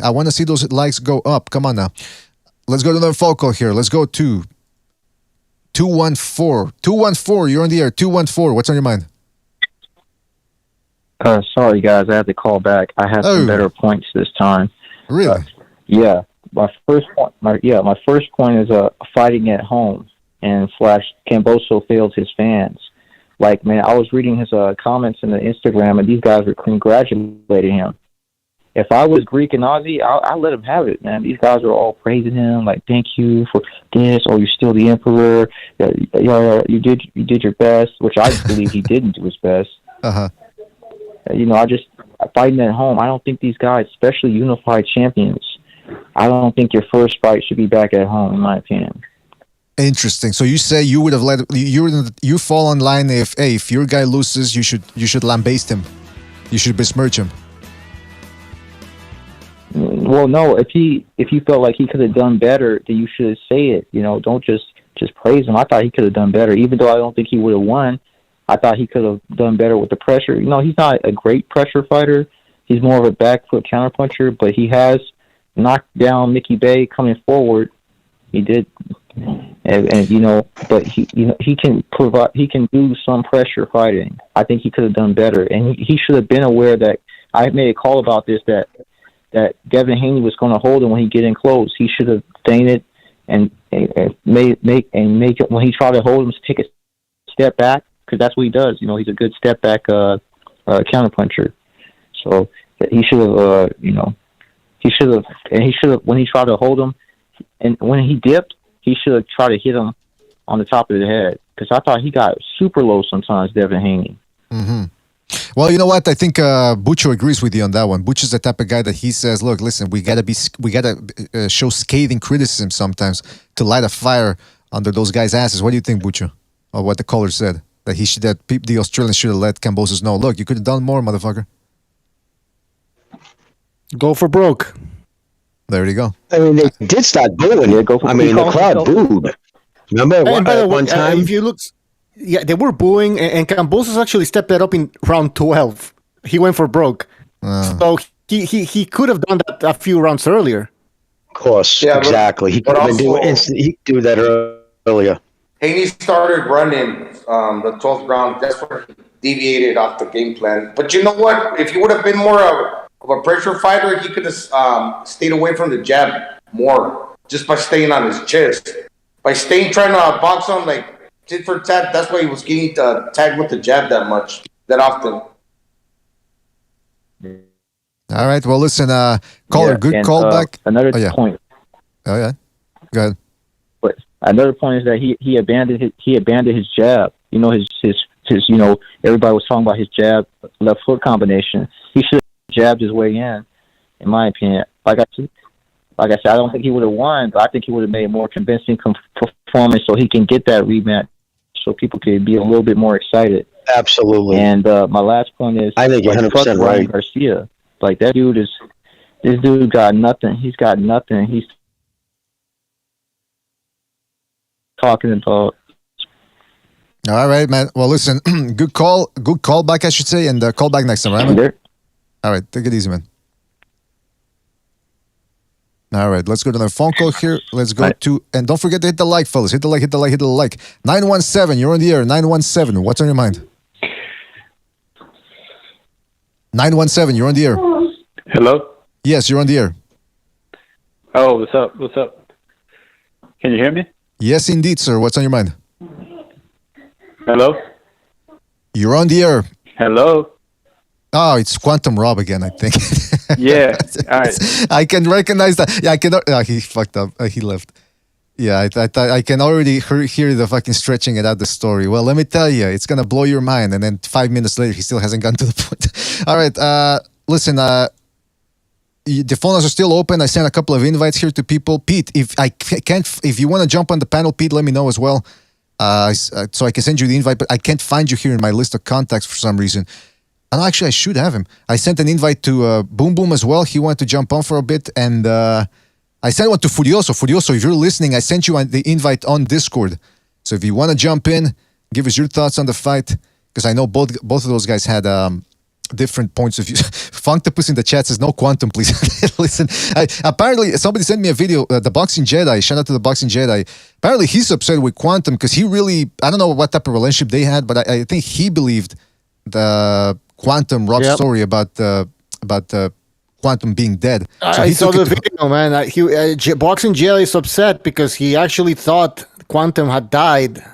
I want to see those likes go up. Come on now. Let's go to another phone call here. Let's go to 214. 214, you're on the air. 214, what's on your mind? Sorry, guys, I had to call back. I had some better points this time. Really? Yeah. My first point is fighting at home, and Kambosos failed his fans. Like, man, I was reading his comments in the Instagram, and these guys were congratulating him. If I was Greek and Aussie, I'd let him have it, man. These guys are all praising him, like, thank you for this, or you're still the emperor. You did your best, which I believe he didn't do his best. Fighting at home, I don't think these guys, especially unified champions, I don't think your first fight should be back at home, in my opinion. Interesting. So you say you would have you fall on line if your guy loses, you should lambaste him, you should besmirch him. Well, no. If you felt like he could have done better, then you should say it. Don't just praise him. I thought he could have done better, even though I don't think he would have won. I thought he could have done better with the pressure. He's not a great pressure fighter. He's more of a back foot counterpuncher, but he has knocked down Mickey Bay coming forward. He did, but he can provide. He can do some pressure fighting. I think he could have done better, and he should have been aware that I made a call about this that Devin Haney was going to hold him when he get in close. He should have feinted and make it when he tried to hold him to take a step back, because that's what he does. He's a good step back counterpuncher. So he should have, when he tried to hold him, and when he dipped, he should have tried to hit him on the top of the head, because I thought he got super low sometimes, Devin Haney. Mm-hmm. Well, you know what? I think Bucho agrees with you on that one. Bucho's the type of guy that he says, "Look, listen, we gotta show scathing criticism sometimes to light a fire under those guys' asses." What do you think, Bucho, or what the caller said that the Australians should have let Kambosos know? Look, you could have done more, motherfucker. Go for broke. There you go. I mean, they did start booing it. The crowd booed. Remember one time? If you look, they were booing, and Kambosos actually stepped that up in round 12. He went for broke. So he could have done that a few rounds earlier. Of course, exactly. He could have been do that earlier. Haney started running the 12th round. That's where he deviated off the game plan. But you know what? If he would have been more of a pressure fighter, he could have stayed away from the jab more, just by staying on his chest. By trying to box him like tit for tat, that's why he was getting tagged with the jab that often. All right. Well, listen, caller, good callback. Another point. Oh yeah. Go ahead. But another point is that he abandoned his jab. His everybody was talking about his jab left foot combination. He should have jabbed his way in my opinion. Like I said, I don't think he would have won, but I think he would have made a more convincing performance so he can get that rematch, so people could be a little bit more excited. Absolutely. And my last point is, I think you're 100% right. Garcia, like this dude got nothing. He's got nothing. He's talking about. All right, man. Well, listen, good call back, I should say, and call back next time, right, man? All right, take it easy, man. All right, let's go to the phone call here. Let's go and don't forget to hit the like, fellas. Hit the like. 917, you're on the air. 917, what's on your mind? 917, you're on the air. Hello? Yes, you're on the air. Oh, what's up? Can you hear me? Yes, indeed, sir. What's on your mind? Hello? You're on the air. Hello? Oh, it's Quantum Rob again, I think. Yeah. All right. I can recognize that. Yeah, I can. He fucked up. He left. Yeah, I can already hear the fucking stretching it out the story. Well, let me tell you, it's gonna blow your mind. And then 5 minutes later, he still hasn't gotten to the point. All right. Listen. The phones are still open. I sent a couple of invites here to people. Pete, if you want to jump on the panel, Pete, let me know as well. So I can send you the invite. But I can't find you here in my list of contacts for some reason. And actually, I should have him. I sent an invite to Boom Boom as well. He wanted to jump on for a bit. And I sent one to Furioso. Furioso, if you're listening, I sent you the invite on Discord. So if you want to jump in, give us your thoughts on the fight. Because I know both of those guys had different points of view. Funktopus in the chat says, no Quantum, please. Listen, apparently somebody sent me a video, the Boxing Jedi. Shout out to the Boxing Jedi. Apparently he's upset with Quantum because he really, I don't know what type of relationship they had, but I think he believed the Quantum Rob story about Quantum being dead. So I saw the video, man. Boxing Jedi is upset because he actually thought Quantum had died,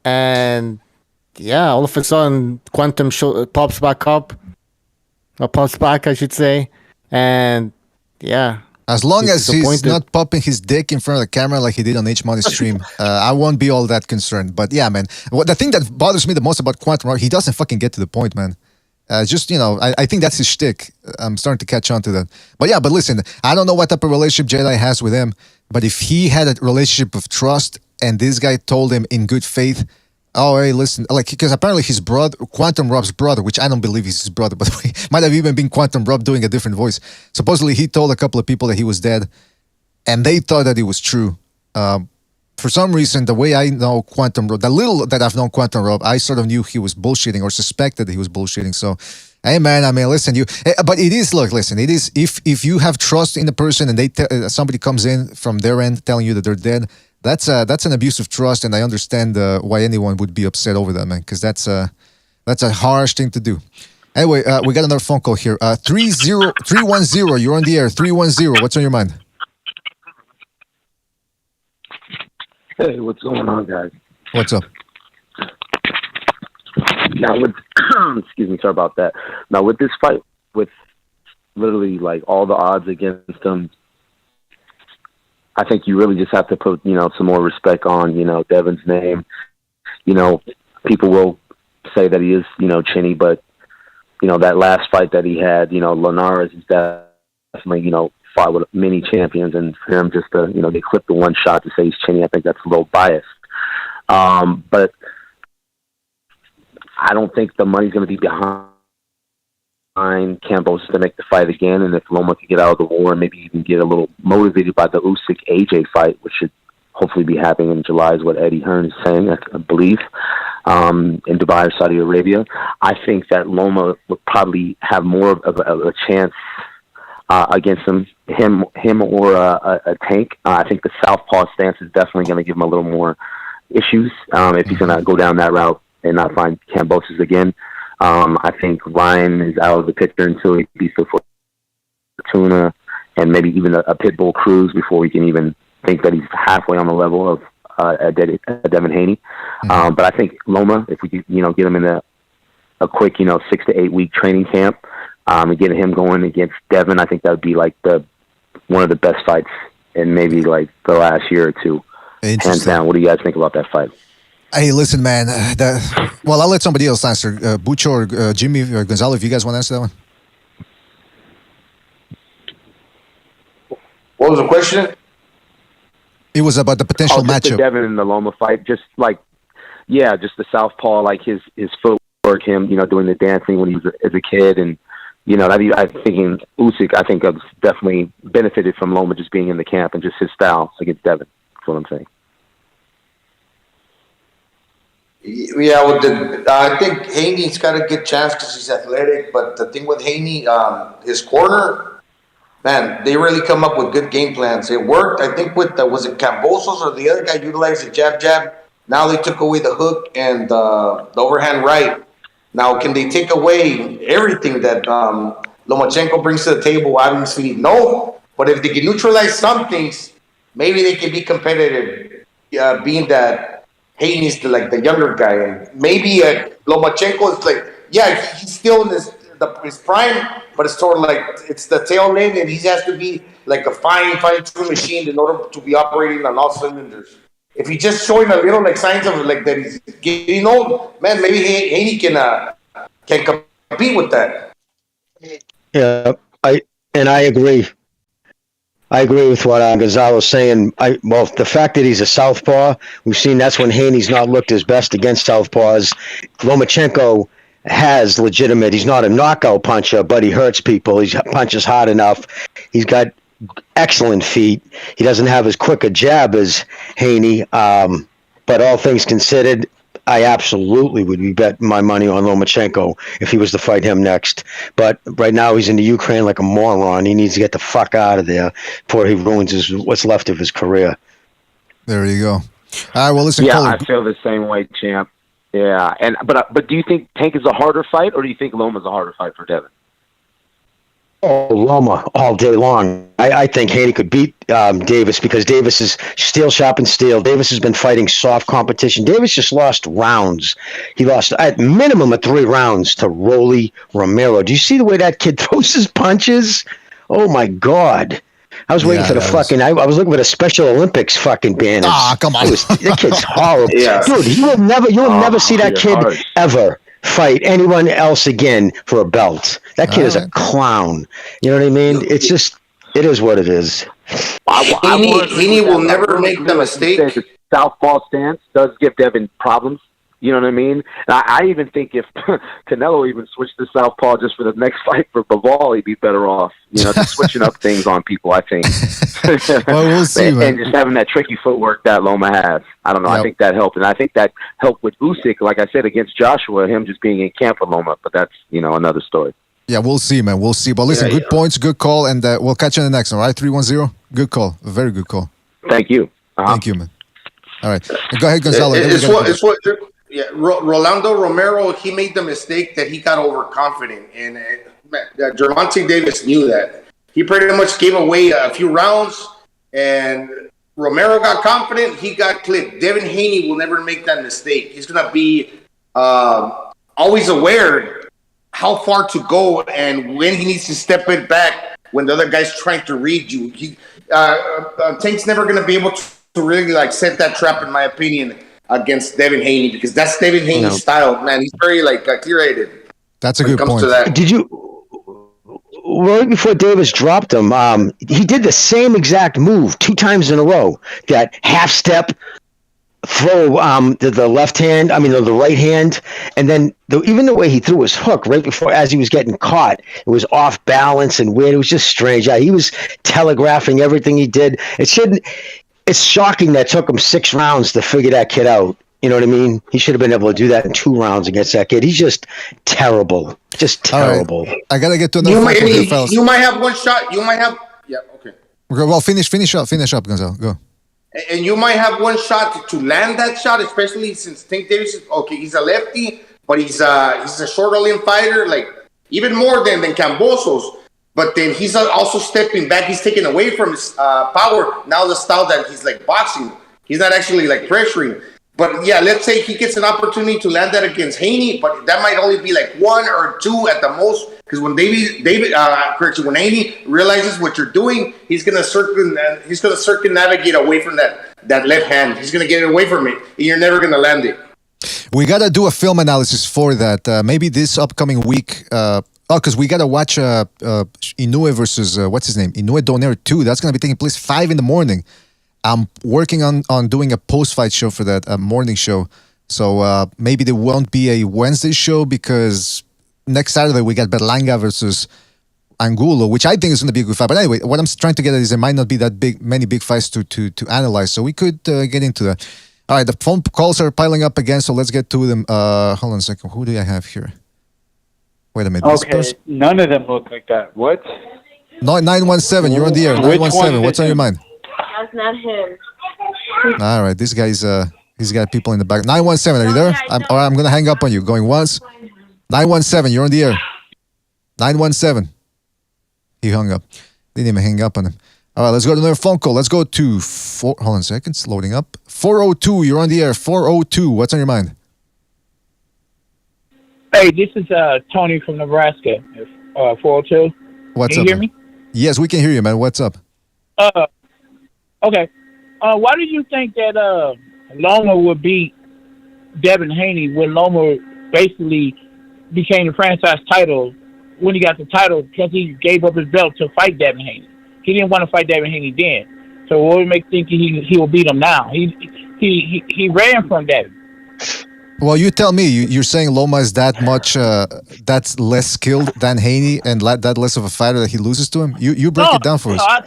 and yeah, all of a sudden Quantum pops back up, or pops back, I should say, and yeah. As long as he's not popping his dick in front of the camera like he did on H Money's stream, I won't be all that concerned. But yeah, man, the thing that bothers me the most about Quantum, he doesn't fucking get to the point, man. I think that's his shtick. I'm starting to catch on to that. But yeah, but listen, I don't know what type of relationship Jedi has with him, but if he had a relationship of trust and this guy told him in good faith, oh, hey, listen, because apparently his brother, Quantum Rob's brother, which I don't believe he's his brother, by the way, might have even been Quantum Rob doing a different voice. Supposedly he told a couple of people that he was dead, and they thought that it was true. for some reason, the way I know Quantum Rob, the little that I've known Quantum Rob, I sort of knew he was bullshitting or suspected he was bullshitting. So, hey man, I mean, listen, but it is, look, listen, it is, if you have trust in the person and somebody comes in from their end telling you that they're dead, that's an abuse of trust, and I understand why anyone would be upset over that, man, because that's a harsh thing to do. Anyway, we got another phone call here. 310, you're on the air. 310, what's on your mind? Hey, what's going on, guys? What's up? Now, excuse me, sorry about that. Now, with this fight, with literally like all the odds against him, I think you really just have to put, some more respect on, Devin's name. People will say that he is, chinny, but, that last fight that he had, Linares is definitely, fought with many champions, and for him just to, they clipped the one shot to say he's chinny, I think that's a little biased. But I don't think the money's going to be behind Kambosos to make the fight again, and if Loma can get out of the war and maybe even get a little motivated by the Usyk-AJ fight, which should hopefully be happening in July, is what Eddie Hearn is saying, I believe, in Dubai or Saudi Arabia. I think that Loma would probably have more of a chance against him or a Tank. I think the southpaw stance is definitely going to give him a little more issues if he's going to go down that route and not find Kambosos again. I think Ryan is out of the picture until he beats the Fortuna and maybe even a Pitbull Cruz before we can even think that he's halfway on the level of Devin Haney. But I think Loma, if we could, get him in a quick, 6 to 8 week training camp and get him going against Devin, I think that would be like one of the best fights in maybe like the last year or two. Hands down. What do you guys think about that fight? Hey, listen, man. I'll let somebody else answer. Bucho or Jimmy or Gonzalo, if you guys want to answer that one. What was the question? It was about the potential just matchup. The Devin and the Loma fight, just like, just the southpaw, like his footwork, him, doing the dancing when he was as a kid, and I'm thinking Usyk, I think, has definitely benefited from Loma just being in the camp and just his style against Devin. That's what I'm saying. Yeah, I think Haney's got a good chance because he's athletic. But the thing with Haney, his corner, man, they really come up with good game plans. It worked, I think, with was it Kambosos or the other guy utilized the jab. Now they took away the hook and the overhand right. Now, can they take away everything that Lomachenko brings to the table? Obviously, no. But if they can neutralize some things, maybe they can be competitive, being that Haney's the younger guy, and maybe Lomachenko is he's still in his prime, but it's sort of like it's the tail end, and he has to be like a fine-tuned machine in order to be operating on all cylinders. If he's just showing a little signs of that he's getting old, man, maybe Haney can compete with that. Yeah, I agree. I agree with what Gonzalo's saying. The fact that he's a southpaw, we've seen that's when Haney's not looked his best against southpaws. Lomachenko has legitimate. He's not a knockout puncher, but he hurts people. He punches hard enough. He's got excellent feet. He doesn't have as quick a jab as Haney, but all things considered, I absolutely would be betting my money on Lomachenko if he was to fight him next. But right now he's in the Ukraine like a moron. He needs to get the fuck out of there before he ruins what's left of his career. There you go. All right, well, listen. Yeah, I feel the same way, champ. Yeah, but do you think Tank is a harder fight, or do you think Loma's a harder fight for Devin? Oh, Loma all day long. I think Haney could beat Davis because Davis is steel sharp steel. Davis has been fighting soft competition. Davis just lost rounds. He lost at minimum of 3 rounds to Rolly Romero. Do you see the way that kid throws his punches? Oh my God. I was waiting for the fucking. I was looking for the Special Olympics fucking banners. Come on. That kid's horrible. Yeah. Dude, you will never see that kid ever fight anyone else again for a belt. That kid is a clown. You know what I mean? It's just, it is what it is. Haney will never make the mistake. The southpaw stance does give Devin problems You know what I mean? And I even think if Canelo even switched to southpaw just for the next fight for Bivol, he'd be better off. You know, just switching up things on people, I think. Well, we'll see, and man. just having that tricky footwork that Loma has. I don't know. Yep. I think that helped. And I think that helped with Usyk, like I said, against Joshua, him just being in camp with Loma. But that's, another story. Yeah, we'll see, man. We'll see. But listen, good points, good call, and we'll catch you in the next one, all right? 310? Good call. A very good call. Thank you. Thank you, man. All right. Go ahead, Gonzalo. Rolando Romero, he made the mistake that he got overconfident, and Gervonta Davis knew that. He pretty much gave away a few rounds, and Romero got confident. He got clipped. Devin Haney will never make that mistake. He's going to be always aware how far to go and when he needs to step it back when the other guy's trying to read you. Tank's never going to be able to really set that trap, in my opinion, against Devin Haney, because that's Devin Haney's style, man. He's very clear-headed. That's a good point. Did you right before Davis dropped him? He did the same exact move 2 times in a row. That half step, throw the left hand. The right hand, and then even the way he threw his hook right before, as he was getting caught, it was off balance and weird. It was just strange. Yeah, he was telegraphing everything he did. It's shocking that it took him 6 rounds to figure that kid out. You know what I mean? He should have been able to do that in 2 rounds against that kid. He's just terrible. Just terrible. Right. I got to get to another fellas. You might have one shot. You might have... Yeah, okay. Well, finish up, Gonzalo. Go. And you might have one shot to land that shot, especially since Tank Davis is... Okay, he's a lefty, but he's a shorter limb fighter, even more than Kambosos. But then he's also stepping back. He's taking away from his power. Now the style that he's boxing. He's not actually pressuring. But yeah, let's say he gets an opportunity to land that against Haney, but that might only be 1 or 2 at the most. Because when when Haney realizes what you're doing, he's gonna circumnavigate away from that left hand. He's gonna get away from it, and you're never gonna land it. We gotta do a film analysis for that. Maybe this upcoming week. Because we gotta watch Inoue versus what's his name? Inoue Donaire 2. That's gonna be taking place 5 a.m. I'm working on doing a post-fight show for that morning show. So maybe there won't be a Wednesday show because next Saturday we got Berlanga versus Angulo, which I think is going to be a good fight. But anyway, what I'm trying to get at is there might not be many big fights to analyze. So we could get into that. All right, the phone calls are piling up again, so let's get to them. Hold on a second. Who do I have here? Wait a minute. Okay, none of them look like that. What? No, 917, you're on the air. 917, what's on your mind? That's not him. All right, this guy's he's got people in the back. 917, are you there? I'm going to hang up on you. Going once. 917, you're on the air. 917. He hung up. Didn't even hang up on him. All right, let's go to another phone call. Let's go to hold on a second, it's loading up. 402, you're on the air. 402, what's on your mind? Hey, this is Tony from Nebraska. 402. What's Can up? you hear me? Yes, we can hear you, man. What's up? Okay. Why do you think that Loma would beat Devin Haney when Loma basically became the franchise title when he got the title because he gave up his belt to fight Devin Haney? He didn't want to fight Devin Haney then. So what would make think he will beat him now? He ran from Devin. Well, you tell me. You're saying Loma is that much, that's less skilled than Haney and that less of a fighter that he loses to him? You break it down for us. I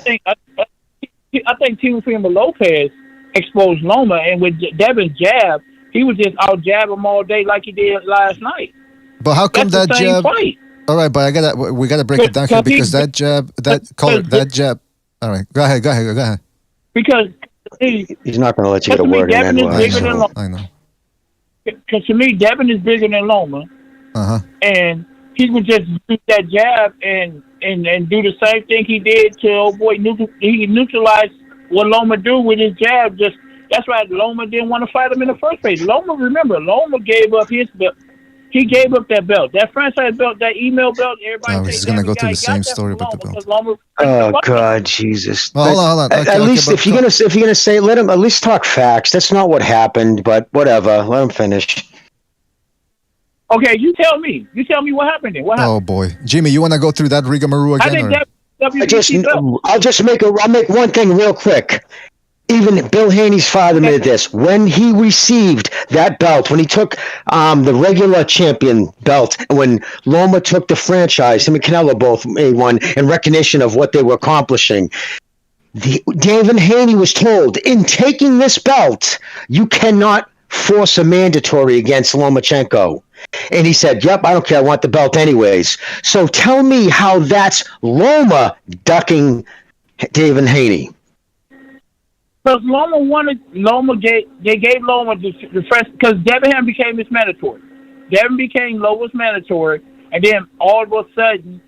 think Teofimo Lopez exposed Loma, and with Devin's jab, he was just out jab him all day like he did last night. But how come That's that the same jab? fight. All right, but we gotta break it down here because that jab. All right, go ahead. Because he's not going to let you get a word in edgewise. I know. Because to me, Devin is bigger than Loma, and he would just use that jab and do the same thing he did to old boy. He neutralized what Loma do with his jab. That's why Loma didn't want to fight him in the first place. Loma gave up his belt. He gave up that belt, that franchise belt, that email belt. Everybody. He's gonna go through the same story about the belt. Oh God, Jesus! Well, hold on. At least if you're gonna say, let him at least talk facts. That's not what happened, but whatever. Let him finish. Okay, you tell me. What happened then. What happened? Oh boy, Jimmy, you want to go through that rigmarole again? I'll make one thing real quick. even Bill Haney's father admitted this. When he received that belt, when he took the regular champion belt, when Loma took the franchise, him and Canelo both made one in recognition of what they were accomplishing. Devin Haney was told, in taking this belt, you cannot force a mandatory against Lomachenko. And he said, yep, I don't care. I want the belt anyways. So tell me how that's Loma ducking Devin Haney. Because they gave Loma the first, because Devin Haney became his mandatory. Devin became Loma's mandatory, and then all of a sudden,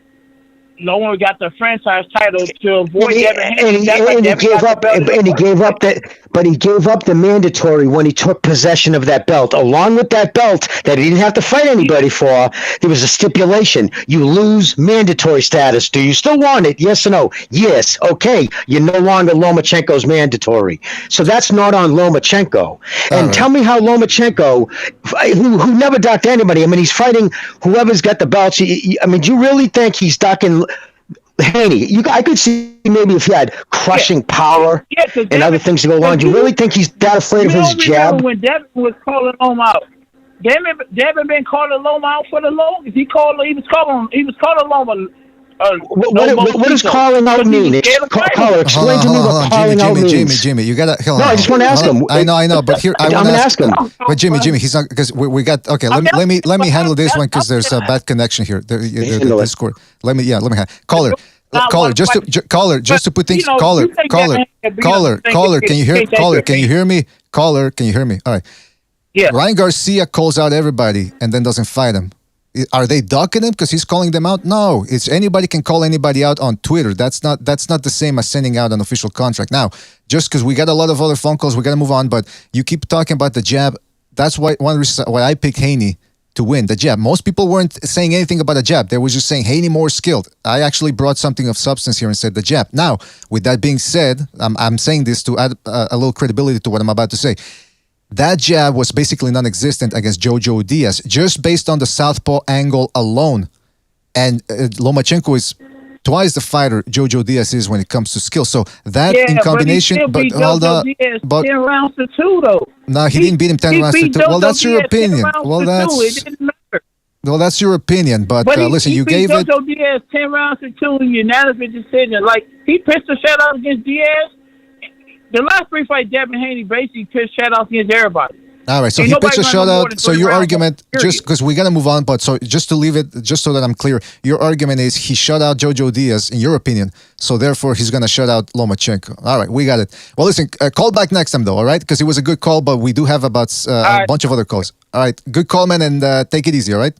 Loma got the franchise title to avoid Devin Haney. He gave up that, but he gave up the mandatory when he took possession of that belt. Along with that belt that he didn't have to fight anybody for, there was a stipulation: you lose mandatory status. Do you still want it? Yes or no? Yes. Okay. You're no longer Lomachenko's mandatory. So that's not on Lomachenko. And tell me how Lomachenko, who never ducked anybody, I mean, he's fighting whoever's got the belts. I mean, do you really think he's ducking Haney? I could see maybe if he had crushing power and other things to go along. Do you really think he's that afraid of his jab? When Devin was calling Loma out, Devin been calling Loma out for the longest. He was calling Loma. What does calling out mean? Caller, explain to me what calling out means. Jimmy, you gotta. No, I just want to ask him. I know, but here I'm gonna ask him. But Jimmy, he's not, because we got. Okay, let me handle this one because there's a bad connection here. The Discord. Let me caller, just to put things. Caller, can you hear? Caller, can you hear me? Caller, can you hear me? All right. Yeah. Ryan Garcia calls out everybody and then doesn't fight him. Are they ducking him because he's calling them out? No, it's anybody can call anybody out on Twitter. That's not the same as sending out an official contract. Now, just because we got a lot of other phone calls, we got to move on. But you keep talking about the jab. That's one reason why I picked Haney to win the jab. Most people weren't saying anything about the jab. They were just saying Haney more skilled. I actually brought something of substance here and said the jab. Now, with that being said, I'm saying this to add a little credibility to what I'm about to say. That jab was basically non-existent against Jojo Diaz, just based on the southpaw angle alone. And Lomachenko is twice the fighter Jojo Diaz is when it comes to skill. So that in combination, but hold on, but 10 rounds to 2 though. No, he didn't beat him 10 rounds to 2. Well, that's your opinion. Well, that's your opinion. But listen, you gave it. Jojo Diaz 10 rounds to 2 in unanimous decision. Like he pitched a shutout against Diaz. The last 3 fights, Devin Haney basically pitched shutouts against everybody. All right, so he pitched a shutout. So your argument, just because we got to move on, but so just to leave it, just so that I'm clear, your argument is he shut out Jojo Diaz, in your opinion, so therefore he's going to shut out Lomachenko. All right, we got it. Well, listen, call back next time, though, all right? Because it was a good call, but we do have about a bunch of other calls. All right, good call, man, and take it easy, all right?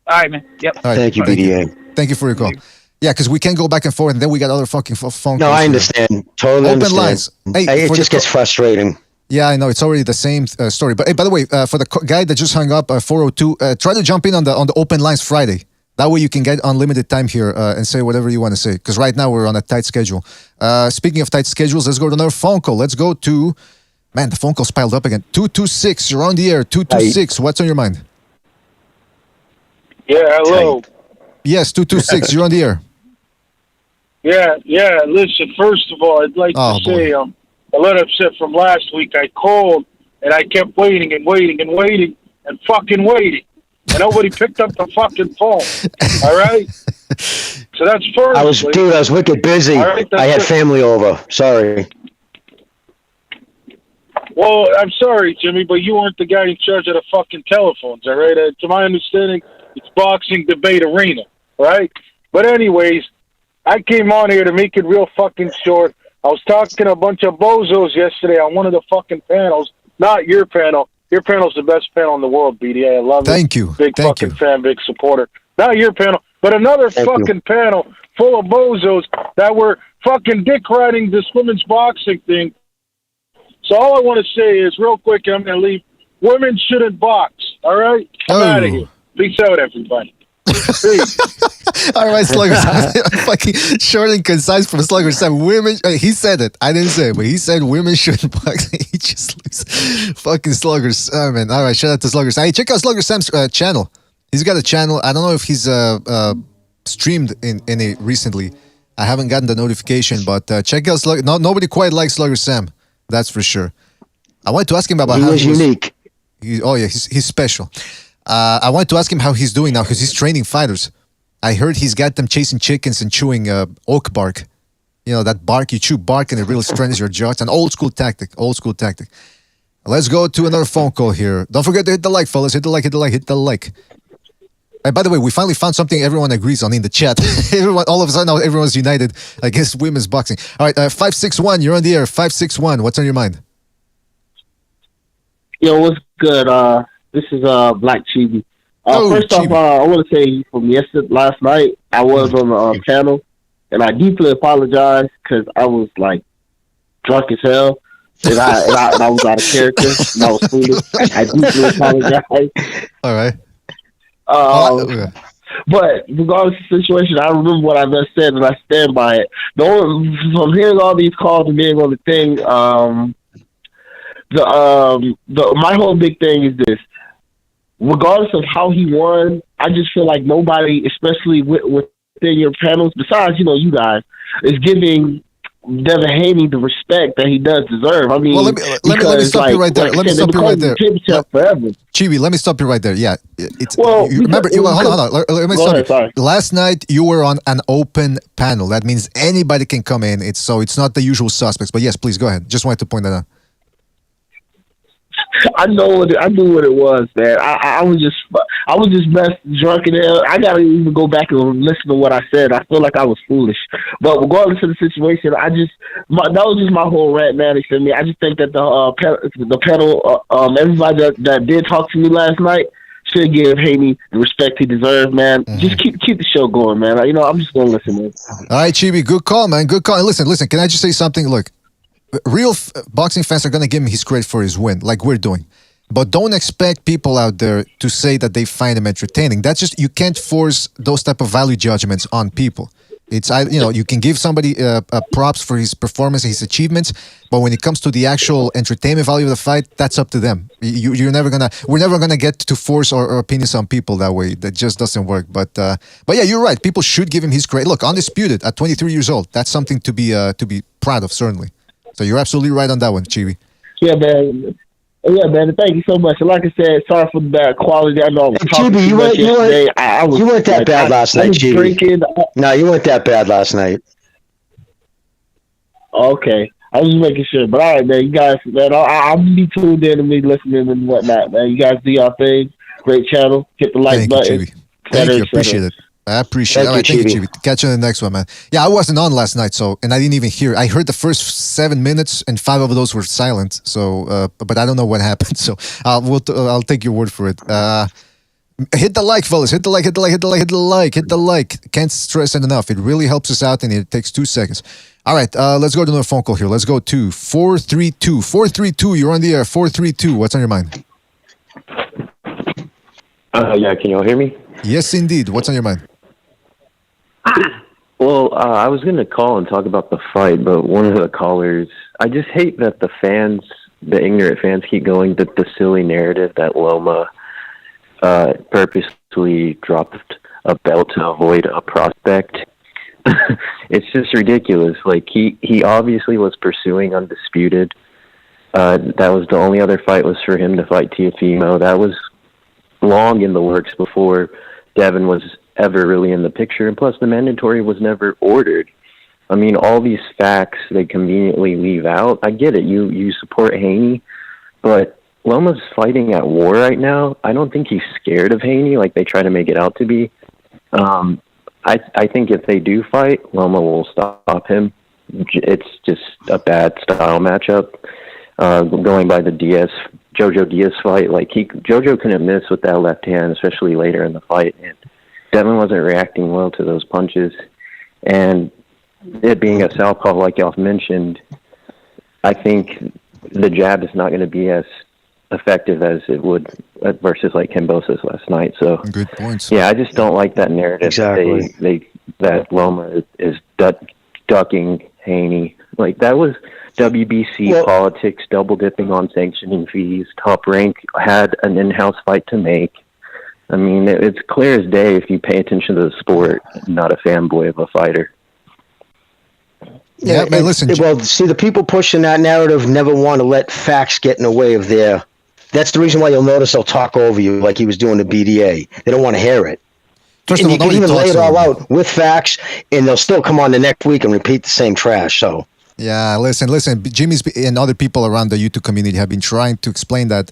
All right, man. Yep. All right, thank you, BDA. Thank you for your call. Yeah, because we can't go back and forth, and then we got other fucking phone calls. No, I understand. Totally Open understand. lines. Hey, it just gets frustrating. Yeah, I know. It's already the same story. But hey, by the way, for the guy that just hung up, 402, try to jump in on the open lines Friday. That way you can get unlimited time here and say whatever you want to say. Because right now we're on a tight schedule. Speaking of tight schedules, let's go to another phone call. Let's go to, man, the phone calls piled up again. 226, you're on the air. 226, what's on your mind? Yeah, hello. Yes, 226, you're on the air. Yeah. Listen, first of all, I'd like to say I'm a little upset from last week. I called, and I kept waiting and fucking waiting. And nobody picked up the fucking phone. All right? So that's first. I was wicked busy. Right, I had family over. Sorry. Well, I'm sorry, Jimmy, but you weren't the guy in charge of the fucking telephones, all right? To my understanding, it's Boxing Debate Arena, all right? But anyways, I came on here to make it real fucking short. I was talking to a bunch of bozos yesterday on one of the fucking panels. Not your panel. Your panel's the best panel in the world, BDA. I love it. Thank you. Big fucking fan, big supporter. Not your panel, but another fucking panel full of bozos that were fucking dick riding this women's boxing thing. So all I want to say is, real quick, I'm going to leave. Women shouldn't box, all right? I'm out of here. Peace out, everybody. All right, Slugger Sam. Fucking short and concise from Slugger Sam. Women, he said it. I didn't say it, but he said women shouldn't box. He just looks fucking Slugger Sam, man. All right, shout out to Slugger Sam. Hey, check out Slugger Sam's channel. He's got a channel. I don't know if he's streamed in it recently. I haven't gotten the notification, but check out Slugger. No, nobody quite likes Slugger Sam. That's for sure. I wanted to ask him about He how was unique. He's special. I wanted to ask him how he's doing now because he's training fighters. I heard he's got them chasing chickens and chewing oak bark. You know, that bark, you chew bark and it really strengthens your jaw. It's an old school tactic. Let's go to another phone call here. Don't forget to hit the like, fellas. Hit the like. And by the way, we finally found something everyone agrees on in the chat. All of a sudden, now everyone's united against women's boxing. All right, 561, you're on the air. 561, what's on your mind? Yo, what's good? This is Black Chibi. First off, I want to say from last night, I was on the panel, and I deeply apologize because I was like drunk as hell, and I was out of character, and I was foolish. I deeply apologize. All right. But regardless of the situation, I remember what I just said, and I stand by it. From hearing all these calls and being on the thing, my whole big thing is this. Regardless of how he won, I just feel like nobody, especially within your panels, besides, you guys, is giving Devin Haney the respect that he does deserve. I mean, well, let me stop you right there. Let me stop you right there. Chibi, let me stop you right there. Yeah, hold on. Let me stop you. Sorry. Last night you were on an open panel. That means anybody can come in. It's not the usual suspects. But yes, please go ahead. Just wanted to point that out. I knew what it was, man. I was just messed drunk in there. I gotta even go back and listen to what I said. I feel like I was foolish, but regardless of the situation, that was just my whole rant, man. I just think that the panel, everybody that did talk to me last night should give Haney the respect he deserves, man. Mm-hmm. Just keep the show going, man. I'm just gonna listen, man. All right, Chibi, good call, man. Good call. And listen. Can I just say something? Look. Real boxing fans are going to give him his credit for his win, like we're doing. But don't expect people out there to say that they find him entertaining. That's just, you can't force those type of value judgments on people. It's, you can give somebody props for his performance and his achievements, but when it comes to the actual entertainment value of the fight, that's up to them. We're never gonna get to force our opinions on people that way. That just doesn't work. But yeah, you're right. People should give him his credit. Look, undisputed at 23 years old. That's something to be proud of, certainly. So you're absolutely right on that one, Chibi. Yeah, man. Thank you so much. And like I said, sorry for the bad quality. I know I was talking Chibi, too much yesterday. You weren't that bad last night, Chibi. No, you weren't that bad last night. Okay. I was just making sure. But all right, man. You guys, man, I'll be tuned in and me listening and whatnot, man. You guys do your thing. Great channel. Hit the like button. Thank you. Appreciate it. I appreciate it. Thank you, Chibi. Catch you on the next one, man. Yeah, I wasn't on last night, and I didn't even hear. I heard the first 7 minutes, and 5 of those were silent. So, but I don't know what happened. So, I'll take your word for it. Hit the like, fellas. Hit the like. Can't stress it enough. It really helps us out, and it takes 2 seconds. All right, let's go to another phone call here. Let's go to 432. 432, you're on the air. 432, what's on your mind? Yeah, can you all hear me? Yes, indeed. What's on your mind? Well, I was going to call and talk about the fight, but one of the callers, I just hate that the ignorant fans keep going the silly narrative that Loma purposely dropped a belt to avoid a prospect. It's just ridiculous. Like, he obviously was pursuing undisputed. That was the only other fight was for him to fight Teofimo. That was long in the works before Devin was ever really in the picture, and plus the mandatory was never ordered. I mean, all these facts they conveniently leave out. I get it, you support Haney, but Loma's fighting at war right now. I don't think he's scared of Haney like they try to make it out to be. I think if they do fight, Loma will stop him. It's just a bad style matchup. Going by the Jojo Diaz fight, like Jojo couldn't miss with that left hand, especially later in the fight, and Devin wasn't reacting well to those punches. And it being a southpaw, like y'all mentioned, I think the jab is not going to be as effective as it would versus like Kambosos last night. So good points. Yeah, I just don't like that narrative. Exactly. That Loma is ducking Haney. Like, that was WBC politics, double dipping on sanctioning fees. Top Rank had an in-house fight to make. I mean, it's clear as day if you pay attention to the sport, not a fanboy of a fighter. Yeah, man, listen. Well, see, the people pushing that narrative never want to let facts get in the way of their. That's the reason why you'll notice they'll talk over you like he was doing the BDA. They don't want to hear it. First and of all, you can nobody even lay talks it all over me. out with facts, and they'll still come on the next week and repeat the same trash. So. Yeah, listen. Jimmy's and other people around the YouTube community have been trying to explain that,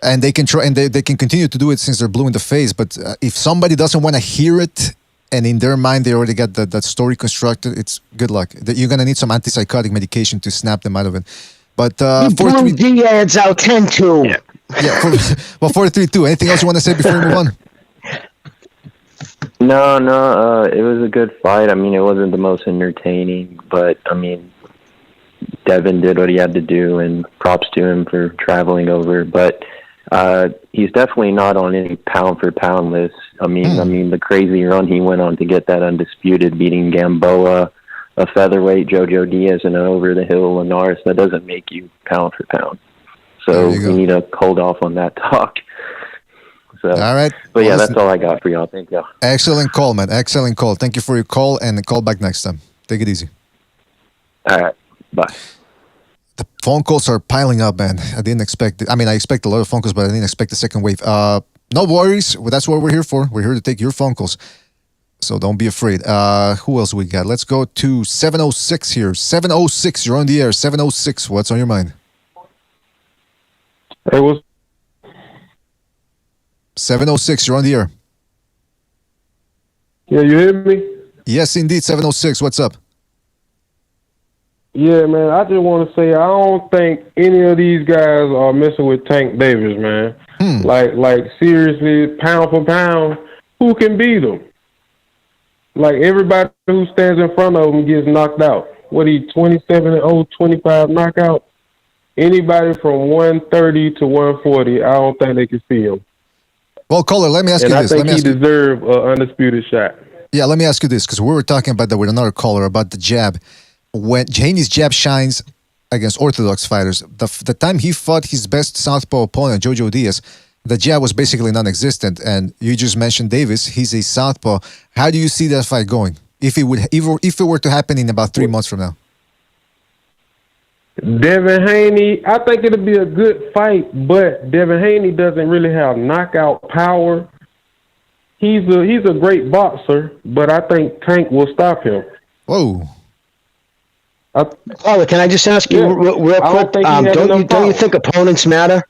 and they can try, and they can continue to do it since they're blue in the face. But if somebody doesn't want to hear it, and in their mind they already got that story constructed, it's good luck. You're gonna need some antipsychotic medication to snap them out of it. But D ads out 10-2. Yeah, 4-3-2. Anything else you want to say before we move on? No, it was a good fight. I mean, it wasn't the most entertaining, but I mean, Devin did what he had to do, and props to him for traveling over. But he's definitely not on any pound for pound list. I mean, the crazy run he went on to get that undisputed, beating Gamboa, a featherweight, Jojo Diaz, and an over the hill Linares. That doesn't make you pound for pound. So we need to hold off on that talk. So, all right. But yeah, that's all I got for y'all. Thank y'all. Excellent call, man. Excellent call. Thank you for your call, and call back next time. Take it easy. All right. Bye. The phone calls are piling up, man. I didn't expect it. I mean, I expect a lot of phone calls, but I didn't expect the second wave. No worries. Well, that's what we're here for. We're here to take your phone calls. So don't be afraid. Who else we got? Let's go to 706 here. 706, you're on the air. 706, what's on your mind? Hey, what's 706, you're on the air. Yeah, you hear me? Yes, indeed, 706, what's up? Yeah, man, I just want to say I don't think any of these guys are messing with Tank Davis, man. Like seriously, pound for pound, who can beat him? Like, everybody who stands in front of him gets knocked out. What, he 27-0, 25 knockout? Anybody from 130 to 140, I don't think they can see him. Well, caller, let me ask you this. And I think he deserves an undisputed shot. Yeah, let me ask you this, because we were talking about that with another caller about the jab. When Haney's jab shines against orthodox fighters, the time he fought his best southpaw opponent, Jojo Diaz, the jab was basically non-existent. And you just mentioned Davis; he's a southpaw. How do you see that fight going? If it were to happen in about 3 months from now? Devin Haney, I think it'll be a good fight, but Devin Haney doesn't really have knockout power. He's a great boxer, but I think Tank will stop him. Whoa. Caller, can I just ask you real quick? Don't you think opponents matter?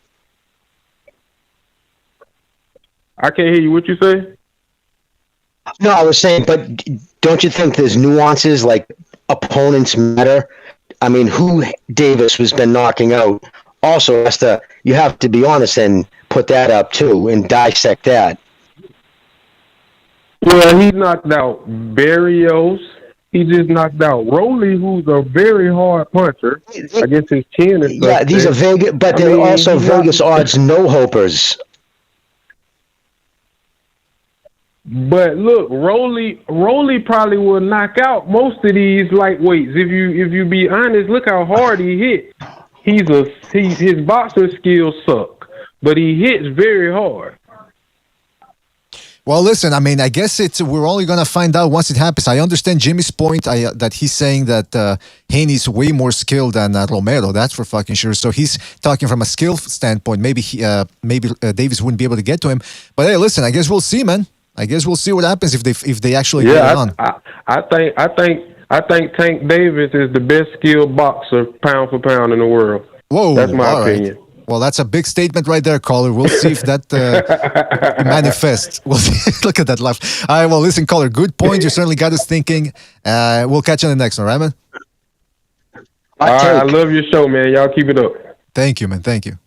I can't hear you. What you say? No, I was saying, but don't you think there's nuances like opponents matter? I mean, who Davis has been knocking out also you have to be honest and put that up too and dissect that. Well, he knocked out Barrios. He just knocked out Rolly, who's a very hard puncher. I guess his chin is. Yeah, these are Vegas, but they're also Vegas odds no-hopers. But look, Rolly probably will knock out most of these lightweights. If you be honest, look how hard he hit. His boxing skills suck, but he hits very hard. Well, listen, I mean, I guess we're only going to find out once it happens. I understand Jimmy's point that he's saying that Haney's way more skilled than Romero. That's for fucking sure. So he's talking from a skill standpoint. Maybe Davis wouldn't be able to get to him. But hey, listen, I guess we'll see, man. I guess we'll see what happens if they actually get it on. I think Tank Davis is the best skilled boxer pound for pound in the world. Whoa, that's my opinion. Right. Well, that's a big statement right there, caller. We'll see if that manifests. Look at that laugh. All right, well, listen, caller, good point. You certainly got us thinking. We'll catch you on the next one, right, man? All right, I love your show, man. Y'all keep it up. Thank you, man. Thank you.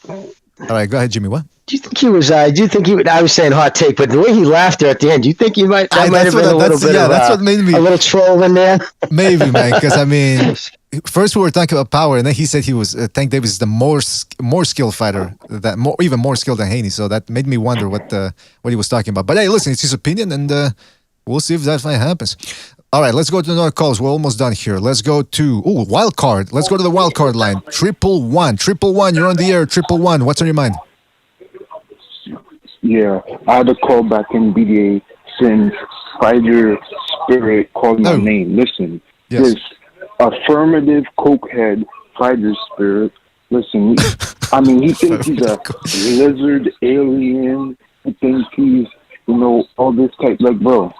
All right, go ahead, Jimmy. What? Do you think he was? Do you think he would? I was saying hot take, but the way he laughed there at the end, do you think he might? That might have been a little bit of that's what made me a little troll in there. Maybe, man, because I mean, first we were talking about power, and then he said he was Tank Davis is the more skilled fighter, even more skilled than Haney. So that made me wonder what he was talking about. But hey, listen, it's his opinion, and we'll see if that fight happens. All right, let's go to another calls. We're almost done here. Let's go to wild card. Let's go to the wild card line. 111. You're on the air. 111. What's on your mind? Yeah, I had to call back in BDA since Spider Spirit called my name. Listen, this affirmative cokehead fighter spirit. Listen, he thinks he's a lizard alien. He thinks he's, all this type. Like, bro,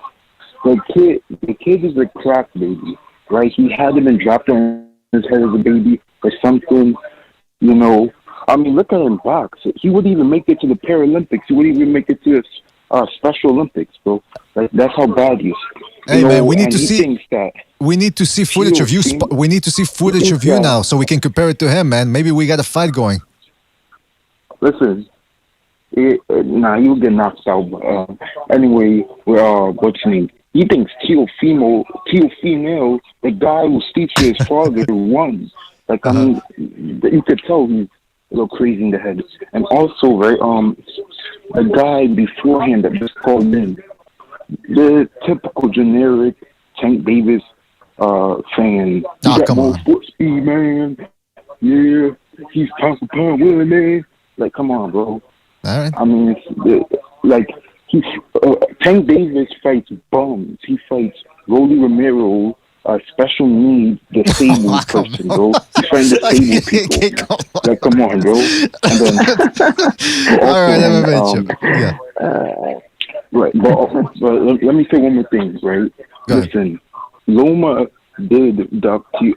the kid is a crack baby, right? He hadn't been dropped on his head as a baby or something, look at him box. He wouldn't even make it to the Paralympics. He wouldn't even make it to the Special Olympics, bro. Like, that's how bad he is. Hey, man, we need to see footage of you. We need to see footage of you now so we can compare it to him, man. Maybe we got a fight going. Listen, you'll get knocked out. Anyway, what's his name? He thinks Teofimo, the guy who sleeps with his father, won. Like, you could tell he's a little crazy in the head. And also, right, the guy beforehand that just called in, the typical generic Tank Davis fan. He got more foot speed, man. Yeah, he's top of pound winning, man. Like, come on, bro. All right. Tank Davis fights bums. He fights Rolly Romero, special needs, disabled person, bro. He's fighting disabled people. Like, come on, bro. And then, all right, right, but let me say one more thing, right? Listen, Loma did duck to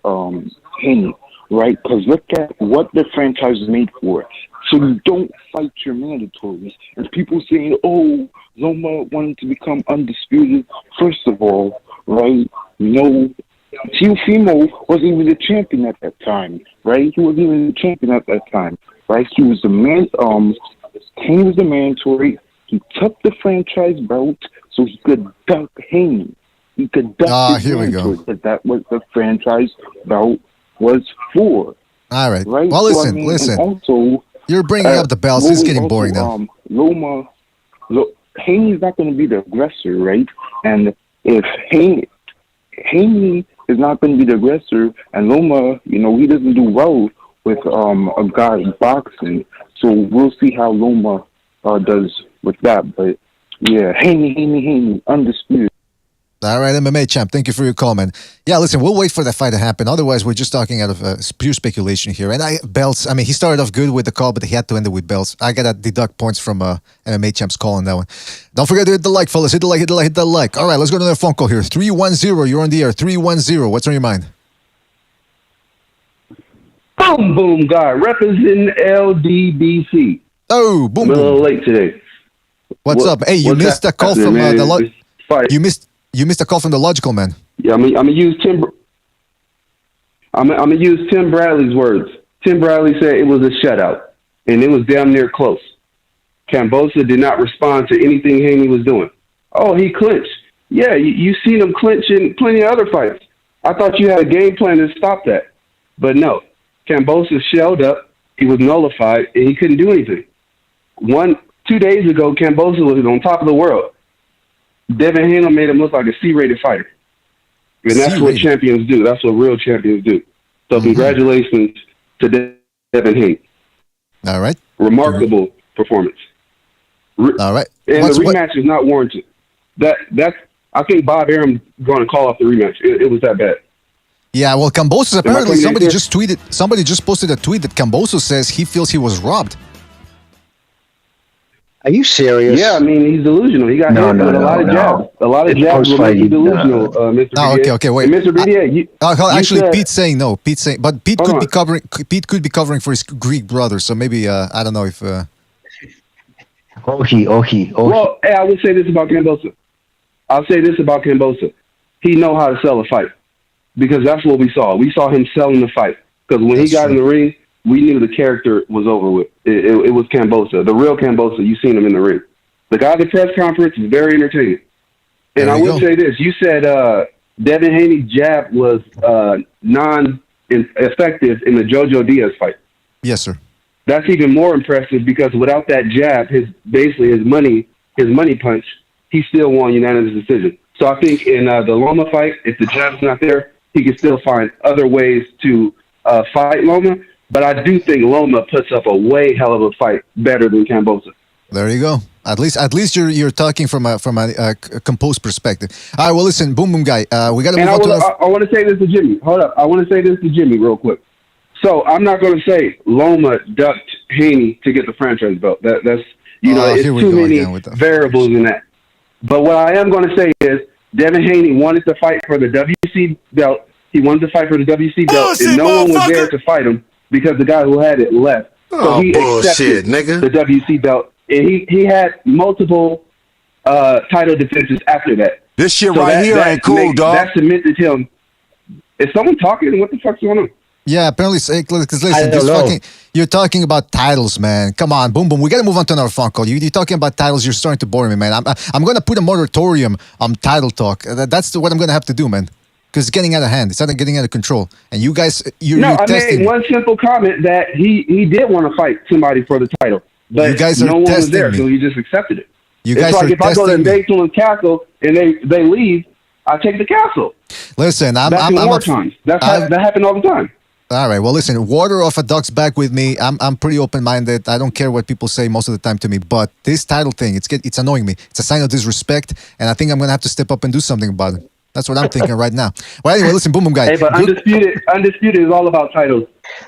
Haney, right? Because look at what the franchise is made for. So you don't fight your mandatories. And people saying, oh, Loma wanted to become undisputed. First of all, right, no, Teofimo wasn't even the champion at that time, right? He wasn't even the champion at that time, right? He was the man, Haney was the mandatory. He took the franchise belt so he could duck Haney. He could duck his mandatory, because that was the franchise belt was for. All right. Right? Well, listen. Also, you're bringing up the belts. It's getting boring now. Haney's not going to be the aggressor, right? And if Haney is not going to be the aggressor, and Loma, he doesn't do well with a guy boxing, so we'll see how Loma does with that. But yeah, Haney, undisputed. All right, MMA champ, thank you for your comment. Yeah, listen, we'll wait for that fight to happen. Otherwise, we're just talking out of pure speculation here. And belts, he started off good with the call, but he had to end it with belts. I got to deduct points from MMA champ's call on that one. Don't forget to hit the like, fellas. Hit the like. All right, let's go to another phone call here. 310, you're on the air. 310, what's on your mind? Boom, guy, representing LDBC. Oh, boom. I'm a little late today. What's up? Hey, you missed a call from You missed a call from the Logical Man. Yeah, I'm gonna use Tim. I'm gonna use Tim Bradley's words. Tim Bradley said it was a shutout, and it was damn near close. Kambosos did not respond to anything Haney was doing. Oh, he clinched. Yeah, you seen him clinch in plenty of other fights. I thought you had a game plan to stop that, but no. Kambosos shelled up. He was nullified, and he couldn't do anything. 2 days ago, Kambosos was on top of the world. Devin Haney made him look like a C-rated fighter. And that's what champions do. That's what real champions do. So congratulations to Devin Haney. All right. Remarkable performance. All right. And the rematch is not warranted. I think Bob Arum going to call off the rematch. It was that bad. Yeah, well, Kambosos, apparently somebody just posted a tweet that Kambosos says he feels he was robbed. Are you serious? Yeah, he's delusional. He got hit with a lot of jabs. A lot of jabs will make you delusional, Mr. BDA. Okay, wait. And Mr. BDA, actually, Pete's saying no. But Pete could be covering. Pete could be covering for his Greek brother. So maybe I don't know if. Ohi. Well, hey, I will say this about Kambosos. He know how to sell a fight, because that's what we saw. We saw him selling the fight, because when he got in the ring, we knew the character was over with. It was Kambosos, the real Kambosos. You seen him in the ring. The guy at the press conference is very entertaining. And I will say this: you said Devin Haney's jab was non-effective in the Jojo Diaz fight. Yes, sir. That's even more impressive, because without that jab, his money punch, he still won unanimous decision. So I think in the Loma fight, if the jab's not there, he can still find other ways to fight Loma. But I do think Loma puts up a way hell of a fight, better than Kambosos. There you go. At least you're talking from a composed perspective. All right. Well, listen, Boom Boom guy. We got to move on to. I want to say this to Jimmy. Hold up. I want to say this to Jimmy real quick. So I'm not going to say Loma ducked Haney to get the franchise belt. That's it's too many variables in that. But what I am going to say is Devin Haney wanted to fight for the WC belt. He wanted to fight for the WC belt, and no one was there to fight him because the guy who had it left. So he accepted the WC belt, and he had multiple title defenses after that. This shit here ain't cool, dog. That cemented him. Is someone talking? What the fuck's going on? Yeah, apparently, because listen, you're talking about titles, man. Come on, Boom Boom. We got to move on to another phone call. You're talking about titles. You're starting to bore me, man. I'm going to put a moratorium on title talk. That's what I'm going to have to do, man. Because it's getting out of hand. It's not getting out of control. And you guys, you're testing. Made one simple comment that he did want to fight somebody for the title. But you guys are no one was there, me. so he just accepted it. It's like if I go to Dayton Castle and they leave, I take the castle. Listen, that happened all the time. All right. Well, listen, water off a duck's back with me. I'm pretty open-minded. I don't care what people say most of the time to me. But this title thing, it's annoying me. It's a sign of disrespect, and I think I'm going to have to step up and do something about it. That's what I'm thinking right now. Well, anyway, listen, Boom Boom guy. Hey, but undisputed is all about titles.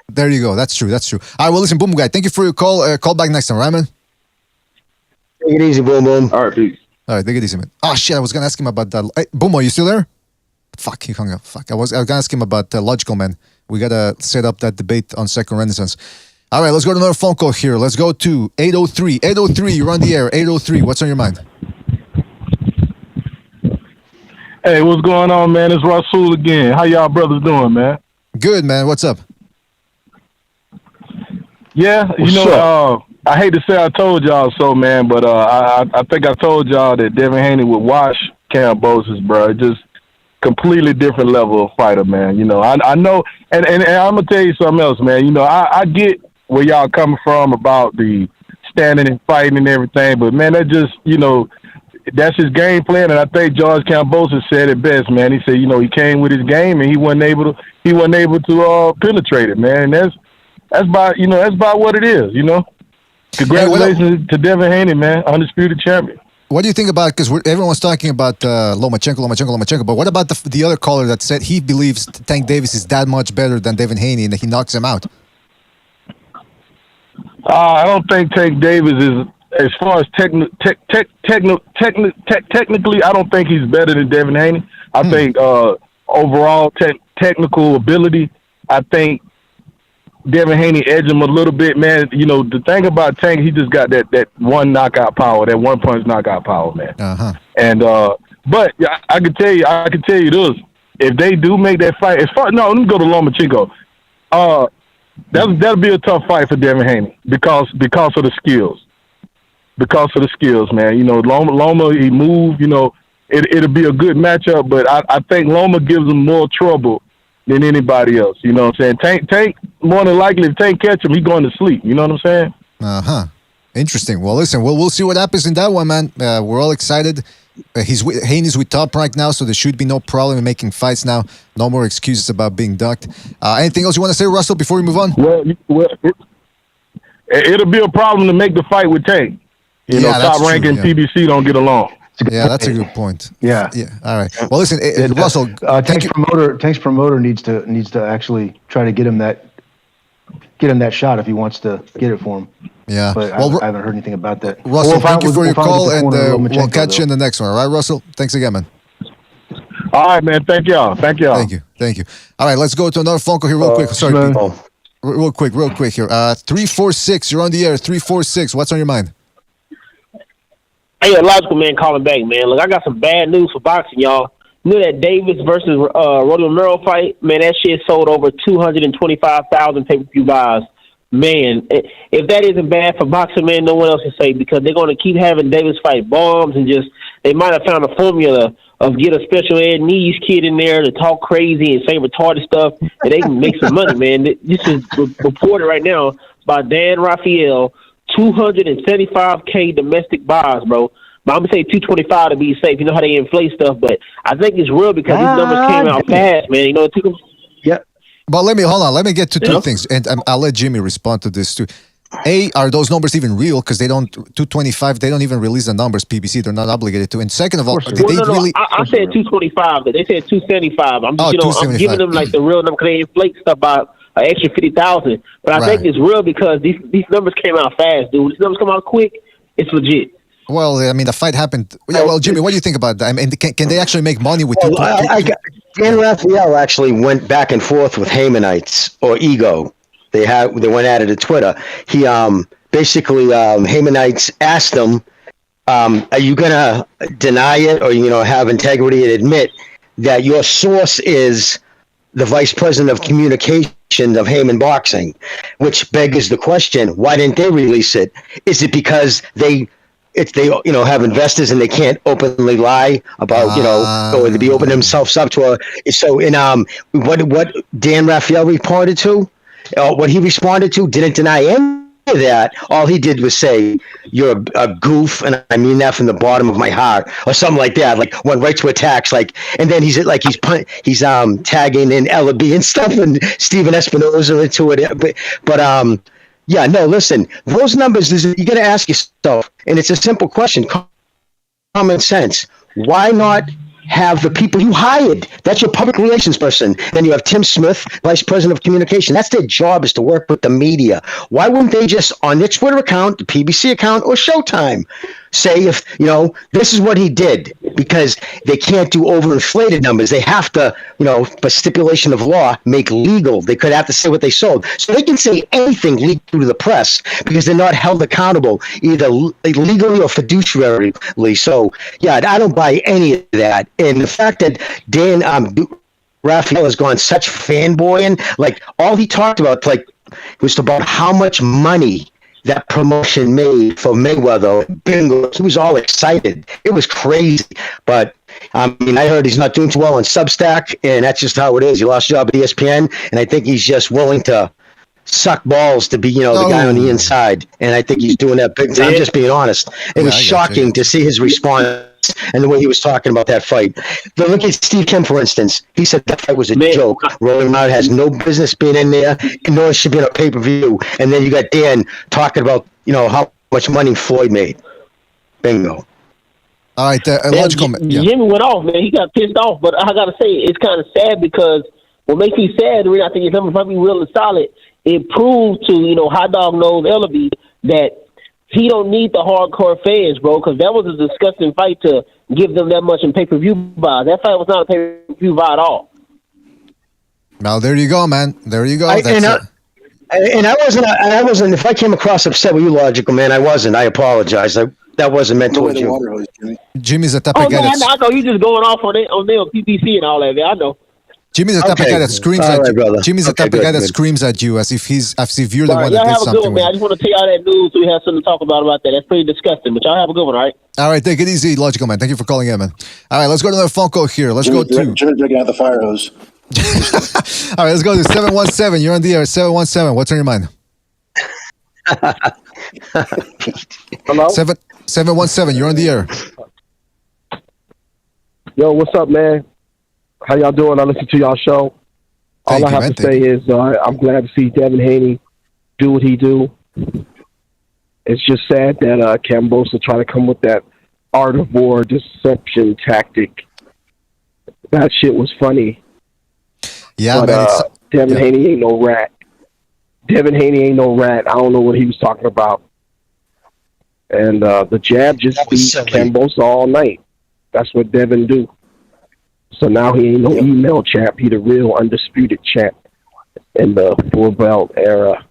There you go. That's true. All right. Well, listen, Boom Boom guy. Thank you for your call. Call back next time, right, man? Take it easy, Boom Boom. All right, peace. All right, take it easy, man. Oh shit! I was going to ask him about that. Hey, Boom, are you still there? Fuck, he hung up. Fuck. I was going to ask him about Logical Man. We got to set up that debate on Second Renaissance. All right, let's go to another phone call here. Let's go to 803. 803, you're on the air. 803, what's on your mind? Hey, what's going on, man? It's Rasul again. How y'all brothers doing, man? Good, man. What's up? Yeah, I hate to say I told y'all so, man, but I think I told y'all that Devin Haney would wash Kambosos, bro. Just completely different level of fighter, man. I know, and I'm gonna tell you something else, man. I get where y'all coming from about the standing and fighting and everything, but man, that just that's his game plan. And I think George Kambosos said it best, man. He said, he came with his game and he wasn't able to penetrate it, man. And that's about what it is, Congratulations to Devin Haney, man, undisputed champion. What do you think about, because everyone's talking about Lomachenko, but what about the other caller that said he believes Tank Davis is that much better than Devin Haney and that he knocks him out? I don't think Tank Davis is, as far as technically, I don't think he's better than Devin Haney. I think overall technical ability, I think Devin Haney edged him a little bit, man. The thing about Tank, he just got that one knockout power, that one punch knockout power, man. Uh-huh. And but I can tell you this: if they do make that fight, let me go to Lomachenko. That'll be a tough fight for Devin Haney because of the skills. Because of the skills, man. Loma, he moved. It'll be a good matchup, but I think Loma gives him more trouble than anybody else. You know what I'm saying? Tank more than likely, if Tank catch him, he's going to sleep. You know what I'm saying? Uh-huh. Interesting. Well, listen, we'll see what happens in that one, man. We're all excited. Haney's with Top right now, so there should be no problem in making fights now. No more excuses about being ducked. Anything else you want to say, Russell, before we move on? Well, it'll be a problem to make the fight with Tank. Top rank and PBC don't get along. Yeah, that's a good point. Yeah. All right. Well, listen, Russell. Tank's promoter needs to actually try to get him that shot if he wants to get it for him. Yeah. But I haven't heard anything about that. Russell, thank you for your call, and we'll catch you in the next one. All right, Russell? Thanks again, man. All right, man. Thank y'all. Thank you. All right, let's go to another phone call here real quick. Sorry, people. Real quick here. 346, you're on the air. 346, what's on your mind? Hey, Logical Man calling back, man. Look, I got some bad news for boxing, y'all. You know that Davis versus Romero fight? Man, that shit sold over 225,000 pay-per-view buys. Man, if that isn't bad for boxing, man, no one else can say, because they're going to keep having Davis fight bombs, and just they might have found a formula of get a special ed needs kid in there to talk crazy and say retarded stuff, and they can make some money, man. This is reported right now by Dan Raphael, 275K domestic buys, bro. But I'm going to say 225 to be safe. You know how they inflate stuff, but I think it's real because these numbers came out fast, man. It took them. Yeah. But let me get to two things, and I'll let Jimmy respond to this too. are those numbers even real? Because they don't 225. They don't even release the numbers. PBC, they're not obligated to. And second of all, did they really? I said 225. They said 275. I'm just, I'm 275. giving them like the real number because they inflate stuff by an extra 50,000. But I think it's real because these numbers came out fast, dude. These numbers come out quick. It's legit. Well, I mean, the fight happened. Yeah, well, Jimmy, what do you think about that? I mean, can they actually make money with? Dan Raphael actually went back and forth with Haymanites or Ego. They went at it at Twitter. He basically Haymanites asked him, "Are you gonna deny it, or have integrity and admit that your source is the vice president of communications of Heyman Boxing?" Which begs the question: why didn't they release it? Is it because they have investors and they can't openly lie about or to be open themselves up to a so in what Dan Raphael reported to, what he responded to didn't deny any of that. All he did was say you're a goof, and I mean that from the bottom of my heart, or something like that. Like went right to attacks, and then he's tagging in Ella B and stuff, and Steven Espinoza into it, but yeah, no, listen, those numbers, you got to ask yourself, and it's a simple question, common sense. Why not have the people you hired? That's your public relations person. Then you have Tim Smith, vice president of communication. That's their job, is to work with the media. Why wouldn't they just, on their Twitter account, the PBC account, or Showtime, say if, this is what he did? Because they can't do overinflated numbers. They have to, by stipulation of law, make legal. They could have to say what they sold. So they can say anything leaked through the press because they're not held accountable, either legally or fiduciarily. So, yeah, I don't buy any of that. And the fact that Dan Raphael has gone such fanboying, all he talked about, was about how much money that promotion made for Mayweather. Bingo. He was all excited. It was crazy. But, I heard he's not doing too well on Substack, and that's just how it is. He lost a job at ESPN, and I think he's just willing to suck balls to be, the guy on the inside. And I think he's doing that big time. I'm just being honest. It was shocking to see his response and the way he was talking about that fight. But look at Steve Kim, for instance. He said that fight was a joke. Rolling Loud has no business being in there, nor should be on a pay-per-view. And then you got Dan talking about, how much money Floyd made. Bingo. All right, logical. Jimmy went off, man. He got pissed off. But I got to say, it's kind of sad because what makes me sad, the reason I think his number probably real and solid, it proved to, Hot Dog Nose Ellaby that he don't need the hardcore fans, bro, because that was a disgusting fight to give them that much in pay-per-view buy. That fight was not a pay-per-view buy at all. Now, there you go, man. There you go. And I wasn't, if I came across upset with you, Logical, man, I wasn't. I apologize. That wasn't meant towards you. Jimmy's the type of guy I know you just going off on PPC and all that, man. I know. Jimmy's the type of guy that screams at you. Brother. Jimmy's the type of guy that screams at you as if you're the one that did something. Good one, man. I just want to tell y'all that news so we have something to talk about that. That's pretty disgusting, but y'all have a good one, all right? All right, take it easy, Logical, man. Thank you for calling in, man. All right, let's go to another phone call here. Jimmy drinking out the fire hose. All right, let's go to 717. You're on the air. 717. What's on your mind? Hello? 717. You're on the air. Yo, what's up, man? How y'all doing? I listen to y'all show. All I have to say is I'm glad to see Devin Haney do what he do. It's just sad that Kambosos trying to come with that art of war deception tactic. That shit was funny. Yeah, but Devin Haney ain't no rat. Devin Haney ain't no rat. I don't know what he was talking about. And the jab just beat Kambosos all night. That's what Devin do. So now he ain't no email champ. He the real undisputed champ in the full belt era.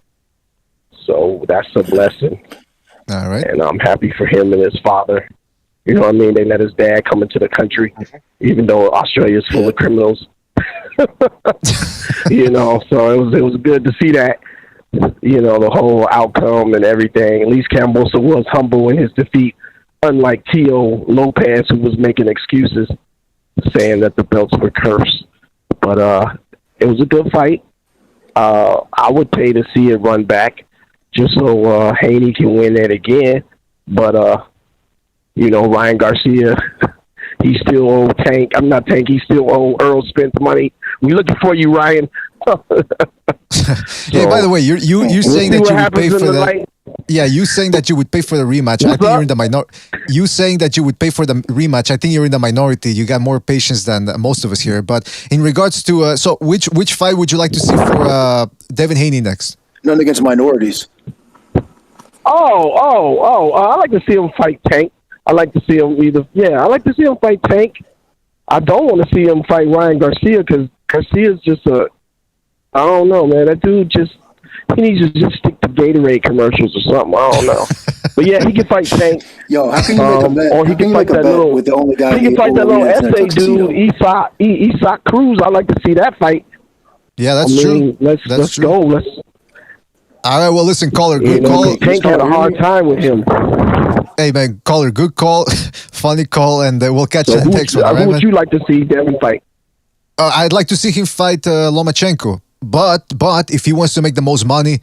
So that's a blessing. All right. And I'm happy for him and his father. You know what I mean? They let his dad come into the country, even though Australia's full of criminals. So it was good to see that. The whole outcome and everything. At least Kambosos was humble in his defeat, unlike Tio Lopez, who was making excuses, saying that the belts were cursed. But it was a good fight. I would pay to see it run back just so Haney can win it again. But, Ryan Garcia, he still owe Tank. I'm not Tank. He still owe Earl Spence money. We looking for you, Ryan. Hey, by the way, you're saying that you would pay for the. Night. Yeah, you saying that you would pay for the rematch. I think you're in the minority. You saying that you would pay for the rematch. I think you're in the minority. You got more patience than most of us here. But in regards to so which fight would you like to see for Devin Haney next? None against minorities. I like to see him fight Tank. I like to see him I like to see him fight Tank. I don't want to see him fight Ryan Garcia because Garcia's just I don't know, man. That dude he needs to just stick to Gatorade commercials or something. I don't know. But yeah, he can fight Tank. Yo, how can you make a bet? Or he can fight that little with the only guy he can fight that little essay dude, Isak Cruz. I like to see that fight. Yeah, that's true. Let's go. All right, well, listen, caller, good call. Tank had a hard time with him. Hey, man, caller, good call, funny call, and we'll catch you next one. Who would you like to see Devin fight? I'd like to see him fight Lomachenko, but if he wants to make the most money,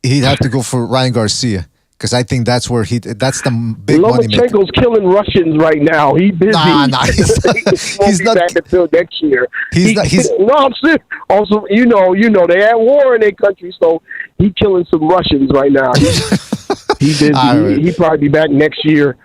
he'd have to go for Ryan Garcia because I think that's where that's the big money maker. Lomachenko's killing Russians right now. He's busy. Nah, he's not back until next year. No, I'm serious. Also, you know, they at war in their country, so he's killing some Russians right now. He's busy. Right. He'll probably be back next year.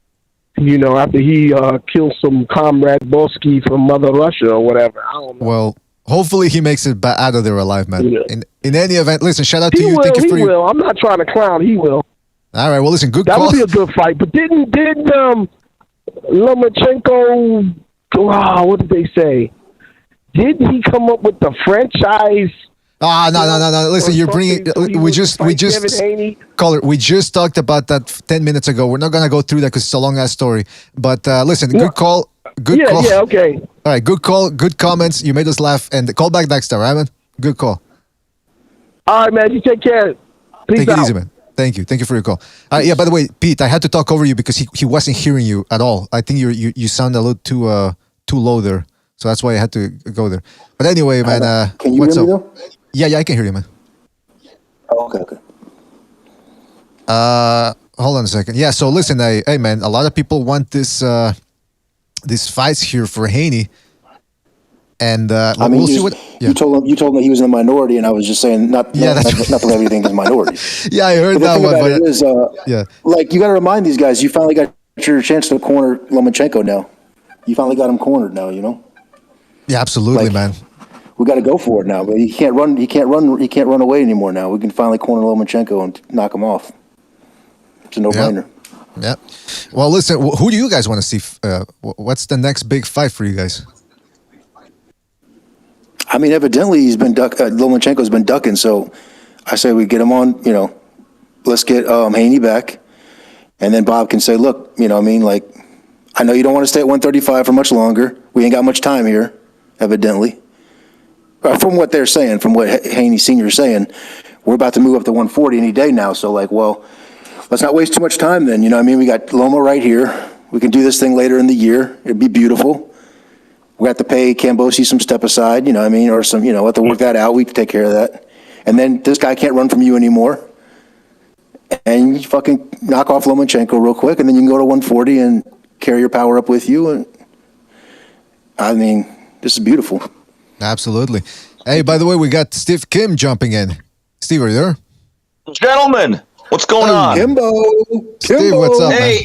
You know, after he kills some comrade Bosky from Mother Russia or whatever. I don't know. Well, hopefully he makes it out of there alive, man. Yeah. In any event, listen, shout out to He you. will. Thank you He for will. I'm not trying to clown. He will. All right, well, listen, good that call. That would be a good fight. But didn't Lomachenko? What did they say? Did he come up with the franchise? No. Listen, you're bringing. We just caller. We just talked about that 10 minutes ago. We're not gonna go through that because it's a long ass story. But listen, good call. Good call. Yeah, okay. All right, good call. Good comments. You made us laugh, and call back next time, right, man? Good call. All right, man. You take care. Peace Take out. it easy, man. Thank you for your call. Yeah. By the way, Pete, I had to talk over you because he wasn't hearing you at all. I think you sound a little too low there, so that's why I had to go there. But anyway, man. Can you what's hear me up? though? Yeah, I can hear you, man. Oh, okay. Hold on a second. Yeah, so listen, hey man, a lot of people want these fights here for Haney, and we'll see what. Yeah. You told him that he was in the minority, and I was just saying not that everything is minority. Yeah, I heard that one. But yeah, like you got to remind these guys, you finally got your chance to corner Lomachenko now. You finally got him cornered now. You know. Yeah, absolutely, man. We got to go for it now, but he can't run away anymore now. We can finally corner Lomachenko and knock him off. It's a no-brainer. Yeah. Well, listen, who do you guys want to see? What's the next big fight for you guys? I mean, evidently he's been Lomachenko's been ducking, so I say we get him on. You know, let's get Haney back, and then Bob can say, "Look, you know, what I mean, like, I know you don't want to stay at 135 for much longer. We ain't got much time here, evidently." From what they're saying, from what Haney Sr. is saying, we're about to move up to 140 any day now. So, like, well, let's not waste too much time then. You know what I mean? We got Loma right here. We can do this thing later in the year. It'd be beautiful. We have to pay Kambosos some step aside, you know what I mean? Or some, you know, have to work that out. We can take care of that. And then this guy can't run from you anymore. And you fucking knock off Lomachenko real quick, and then you can go to 140 and carry your power up with you. And I mean, this is beautiful. Absolutely. Hey, by the way, we got Steve Kim jumping in. Steve, are you there? Gentlemen, what's going on? Kimbo. Steve, what's up, man?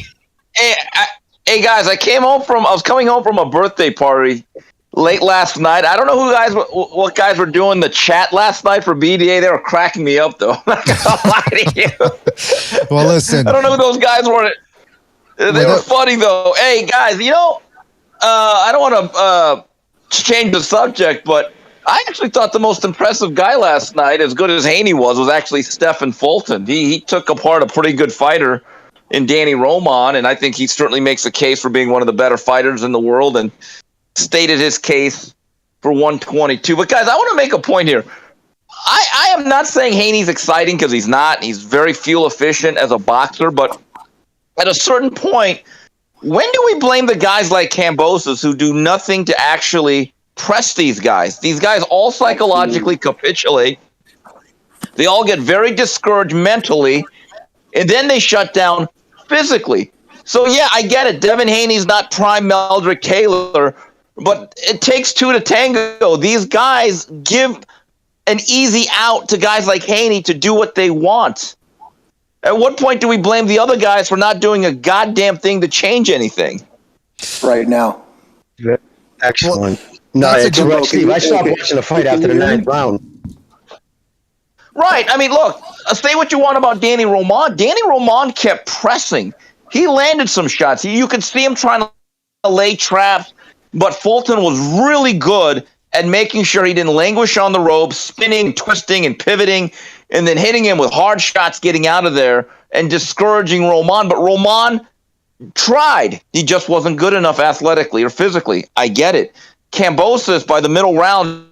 Hey, guys, I was coming home from a birthday party late last night. I don't know what guys were doing in the chat last night for BDA. They were cracking me up, though. I'm not gonna lie to you. Well, listen. I don't know who those guys were. They were funny, though. Hey, guys, you know, I don't want to change the subject, but I actually thought the most impressive guy last night, as good as Haney was actually Stephen Fulton. He took apart a pretty good fighter in Danny Roman, and I think he certainly makes a case for being one of the better fighters in the world and stated his case for 122. But, guys, I want to make a point here. I am not saying Haney's exciting because he's not. He's very fuel efficient as a boxer, but at a certain point, when do we blame the guys like Kambosos who do nothing to actually press these guys? These guys all psychologically capitulate. They all get very discouraged mentally, and then they shut down physically. So, yeah, I get it. Devin Haney's not prime Meldrick Taylor, but it takes two to tango. These guys give an easy out to guys like Haney to do what they want. At what point do we blame the other guys for not doing a goddamn thing to change anything? Right now. Excellent. No, that's a it's good- right, Steve. I stopped watching the fight after the 9th round. Right. I mean, look, say what you want about Danny Roman. Danny Roman kept pressing. He landed some shots. You could see him trying to lay traps, but Fulton was really good at making sure he didn't languish on the ropes, spinning, twisting, and pivoting, and then hitting him with hard shots getting out of there and discouraging Roman. But Roman tried. He just wasn't good enough athletically or physically. I get it. Kambosos, by the middle round,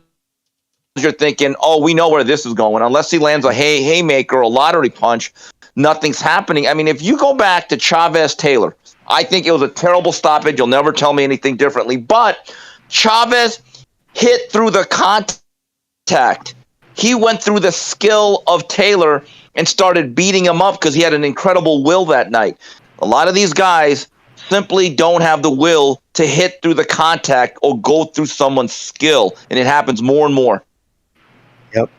you're thinking, oh, we know where this is going. Unless he lands a haymaker or a lottery punch, nothing's happening. I mean, if you go back to Chavez-Taylor, I think it was a terrible stoppage. You'll never tell me anything differently. But Chavez hit through the contact. He went through the skill of Taylor and started beating him up because he had an incredible will that night. A lot of these guys simply don't have the will to hit through the contact or go through someone's skill, and it happens more and more. Yep.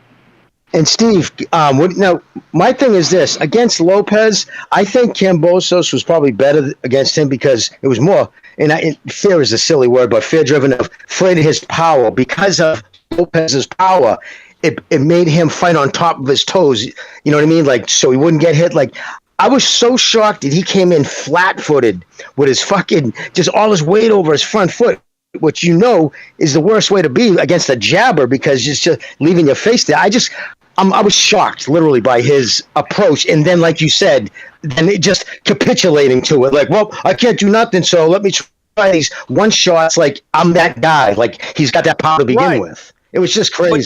And Steve, now my thing is this: against Lopez, I think Kambosos was probably better against him because it was more. And fear is a silly word, but fear-driven, afraid of his power. Because of Lopez's power, it made him fight on top of his toes. You know what I mean? Like, so he wouldn't get hit. Like, I was so shocked that he came in flat-footed with his fucking, just all his weight over his front foot, which you know is the worst way to be against a jabber because it's just leaving your face there. I was shocked, literally, by his approach. And then, like you said, then it just capitulating to it. Like, well, I can't do nothing, so let me try these one shots. Like, I'm that guy. Like, he's got that power to begin with. It was just crazy. But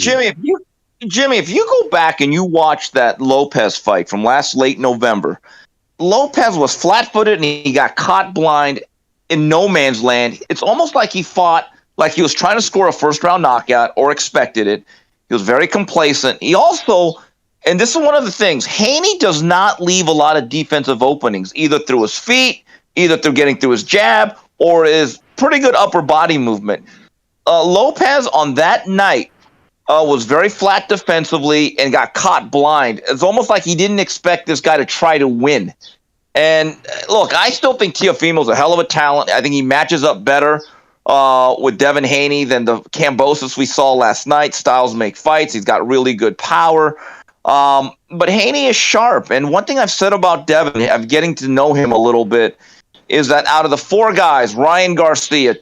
Jimmy, if you go back and you watch that Lopez fight from late November, Lopez was flat-footed and he got caught blind in no man's land. It's almost like he fought like he was trying to score a first-round knockout or expected it. He was very complacent. He also, and this is one of the things, Haney does not leave a lot of defensive openings, either through his feet, either through getting through his jab, or his pretty good upper body movement. Lopez on that night was very flat defensively and got caught blind. It's almost like he didn't expect this guy to try to win. And look, I still think Teofimo's a hell of a talent. I think he matches up better with Devin Haney than the Kambosos we saw last night. Styles make fights. He's got really good power. But Haney is sharp. And one thing I've said about Devin, I'm getting to know him a little bit, is that out of the four guys, Ryan Garcia,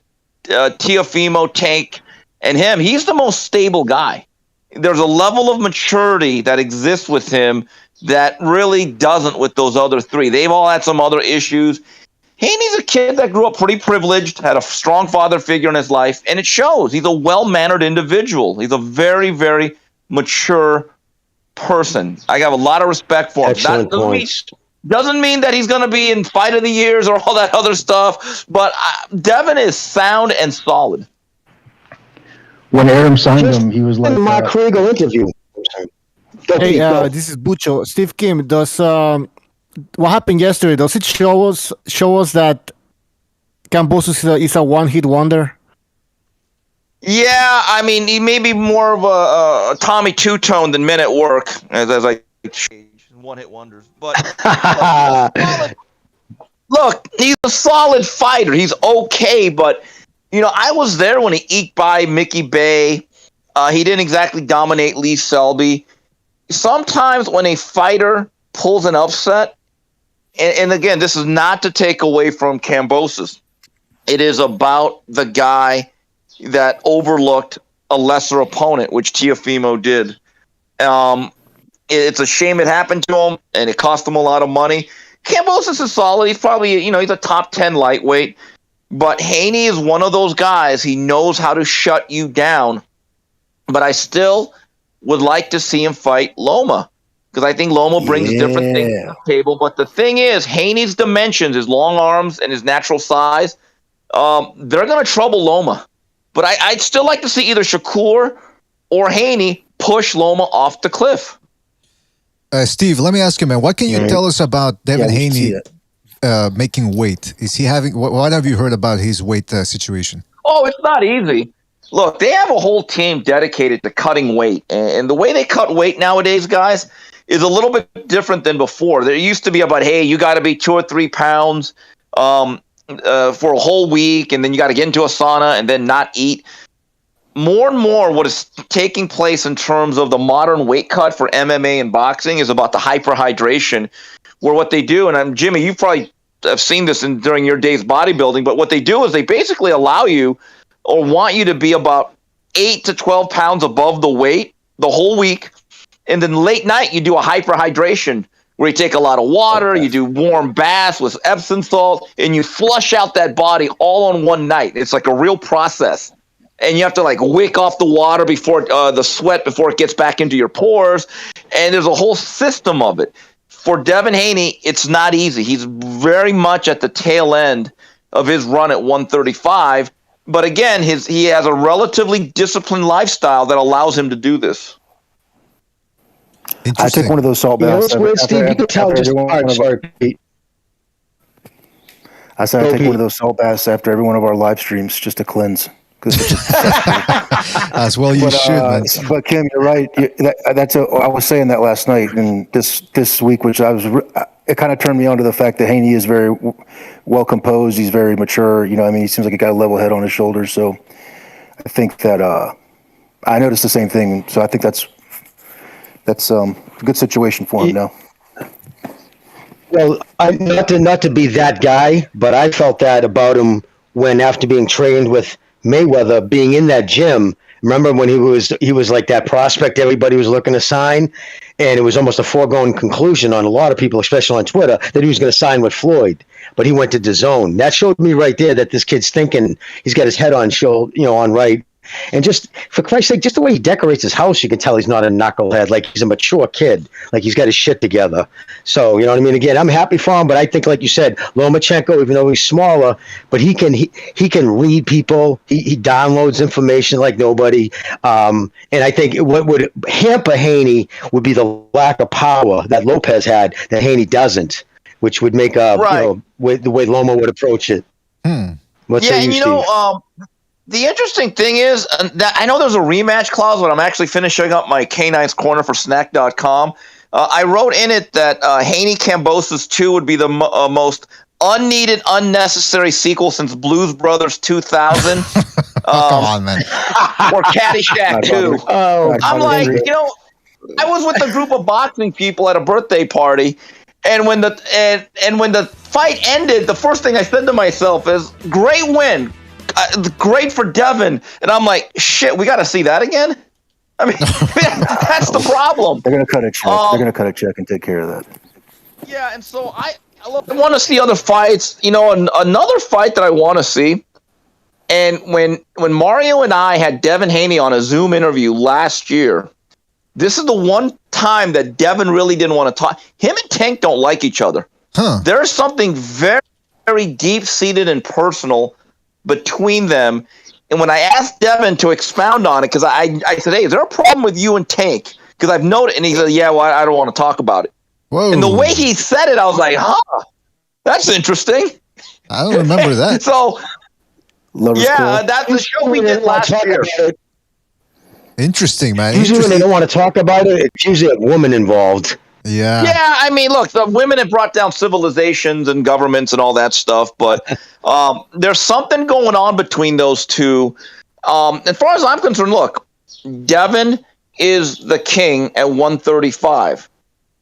Teofimo, Tank, and him, he's the most stable guy. There's a level of maturity that exists with him that really doesn't with those other three. They've all had some other issues. Haney's a kid that grew up pretty privileged, had a strong father figure in his life, and it shows. He's a well-mannered individual. He's a very, very mature person. I have a lot of respect for him. Doesn't mean that he's going to be in Fight of the Years or all that other stuff, but Devin is sound and solid. When Aram signed him, he was like... Mark Kriegel interview. Hey, this is Bucho. Steve Kim, does what happened yesterday, does it show us that Kambosos is a one-hit wonder? Yeah, I mean, he may be more of a Tommy Two-Tone than men at work, as I change, one-hit wonders. But look, he's a solid fighter. He's okay, but... You know, I was there when he eked by Mickey Bay. He didn't exactly dominate Lee Selby. Sometimes when a fighter pulls an upset, and again, this is not to take away from Kambosos. It is about the guy that overlooked a lesser opponent, which Teofimo did. It's a shame it happened to him, and it cost him a lot of money. Kambosos is solid. He's probably, he's a top 10 lightweight. But Haney is one of those guys. He knows how to shut you down. But I still would like to see him fight Loma because I think Loma brings different things to the table. But the thing is, Haney's dimensions, his long arms and his natural size, they're going to trouble Loma. But I'd still like to see either Shakur or Haney push Loma off the cliff. Steve, let me ask you, man, what can you tell us about Devin Haney making weight? Is he having? What have you heard about his weight situation? Oh, it's not easy. look, they have a whole team dedicated to cutting weight. And the way they cut weight nowadays, guys, is a little bit different than before. There used to be about, hey, you got to be 2 or 3 pounds for a whole week, and then you got to get into a sauna and then not eat. More and more what is taking place in terms of the modern weight cut for MMA and boxing is about the hyperhydration, where what they do, and Jimmy, you probably have seen this during your days bodybuilding, but what they do is they basically allow you or want you to be about 8 to 12 pounds above the weight the whole week, and then late night you do a hyperhydration where you take a lot of water, you do warm baths with Epsom salt, and you flush out that body all on one night. It's like a real process. And you have to like wick off the water before the sweat before it gets back into your pores. And there's a whole system of it. For Devin Haney, it's not easy. He's very much at the tail end of his run at 135. But again, he has a relatively disciplined lifestyle that allows him to do this. I take one of those salt baths. Steve, you can tell just I said I take one of those salt baths after every one of our live streams just to cleanse. As well, you should, man. But Kim, you're right. I was saying that last night and this week, which it kind of turned me on to the fact that Haney is very well composed. He's very mature. You know, I mean, he seems like he got a level head on his shoulders. So I think that I noticed the same thing. So I think that's a good situation for him now. Well, not to be that guy, but I felt that about him when after being trained with Mayweather, being in that gym. Remember when he was like that prospect everybody was looking to sign, and it was almost a foregone conclusion on a lot of people, especially on Twitter, that he was going to sign with Floyd, but he went to DAZN. That showed me right there that this kid's thinking. He's got his head on on right. And just for Christ's sake, just the way he decorates his house, you can tell he's not a knucklehead. Like he's a mature kid. Like he's got his shit together. So you know what I mean. Again, I'm happy for him, but I think, like you said, Lomachenko, even though he's smaller, but he can read people. He downloads information like nobody. And I think what would hamper Haney would be the lack of power that Lopez had that Haney doesn't, which would make the way Loma would approach it. What say you, Steve? The interesting thing is that I know there's a rematch clause, but I'm actually finishing up my K9's Corner for Snack.com. I wrote in it that Haney Kambosos 2 would be the most unneeded, unnecessary sequel since Blues Brothers 2000. Come on, man. Or Caddyshack 2. I'm like, I was with a group of boxing people at a birthday party, and when the fight ended, the first thing I said to myself is, great win. Great for Devin. And I'm like, shit, we got to see that again? I mean, that's the problem. They're going to cut a check. They're going to cut a check and take care of that. Yeah, and so I want to see other fights. Another fight that I want to see, and when Mario and I had Devin Haney on a Zoom interview last year, this is the one time that Devin really didn't want to talk. Him and Tank don't like each other. There's something very, very deep-seated and personal between them. And when I asked Devin to expound on it, because I said, hey, is there a problem with you and Tank? Because I've noted, and he said, yeah, well, I don't want to talk about it. Whoa. And the way he said it, I was like, that's interesting. I don't remember that. So, that's the show we did last year. Interesting, man. Usually when they don't want to talk about it, it's usually a woman involved. Yeah. Yeah, I mean, look, the women have brought down civilizations and governments and all that stuff, but there's something going on between those two. As far as I'm concerned, look, Devin is the king at 135.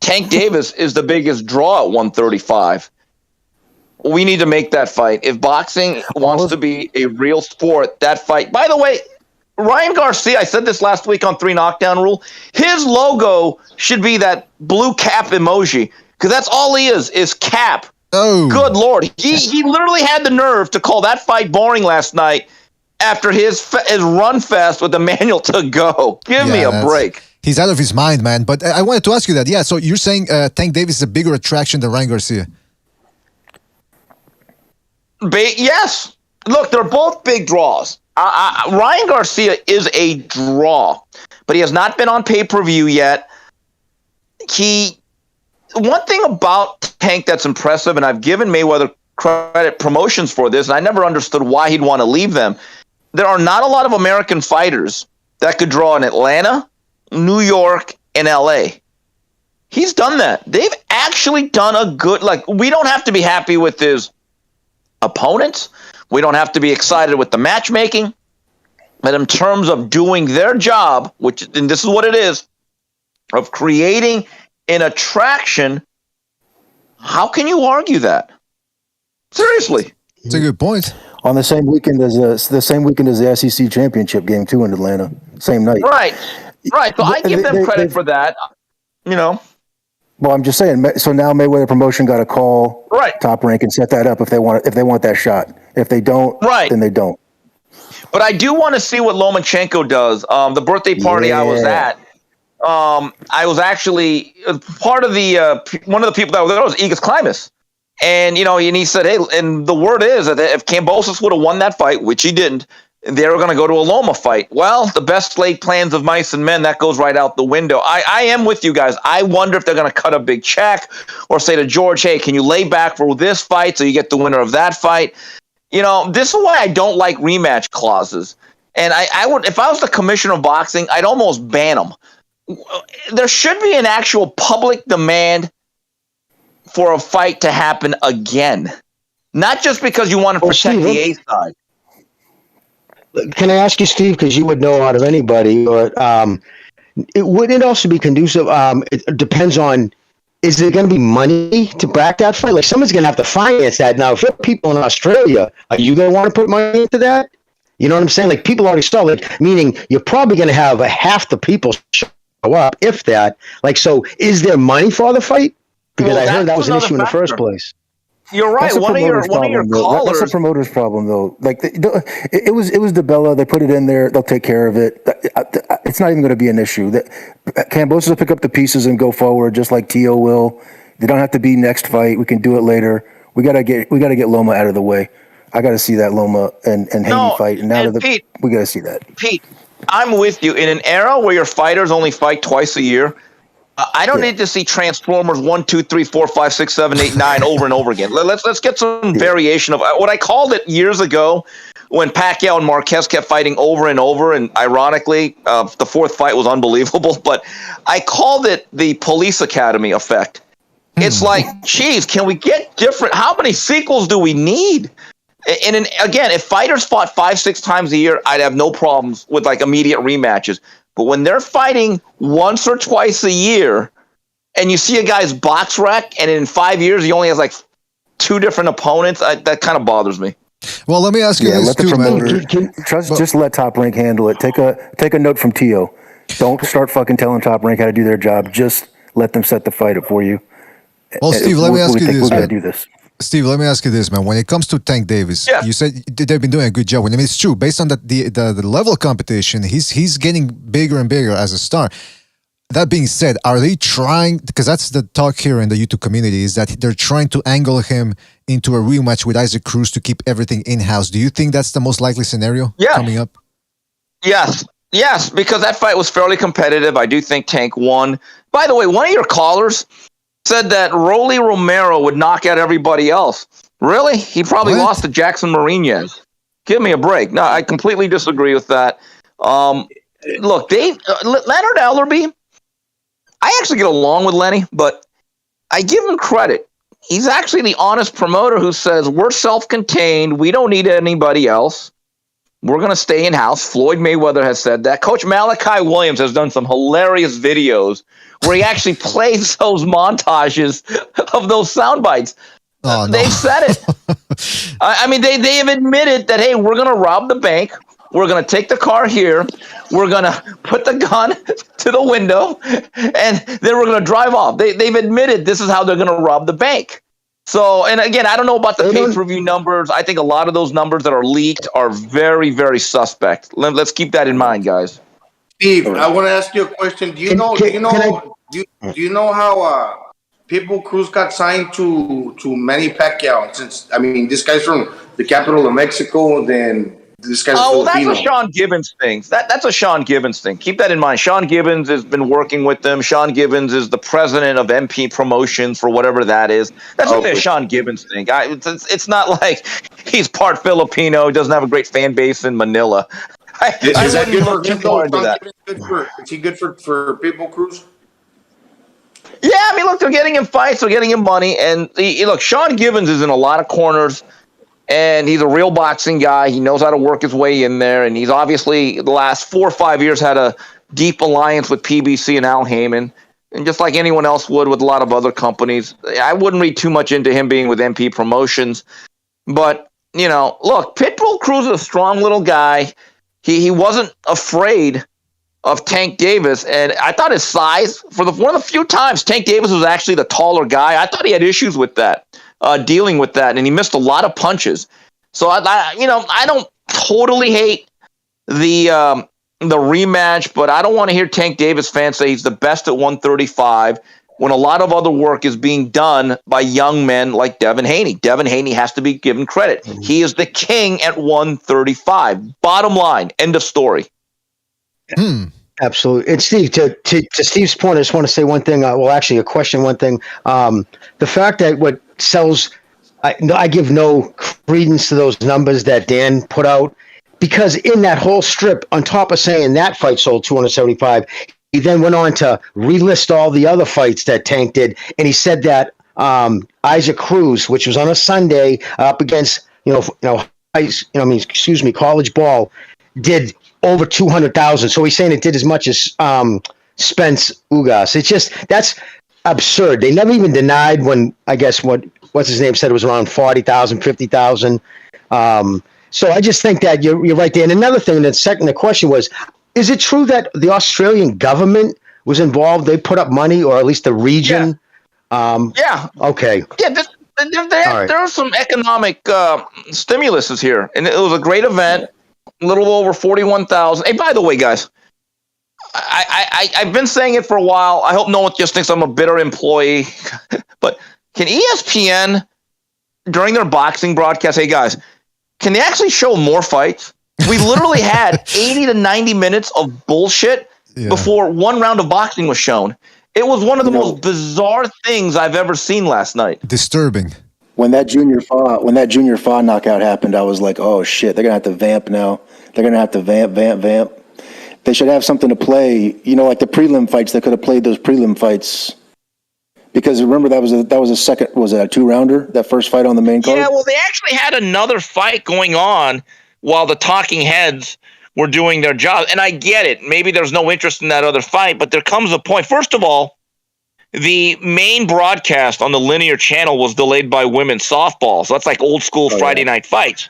Tank Davis is the biggest draw at 135. We need to make that fight. If boxing wants to be a real sport, that fight. By the way, Ryan Garcia, I said this last week on 3 Knockdown Rule, his logo should be that blue cap emoji, because that's all he is cap. Oh. Good Lord. He literally had the nerve to call that fight boring last night after his run fest with Emmanuel to go. Give me a break. He's out of his mind, man. But I wanted to ask you that. Yeah, so you're saying Tank Davis is a bigger attraction than Ryan Garcia? Yes. Look, they're both big draws. Ryan Garcia is a draw, but he has not been on pay-per-view yet. One thing about Tank that's impressive, and I've given Mayweather credit promotions for this, and I never understood why he'd want to leave them. there are not a lot of American fighters that could draw in Atlanta, New York, and LA. He's done that. They've actually done a good, we don't have to be happy with his opponents. We don't have to be excited with the matchmaking. But in terms of doing their job, and this is what it is, of creating an attraction, how can you argue that? Seriously. It's a good point. On the same weekend as the SEC championship game too in Atlanta, same night. Right. So I give them credit for that. Well, I'm just saying. So now Mayweather Promotion got to call Top Rank and set that up if they want that shot. If they don't, then they don't. But I do want to see what Lomachenko does. The birthday party I was at, I was actually part of one of the people that was there was Egis Klimas. And, and he said, hey, and the word is that if Kambosos would have won that fight, which he didn't, they were going to go to a Loma fight. Well, the best laid plans of mice and men, that goes right out the window. I am with you guys. I wonder if they're going to cut a big check or say to George, hey, can you lay back for this fight so you get the winner of that fight? This is why I don't like rematch clauses. And I would, if I was the commissioner of boxing, I'd almost ban them. There should be an actual public demand for a fight to happen again. Not just because you want to protect the A side. Can I ask you, Steve, because you would know out of anybody, or would it also be conducive? It depends on, is there going to be money to back that fight? Like, someone's going to have to finance that. Now, if you're people in Australia, are you going to want to put money into that? You know what I'm saying? Like, people already start, meaning you're probably going to have half the people show up, if that. Like, so is there money for the fight? Because I heard that was an issue in the first place. You're right. One of your callers. That's a promoter's problem, though. Like it was DeBella. They put it in there. They'll take care of it. It's not even going to be an issue. Kambosos will pick up the pieces and go forward, just like Tio will. They don't have to be next fight. We can do it later. We gotta get Loma out of the way. I got to see that Loma and Haney fight. And now Pete, we got to see that. Pete, I'm with you. In an era where your fighters only fight twice a year, I don't need to see Transformers 1, 2, 3, 4, 5, 6, 7, 8, 9 over and over again. Let's get some variation of what I called it years ago when Pacquiao and Marquez kept fighting over and over. And ironically, the fourth fight was unbelievable. But I called it the Police Academy effect. It's like, geez, can we get different? How many sequels do we need? And again, if fighters fought 5, 6 times a year, I'd have no problems with immediate rematches. But when they're fighting once or twice a year, and you see a guy's box wreck, and in 5 years he only has 2 different opponents, that kind of bothers me. Well, let me ask you this too, man. Just let Top Rank handle it. Take a note from Tio. Don't start fucking telling Top Rank how to do their job. Just let them set the fight up for you. Well, Steve, let me ask you this, we're man. gonna do this. Steve, let me ask you this, man. When it comes to Tank Davis, you said they've been doing a good job. I mean, it's true. Based on the level of competition, he's getting bigger and bigger as a star. That being said, are they trying, because that's the talk here in the YouTube community, is that they're trying to angle him into a rematch with Isaac Cruz to keep everything in-house. Do you think that's the most likely scenario coming up? Yes, because that fight was fairly competitive. I do think Tank won. By the way, one of your callers said that Rolly Romero would knock out everybody else. Really? He probably lost to Jackson Marinez. Give me a break. No, I completely disagree with that. Look, Leonard Ellerby, I actually get along with Lenny, but I give him credit. He's actually the honest promoter who says, we're self-contained. We don't need anybody else. We're going to stay in-house. Floyd Mayweather has said that. Coach Malachi Williams has done some hilarious videos where he actually plays those montages of those sound bites. Oh, no. They've said it. I mean, they have admitted that, hey, we're going to rob the bank. We're going to take the car here. We're going to put the gun to the window, and then we're going to drive off. They've admitted this is how they're going to rob the bank. So, and again, I don't know about the pay-per-view numbers. I think a lot of those numbers that are leaked are very, very suspect. Let's keep that in mind, guys. Steve, I want to ask you a question. Do you know how Pitbull Cruz got signed to Manny Pacquiao? Since this guy's from the capital of Mexico, then this guy's Oh, well, Filipino. that's a Sean Gibbons thing. That's a Sean Gibbons thing. Keep that in mind. Sean Gibbons has been working with them. Sean Gibbons is the president of MP Promotions for whatever that is. That's really a Sean Gibbons thing. It's not like he's part Filipino, doesn't have a great fan base in Manila. Is that good for him, though? That. Is he good for Pitbull Cruz? Yeah, I mean, look, they're getting him fights, they're getting him money, and look, Sean Gibbons is in a lot of corners, and he's a real boxing guy. He knows how to work his way in there, and he's obviously the last 4 or 5 years had a deep alliance with PBC and Al Heyman, and just like anyone else would with a lot of other companies. I wouldn't read too much into him being with MP Promotions, but look, Pitbull Cruz is a strong little guy. He wasn't afraid of Tank Davis, and I thought his size, for one of the few times Tank Davis was actually the taller guy, I thought he had issues with that, dealing with that, and he missed a lot of punches. So I don't totally hate the rematch, but I don't want to hear Tank Davis fans say he's the best at 135 when a lot of other work is being done by young men like Devin Haney. Devin Haney has to be given credit. He is the king at 135. Bottom line, end of story. Absolutely. And Steve, to Steve's point, I just want to say one thing. A question. One thing. The fact that what sells, I give no credence to those numbers that Dan put out, because in that whole strip, on top of saying that fight sold 275, he then went on to relist all the other fights that Tank did, and he said that Isaac Cruz, which was on a Sunday up against college ball, did over 200,000. So he's saying it did as much as Spence Ugas. That's absurd. They never even denied when, I guess, what's his name said it was around 40,000, 50,000. So I just think that you're right there. And another thing, the question was, is it true that the Australian government was involved? They put up money, or at least the region? Yeah. Okay. Yeah, there are some economic stimuluses here, and it was a great event. A little over 41,000. Hey, by the way, guys, I've been saying it for a while. I hope no one just thinks I'm a bitter employee. But can ESPN, during their boxing broadcast, hey, guys, can they actually show more fights? We literally had 80 to 90 minutes of bullshit before one round of boxing was shown. It was one of the most bizarre things I've ever seen last night. Disturbing. When that Junior Fa knockout happened, I was like, oh shit, they're gonna have to vamp now. They're gonna have to vamp. They should have something to play. Like the prelim fights. They could have played those prelim fights. Because remember that was a second. Was it a 2-rounder? That first fight on the main card. Yeah, well, they actually had another fight going on while the talking heads were doing their job, and I get it. Maybe there's no interest in that other fight, but there comes a point. First of all, the main broadcast on the linear channel was delayed by women's softball, so that's like old school Friday night fights.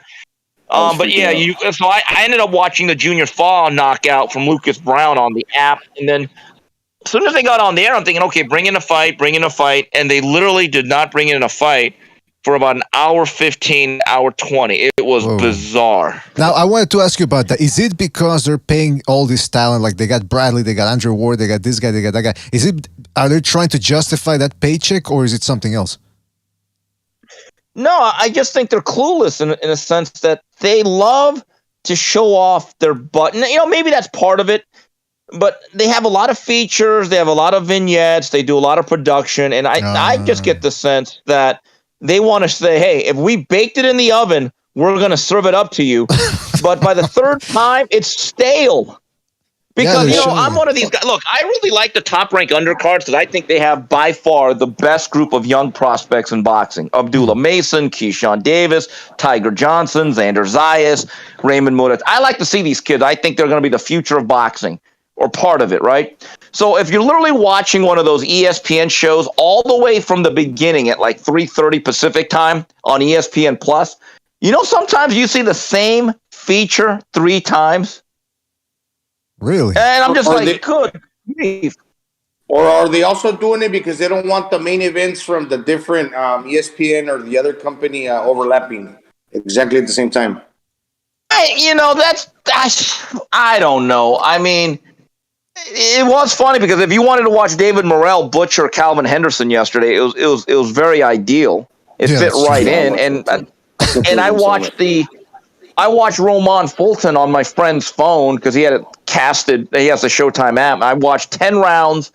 But yeah, so I ended up watching the Junior Fa knockout from Lucas Brown on the app, and then as soon as they got on the air, I'm thinking, okay, bring in a fight, and they literally did not bring in a fight for about an hour 15, hour 20. It was bizarre. Now, I wanted to ask you about that. Is it because they're paying all this talent? Like they got Bradley, they got Andrew Ward, they got this guy, they got that guy. Are they trying to justify that paycheck, or is it something else? No, I just think they're clueless in a sense that they love to show off their butt. And, maybe that's part of it. But they have a lot of features. They have a lot of vignettes. They do a lot of production. And I just get the sense that they want to say, hey, if we baked it in the oven, we're going to serve it up to you. But by the third time, it's stale. Because, I'm one of these guys. Look, I really like the top-ranked undercards because I think they have by far the best group of young prospects in boxing. Abdullah Mason, Keyshawn Davis, Tiger Johnson, Xander Zayas, Raymond Murat. I like to see these kids. I think they're going to be the future of boxing, or part of it, right? So if you're literally watching one of those ESPN shows all the way from the beginning at like 3:30 Pacific time on ESPN Plus, sometimes you see the same feature 3 times. Really? And I'm just good grief. Or are they also doing it because they don't want the main events from the different ESPN or the other company overlapping exactly at the same time? I don't know. I mean, it was funny because if you wanted to watch David Morrell butcher Calvin Henderson yesterday, it was very ideal. It fit right in, and I watched the I watched Roman Fulton on my friend's phone because he had it casted. He has the Showtime app. I watched 10 rounds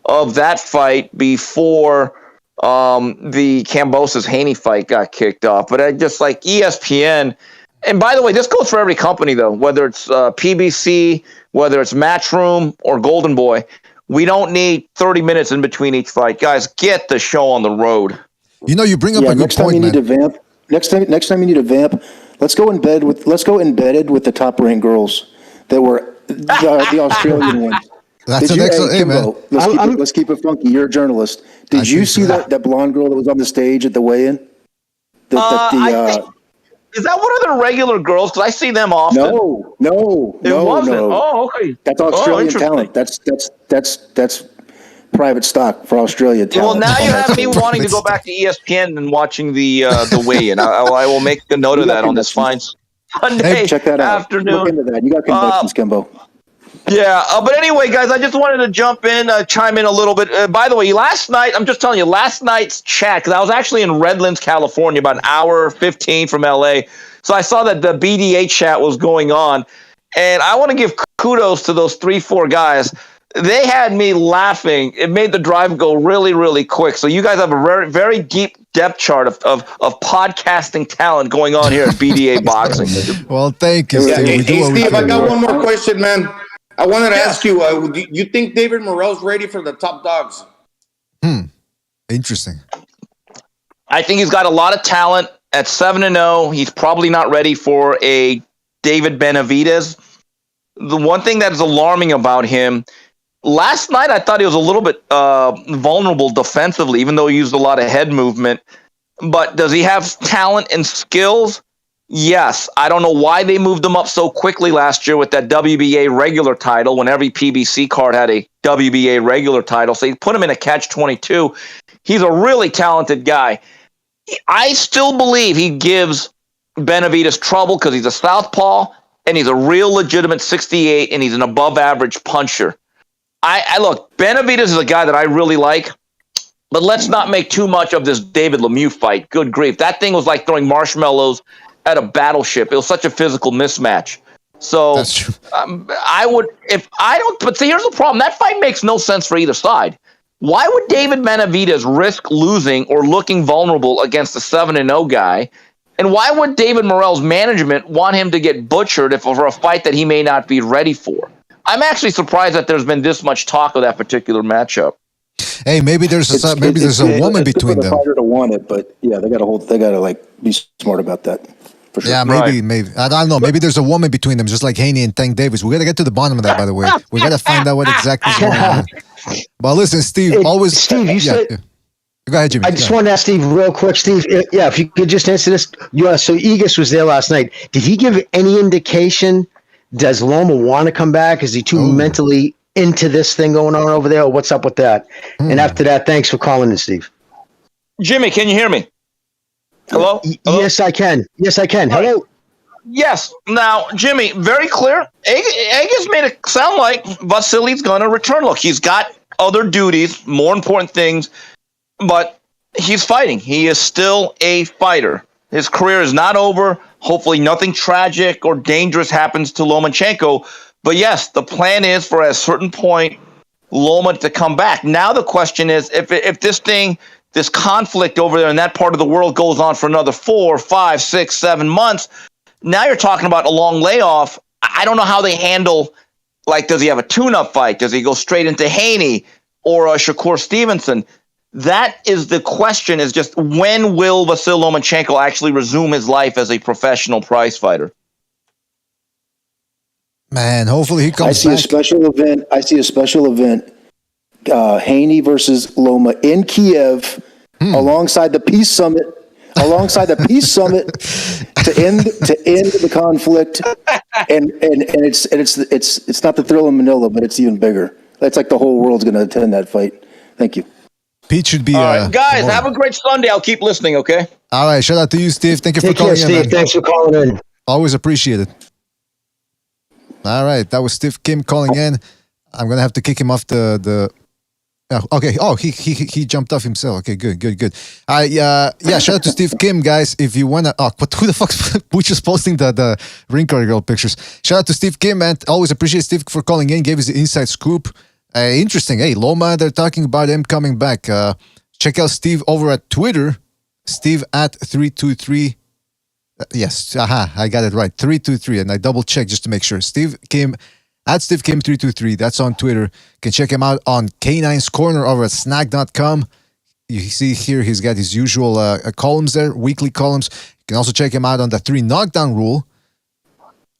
of that fight before the Kambosos Haney fight got kicked off. But I just like ESPN. And by the way, this goes for every company, though, whether it's PBC, whether it's Matchroom or Golden Boy. We don't need 30 minutes in between each fight. Guys, get the show on the road. You know, you bring up a good next time point, you man. need a vamp. Next time you need a vamp, let's go embedded with the top ranked girls that were the Australian ones. That's an excellent. Hey, man. Let's keep it funky. You're a journalist. Did you see that blonde girl that was on the stage at the weigh-in? Is that one of the regular girls? Because I see them often. No. It wasn't. Oh, okay. That's Australian talent. That's private stock for Australia talent. Well, now you have me wanting to go back to ESPN and watching the weigh-in. I will make a note of that on this fine Sunday check that out. afternoon. Look into that. You got connections, Kimbo. Yeah, but anyway, guys, I just wanted to jump in, chime in a little bit. By the way, last night, I'm just telling you, last night's chat, because I was actually in Redlands, California, about an hour 15 from LA. So I saw that the BDA chat was going on. And I want to give kudos to those 3-4 guys. They had me laughing. It made the drive go really, really quick. So you guys have a very, very deep depth chart of podcasting talent going on here at BDA Boxing. Well, thank you, Steve. Hey, Steve, I got one more question, man. I wanted to ask you, do you think David Morrell's ready for the top dogs? Interesting. I think he's got a lot of talent. At 7-0, he's probably not ready for a David Benavidez. The one thing that is alarming about him, last night I thought he was a little bit vulnerable defensively, even though he used a lot of head movement. But does he have talent and skills? Yes. I don't know why they moved him up so quickly last year with that WBA regular title when every PBC card had a WBA regular title. So he put him in a catch-22. He's a really talented guy. I still believe he gives Benavidez trouble because he's a southpaw and he's a real legitimate 68 and he's an above-average puncher. I look, Benavidez is a guy that I really like, but let's not make too much of this David Lemieux fight. Good grief. That thing was like throwing marshmallows at a battleship. It was such a physical mismatch. So That's true. but see, here's the problem. That fight makes no sense for either side. Why would David Benavidez risk losing or looking vulnerable against a 7-0 guy? And why would David Morrell's management want him to get butchered for a fight that he may not be ready for? I'm actually surprised that there's been this much talk of that particular matchup. Hey, maybe there's a woman between them. It's harder to want it, but yeah, they got to like be smart about that. For sure. Yeah, maybe. I don't know. Maybe there's a woman between them, just like Haney and Tank Davis. We got to get to the bottom of that, by the way. We got to find out what exactly is going on. But listen, Steve, Steve, you said. Yeah. Go ahead, Jimmy. I just want to ask Steve real quick, Steve. Yeah, if you could just answer this. So Egas was there last night. Did he give any indication? Does Loma want to come back? Is he too mentally into this thing going on over there? Or what's up with that? And after that, thanks for calling in, Steve. Jimmy, can you hear me? Hello? Yes, I can. Hello? Yes. Now, Jimmy, very clear. Egas made it sound like Vasily's going to return. Look, he's got other duties, more important things, but he's fighting. He is still a fighter. His career is not over. Hopefully nothing tragic or dangerous happens to Lomachenko. But yes, the plan is for at a certain point, Loma to come back. Now the question is, if this conflict over there in that part of the world goes on for another 4, 5, 6, 7 months, now you're talking about a long layoff. I don't know how they handle, like, does he have a tune-up fight? Does he go straight into Haney or Shakur Stevenson? That is the question, is just when will Vasyl Lomachenko actually resume his life as a professional prize fighter? Man, hopefully he comes back. I see a special event. Haney versus Loma in Kiev alongside the Peace Summit. To end the conflict, and it's not the Thrill in Manila, but it's even bigger. That's like the whole world's going to attend that fight. Thank you. Pete should be. All right, guys, have a great Sunday. I'll keep listening. Okay. All right. Shout out to you, Steve. Thank you for calling in. Steve. Thanks for calling in. Always appreciate it. All right, that was Steve Kim calling in. I'm gonna have to kick him off the Okay. Oh, he jumped off himself. Okay, good. Yeah. Shout out to Steve Kim, guys. If you wanna, but who the fuck's which is posting the ring card girl pictures? Shout out to Steve Kim, and always appreciate Steve for calling in. Gave us the inside scoop. Interesting. Hey, Loma, they're talking about him coming back. Check out Steve over at Twitter. Steve at 323. Yes, I got it right. 323, and I double checked just to make sure. Steve Kim. At Steve Kim 323, that's on Twitter. You can check him out on K9's Corner over at snack.com. You see here he's got his usual columns there, weekly columns. You can also check him out on the 3 Knockdown Rule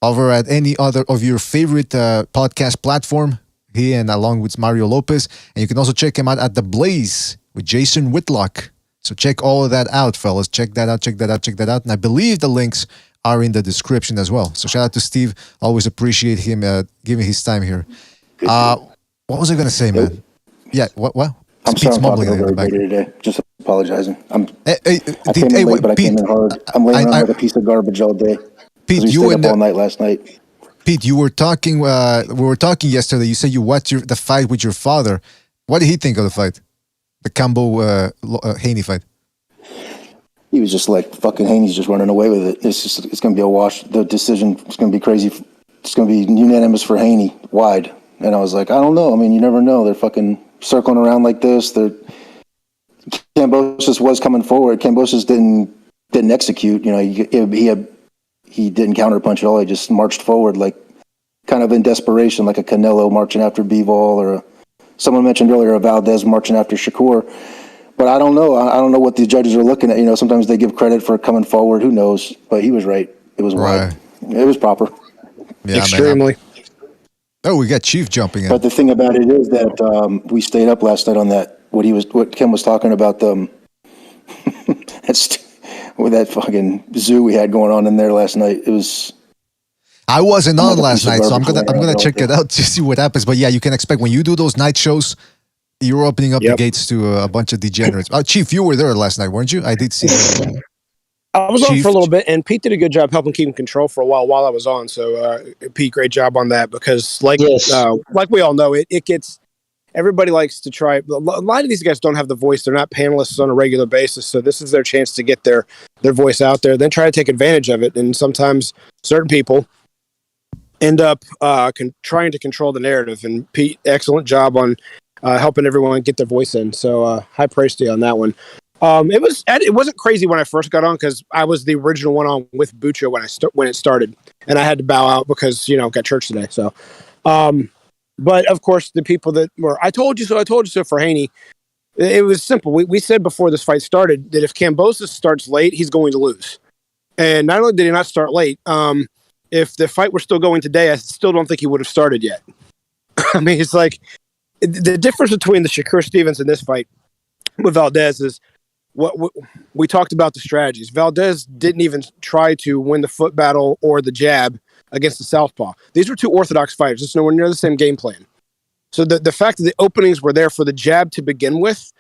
over at any other of your favorite podcast platform. He and along with Mario Lopez. And you can also check him out at The Blaze with Jason Whitlock. So check all of that out, fellas. Check that out. And I believe the links are in the description as well. So shout out to Steve. Always appreciate him giving his time here. What was I going to say, man? Yeah, what? I'm sorry I'm talking over everybody today. Just apologizing. I came in late, but I came in hard. I'm laying around like a piece of garbage all day. Pete, we stayed up all night last night. Pete, you were talking. We were talking yesterday. You said you watched the fight with your father. What did he think of the fight? The Kambo Haney fight. He was just like, fucking Haney's just running away with it. It's going to be a wash. The decision is going to be crazy. It's going to be unanimous for Haney, wide. And I was like, I don't know. I mean, you never know. They're fucking circling around like this. Kambosos was coming forward. Kambosos didn't execute. You know, he didn't counterpunch at all. He just marched forward, like kind of in desperation, like a Canelo marching after Bivol, or someone mentioned earlier a Valdez marching after Shakur. But I don't know. I don't know what the judges are looking at. You know, sometimes they give credit for coming forward. Who knows? But he was right. It was wide. It was proper. Yeah, extremely. Man. Oh, we got Chief jumping in. But the thing about it is that we stayed up last night on that. What Kim was talking about with that fucking zoo we had going on in there last night. It was. I wasn't on last night, so I'm gonna check it out to see what happens. But yeah, you can expect when you do those night shows. You're opening up the gates to a bunch of degenerates. Chief, you were there last night, weren't you? I did see that. I was on for a little bit, and Pete did a good job helping keep control for a while I was on. So, Pete, great job on that because, like we all know, it gets everybody likes to try. A lot of these guys don't have the voice; they're not panelists on a regular basis. So, this is their chance to get their voice out there, then try to take advantage of it. And sometimes certain people end up trying to control the narrative. And Pete, excellent job on. Helping everyone get their voice in. So high praise to you on that one. It wasn't crazy when I first got on because I was the original one on with Bucho when it started, and I had to bow out because got church today. So, but of course the people that were I told you so for Haney, it was simple. We said before this fight started that if Kambosos starts late, he's going to lose. And not only did he not start late, if the fight were still going today, I still don't think he would have started yet. I mean, it's like. The difference between the Shakur Stevens in this fight with Valdez is what we talked about the strategies. Valdez didn't even try to win the foot battle or the jab against the southpaw. These were two orthodox fighters. It's nowhere near the same game plan. So the fact that the openings were there for the jab to begin with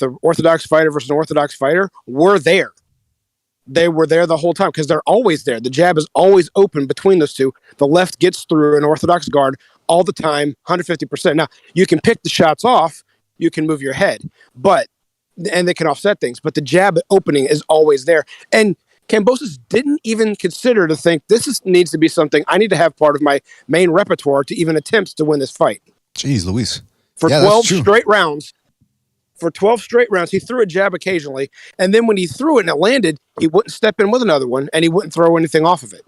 an orthodox fighter versus an orthodox fighter, were there. They were there the whole time because they're always there. The jab is always open between those two. The left gets through an orthodox guard all the time, 150%. Now, you can pick the shots off. You can move your head. And they can offset things. But the jab opening is always there. And Kambosos didn't even consider to think needs to be something I need to have part of my main repertoire to even attempt to win this fight. Jeez, Luis. For 12 straight rounds. For 12 straight rounds, he threw a jab occasionally. And then when he threw it and it landed, he wouldn't step in with another one, and he wouldn't throw anything off of it.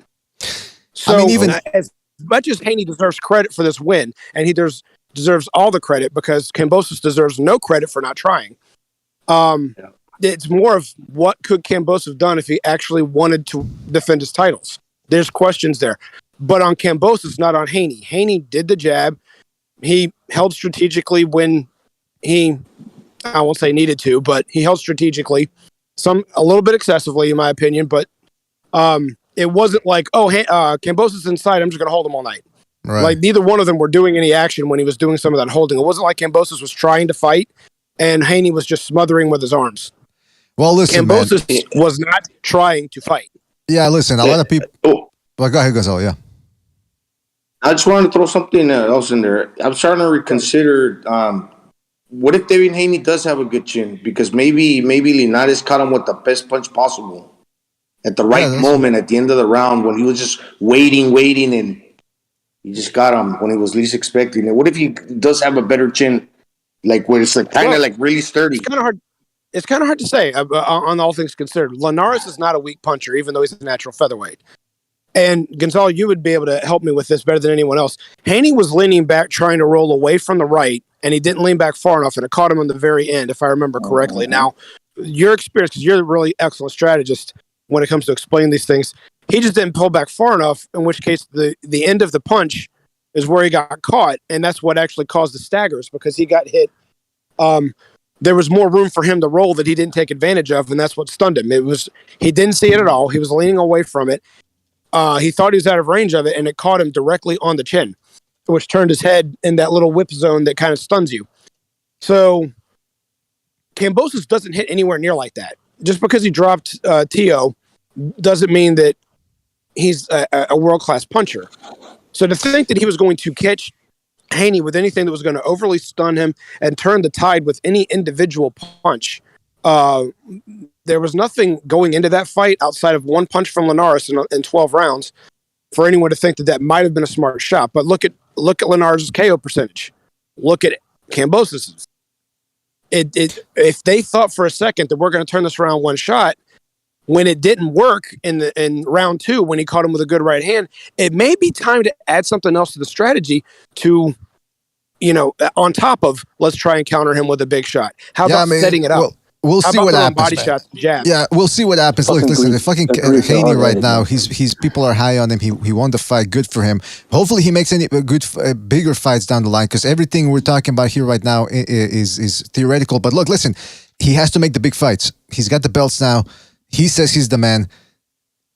So as much as Haney deserves credit for this win, and he deserves all the credit because Kambosos deserves no credit for not trying. It's more of what could Kambosos have done if he actually wanted to defend his titles. There's questions there. But on Kambosos, not on Haney. Haney did the jab. He held strategically when he... I won't say needed to, but he held strategically, a little bit excessively, in my opinion. But it wasn't like, Kambosos inside, I'm just going to hold him all night. Right. Like neither one of them were doing any action when he was doing some of that holding. It wasn't like Kambosos was trying to fight and Haney was just smothering with his arms. Well, listen, Kambosos was not trying to fight. Yeah, listen, a lot of people. Well, go ahead, Gonzalo. Yeah. I just wanted to throw something else in there. I'm starting to reconsider what if Devin Haney does have a good chin? Because maybe Linares caught him with the best punch possible at the right moment at the end of the round when he was just waiting, and he just got him when he was least expecting it. What if he does have a better chin, like where it's like kind of like really sturdy? It's kind of hard. It's kind of hard to say on all things considered. Linares is not a weak puncher, even though he's a natural featherweight. And Gonzalo, you would be able to help me with this better than anyone else. Haney was leaning back, trying to roll away from the right, and he didn't lean back far enough, and it caught him on the very end, if I remember correctly. Now, your experience, because you're a really excellent strategist when it comes to explaining these things, he just didn't pull back far enough, in which case the end of the punch is where he got caught, and that's what actually caused the staggers, because he got hit. There was more room for him to roll that he didn't take advantage of, and that's what stunned him. He didn't see it at all. He was leaning away from it. He thought he was out of range of it, and it caught him directly on the chin, which turned his head in that little whip zone that kind of stuns you. So Kambosos doesn't hit anywhere near like that. Just because he dropped Tio doesn't mean that he's a world-class puncher. So to think that he was going to catch Haney with anything that was going to overly stun him and turn the tide with any individual punch, there was nothing going into that fight outside of one punch from Linares in 12 rounds for anyone to think that might have been a smart shot. But look at Linares' KO percentage. Look at Kambosos'. If they thought for a second that we're going to turn this around one shot, when it didn't work in round 2, when he caught him with a good right hand, it may be time to add something else to the strategy to, on top of let's try and counter him with a big shot. How about setting it up? We'll see what happens. Body shots, jabs. Yeah, we'll see what happens. Look, listen, the fucking Haney right now, he's people are high on him. He won the fight. Good for him. Hopefully, he makes any good, bigger fights down the line. Because everything we're talking about here right now is theoretical. But look, listen, he has to make the big fights. He's got the belts now. He says he's the man.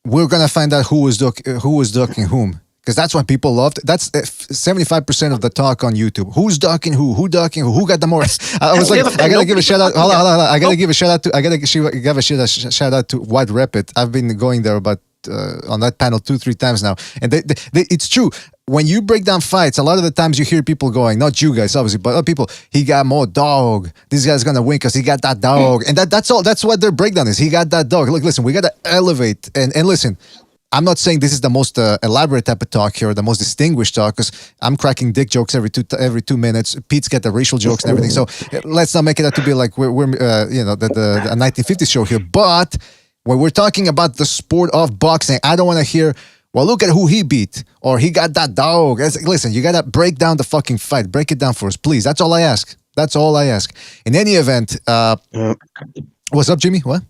We're gonna find out who was ducking whom. Because that's what people loved. That's 75% of the talk on YouTube. Who's ducking who? Who ducking who? Who got the more? I was like, I gotta give a shout out. Hold on. I gotta give a shout out to. I gotta give a shout out to White Rapid. I've been going there about on that panel 2-3 times now, and it's true. When you break down fights, a lot of the times you hear people going, not you guys obviously, but other people. He got more dog. This guy's gonna win because he got that dog, and that's all. That's what their breakdown is. He got that dog. Look, listen, we gotta elevate and listen. I'm not saying this is the most elaborate type of talk here, or the most distinguished talk, because I'm cracking dick jokes every 2 minutes. Pete's got the racial jokes and everything. So let's not make it out to be like we're the 1950s show here. But when we're talking about the sport of boxing, I don't want to hear, well, look at who he beat, or he got that dog. Listen, you got to break down the fucking fight. Break it down for us, please. That's all I ask. That's all I ask. In any event, what's up, Jimmy? What?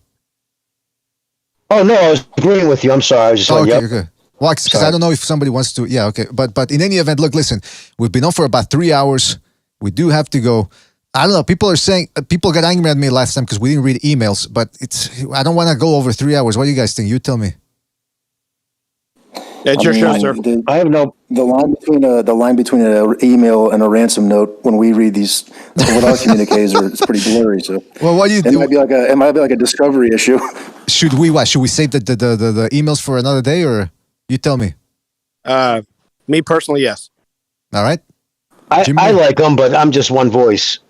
Oh, no, I was agreeing with you. I'm sorry. I was just like, okay, okay. Well, because I don't know if somebody wants to. Yeah, okay. But in any event, look, listen. We've been on for about 3 hours. We do have to go. I don't know. People are saying, people got angry at me last time because we didn't read emails. But I don't want to go over 3 hours. What do you guys think? You tell me. It's your show, sir. I have the line between an email and a ransom note when we read these with our communiques it's pretty blurry. So well, what do you? It might be like a discovery issue. Should we save the emails for another day, or you tell me? Me personally, yes. All right. I like them, but I'm just one voice.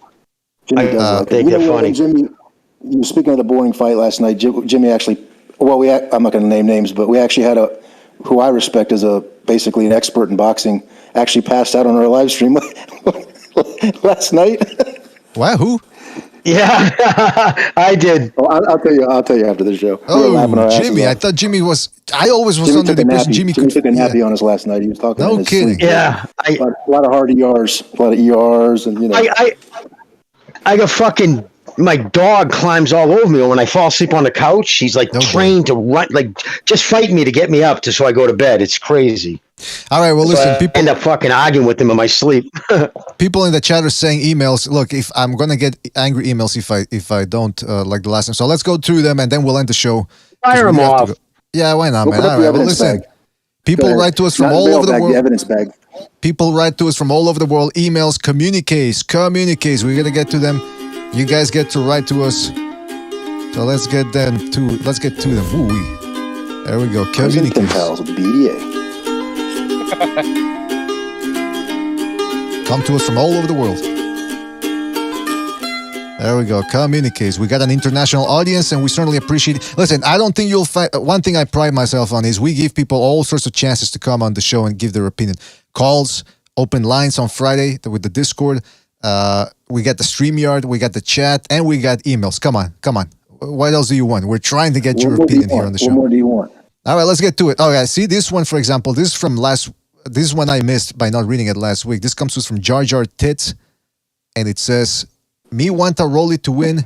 Jimmy does they get funny. Jimmy, you were speaking of the boring fight last night. Jimmy actually, I'm not going to name names, but we actually had who I respect as basically an expert in boxing, actually passed out on our live stream last night. Wow, who? Yeah, I did. Oh, I'll tell you after the show. Oh, Jimmy! I thought Jimmy was. I always was under the impression Jimmy took a nappy on us last night. He was talking. No kidding. Yeah, a lot of hard ERs, a lot of ERs, and I got fucking. My dog climbs all over me when I fall asleep on the couch. He's like trained to run, like just fight me to get me up so I go to bed. It's crazy. All right, well, listen, people end up fucking arguing with him in my sleep. People in the chat are saying emails. Look, if I'm gonna get angry emails if I don't like the last time. So let's go through them and then we'll end the show. Fire them off. Yeah, why not, man? All right, well, listen. People write to us from all over the world. The evidence bag. People write to us from all over the world. Emails, communiques. We're gonna get to them. You guys get to write to us. So let's get to them. Woo-wee. There we go. Communiques. Pals with the BDA. Come to us from all over the world. There we go. Communicates. We got an international audience, and we certainly appreciate it. Listen, I don't think you'll find... One thing I pride myself on is we give people all sorts of chances to come on the show and give their opinion. Calls, open lines on Friday with the Discord. We got the StreamYard, we got the chat, and we got emails. Come on. What else do you want? We're trying to get your opinion here on the show. What more do you want? All right, let's get to it. Okay, see this one, for example. This is from this one I missed by not reading it last week. This comes to us from Jar Jar Tits, and it says, "Me want a Rolly to win,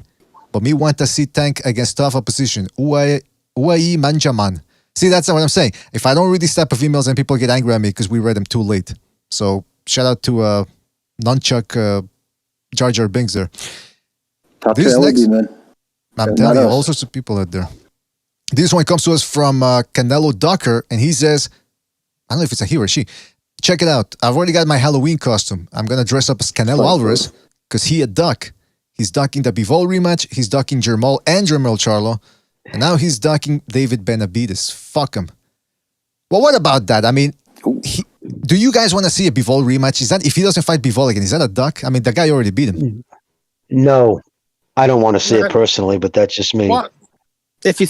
but me want to see Tank against tough opposition. Uai manjaman." See, that's what I'm saying. If I don't read these type of emails, then people get angry at me because we read them too late. So shout out to Nunchuck Jar Jar Binks there. This next, man. I'm telling you, all sorts of people out there. This one comes to us from Canelo Ducker, and he says, I don't know if it's a he or she. Check it out. I've already got my Halloween costume. I'm going to dress up as Canelo Alvarez because he a duck. He's ducking the Bivol rematch. He's ducking Jermall and Jermell Charlo. And now he's ducking David Benavidez. Fuck him. Well, what about that? I mean, do you guys want to see a Bivol rematch? Is that if he doesn't fight Bivol again, is that a duck? I mean, the guy already beat him. No, I don't want to see it personally, but that's just me. Well, if he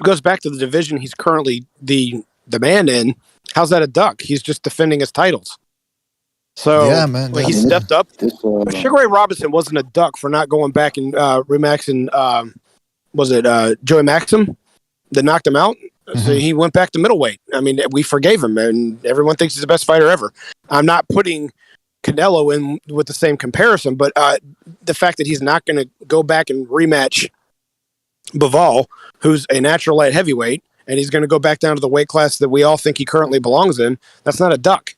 goes back to the division he's currently the man in, how's that a duck? He's just defending his titles. So yeah, man. He stepped up. Sugar Ray Robinson wasn't a duck for not going back and remaxing. Was it Joey Maxim that knocked him out? So he went back to middleweight. I mean, we forgave him, and everyone thinks he's the best fighter ever. I'm not putting Canelo in with the same comparison, but the fact that he's not going to go back and rematch Bivol, who's a natural light heavyweight, and he's going to go back down to the weight class that we all think he currently belongs in, that's not a duck.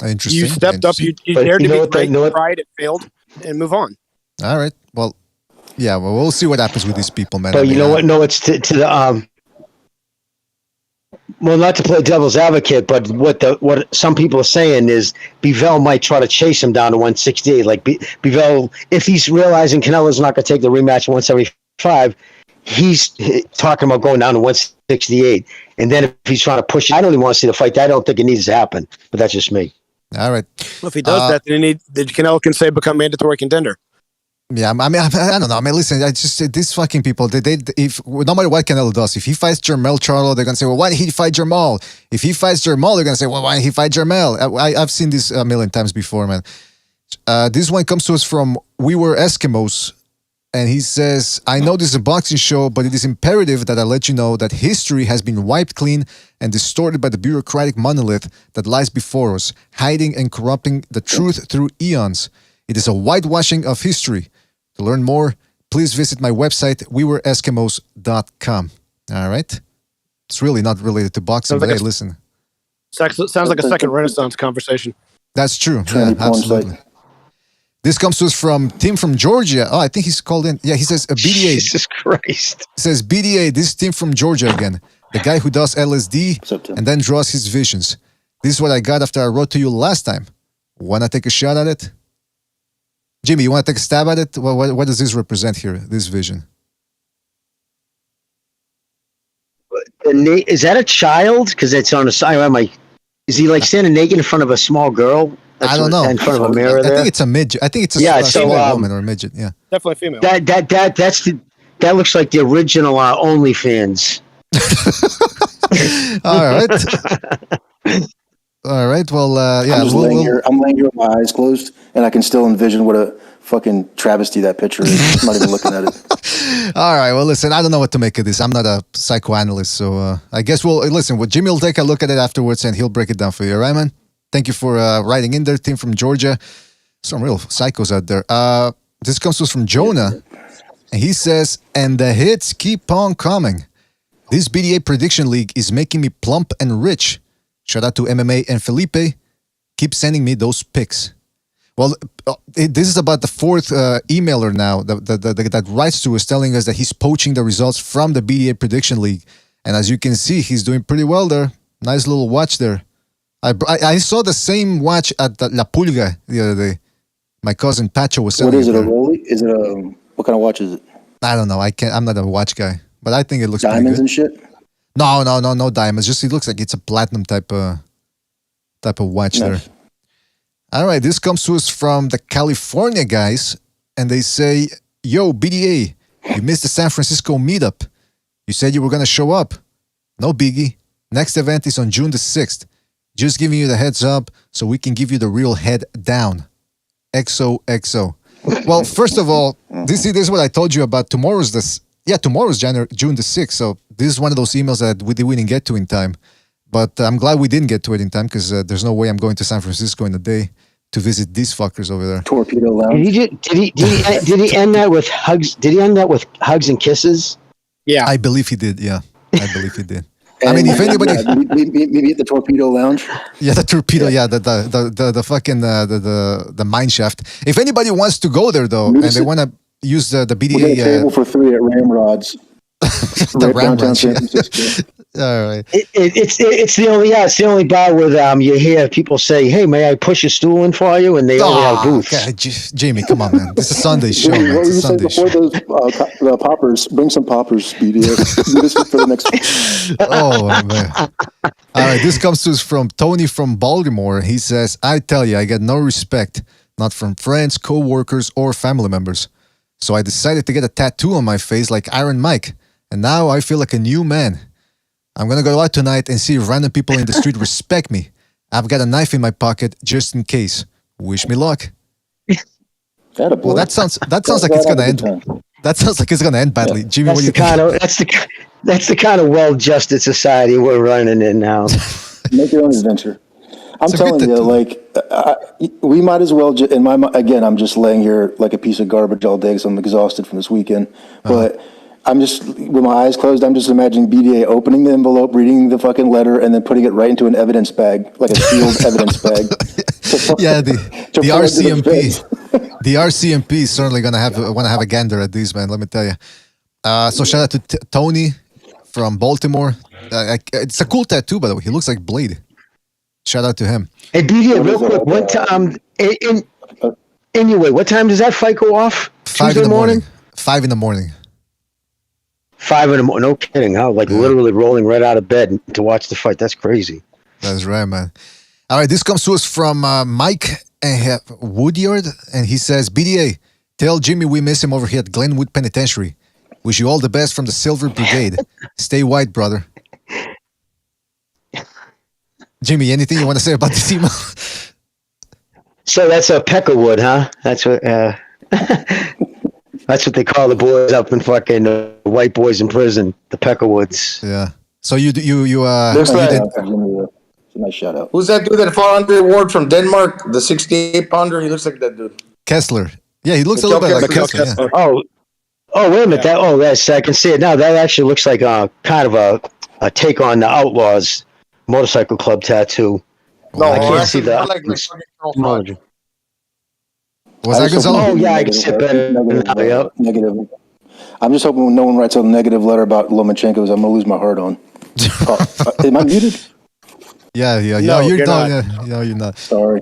Interesting. You stepped up, you dared to be great, you tried, it failed, and move on. All right. Well, yeah, well, we'll see what happens with these people, man. But you know what? No, it's to the well, not to play devil's advocate, but what some people are saying is Bivol might try to chase him down to 168. Like Bivol, if he's realizing Canelo's not going to take the rematch at 175, he's talking about going down to 168. And then if he's trying to push, I don't even want to see the fight. I don't think it needs to happen, but that's just me. All right. Well, if he does that, then Canelo can say become mandatory contender. Yeah, I mean, I don't know. I mean, listen, I just these fucking people. If no matter what Canelo does, if he fights Jermell Charlo, they're gonna say, "Well, why did he fight Jermall?" If he fights Jermall, they're gonna say, "Well, why did he fight Jermell?" I've seen this a million times before, man. This one comes to us from We Were Eskimos, and he says, "I know this is a boxing show, but it is imperative that I let you know that history has been wiped clean and distorted by the bureaucratic monolith that lies before us, hiding and corrupting the truth through eons. It is a whitewashing of history. To learn more, please visit my website, wewereeskimos.com. All right? It's really not related to boxing, but hey, listen. Sounds like a second Renaissance conversation. That's true. Yeah, absolutely. This comes to us from Tim from Georgia. Oh, I think he's called in. Yeah, he says BDA. Jesus Christ. He says BDA, this is Tim from Georgia again. The guy who does LSD and then draws his visions. This is what I got after I wrote to you last time. Want to take a shot at it? Jimmy, you want to take a stab at it? What does this represent here, this vision? Is that a child? Because it's on the side. Is he like standing naked in front of a small girl? I don't know. In front of a mirror there? I think it's a midget. I think it's a small woman or a midget. Yeah, definitely female. That looks like the original OnlyFans. All right. All right. Well, yeah. I'm laying here with my eyes closed, and I can still envision what a fucking travesty that picture is. I'm not even looking at it. All right. Well, listen, I don't know what to make of this. I'm not a psychoanalyst, so I guess we'll listen. Well, Jimmy will take a look at it afterwards, and he'll break it down for you. All right, man? Thank you for writing in there, Tim from Georgia. Some real psychos out there. This comes to us from Jonah, and he says, and the hits keep on coming. This BDA prediction league is making me plump and rich. Shout out to MMA and Felipe. Keep sending me those pics. Well, this is about the fourth emailer now that writes to us telling us that he's poaching the results from the BDA Prediction League. And as you can see, he's doing pretty well there. Nice little watch there. I saw the same watch at La Pulga the other day. My cousin Pacho was selling it. What is it, a Rolly? Is it a, what kind of watch is it? I don't know. I'm not a watch guy. But I think it looks diamonds pretty good. And shit? No diamonds. Just it looks like it's a platinum type of watch there. All right, this comes to us from the California guys, and they say, yo, BDA, you missed the San Francisco meetup. You said you were going to show up. No biggie. Next event is on June the 6th. Just giving you the heads up so we can give you the real head down. XOXO. Well, first of all, this is what I told you about. Tomorrow's June the 6th. So this is one of those emails that we didn't get to in time. But I'm glad we didn't get to it in time because there's no way I'm going to San Francisco in a day to visit these fuckers over there. Torpedo Lounge. Did he end that with hugs? Did he end that with hugs and kisses? Yeah, I believe he did. Yeah, I believe he did. I mean, if anybody, maybe at the Torpedo Lounge. Yeah, the Torpedo. Yeah, the fucking the mine shaft. If anybody wants to go there though, and they want to use the BDA, we're gonna table for 3 at Ramrods. The Ramrods. Yeah. All right. It's the only bar where you hear people say, "Hey, may I push a stool in for you?" And they only have booths. God, Jamie, come on, man. This is a Sunday show, man. What were you saying before those the poppers? Bring some poppers, BDA. Do this for the next. Oh man. All right, this comes to us from Tony from Baltimore. He says, "I tell you, I get no respect, not from friends, co-workers, or family members. So I decided to get a tattoo on my face like Iron Mike, and now I feel like a new man. I'm gonna go out tonight and see if random people in the street respect me. I've got a knife in my pocket just in case. Wish me luck." Well, that sounds like it's gonna end. That sounds like it's gonna end badly. Yeah. Jimmy, what do you think? That's the kind of well-adjusted society we're running in now. Make your own adventure. I'm telling you, like, we might as well. Again, I'm just laying here like a piece of garbage all day because I'm exhausted from this weekend. But I'm just, with my eyes closed, I'm just imagining BDA opening the envelope, reading the fucking letter, and then putting it right into an evidence bag, like a sealed evidence bag. Yeah, the RCMP. The RCMP is certainly want to have a gander at these, man. Let me tell you. So shout out to Tony from Baltimore. It's a cool tattoo, by the way. He looks like Blade. Shout out to him. Hey, BDA, real quick. What time? Anyway, what time does that fight go off? 5 in the morning. 5 in the morning. 5 in the morning. No kidding. Huh? Like literally rolling right out of bed to watch the fight. That's crazy. That's right, man. All right, this comes to us from Mike Woodyard, and he says, "BDA, tell Jimmy we miss him over here at Glenwood Penitentiary. Wish you all the best from the Silver Brigade. Stay white, brother." Jimmy, anything you want to say about this email? So that's a Peckerwood, huh? That's what that's what they call the boys up in fucking white boys in prison, the Peckerwoods. Yeah. So you Looks like It's a nice shout out. who's that dude that fought under the award from Denmark, the 68 pounder? He looks like that dude. Kessler. Yeah, he looks a little bit like Kessler. Yeah. Oh, wait a minute. That's I can see it now. That actually looks like kind of a take on the Outlaws motorcycle club tattoo. No, I can't see that. Was that Gonzalo? Oh yeah, I can see it better. Negative. I'm just hoping no one writes a negative letter about Lomachenko. I'm gonna lose my heart on. Am I muted? Yeah. No, you're not. not. No, you're not. Sorry.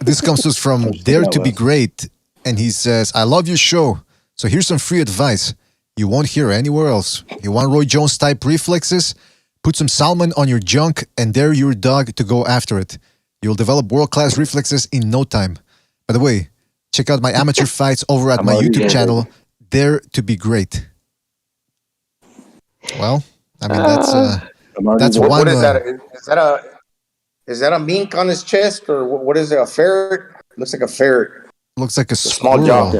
This comes to us from Dare to Be Great, and he says, "I love your show. So here's some free advice you won't hear anywhere else. You want Roy Jones type reflexes? Put some salmon on your junk and dare your dog to go after it. You'll develop world-class reflexes in no time. By the way, check out my amateur fights over at my YouTube channel, Dare to Be Great." Well, I mean, that's one. What is that? Is that a mink on his chest, or what is it? A ferret? Looks like a ferret. Looks like a small jaw.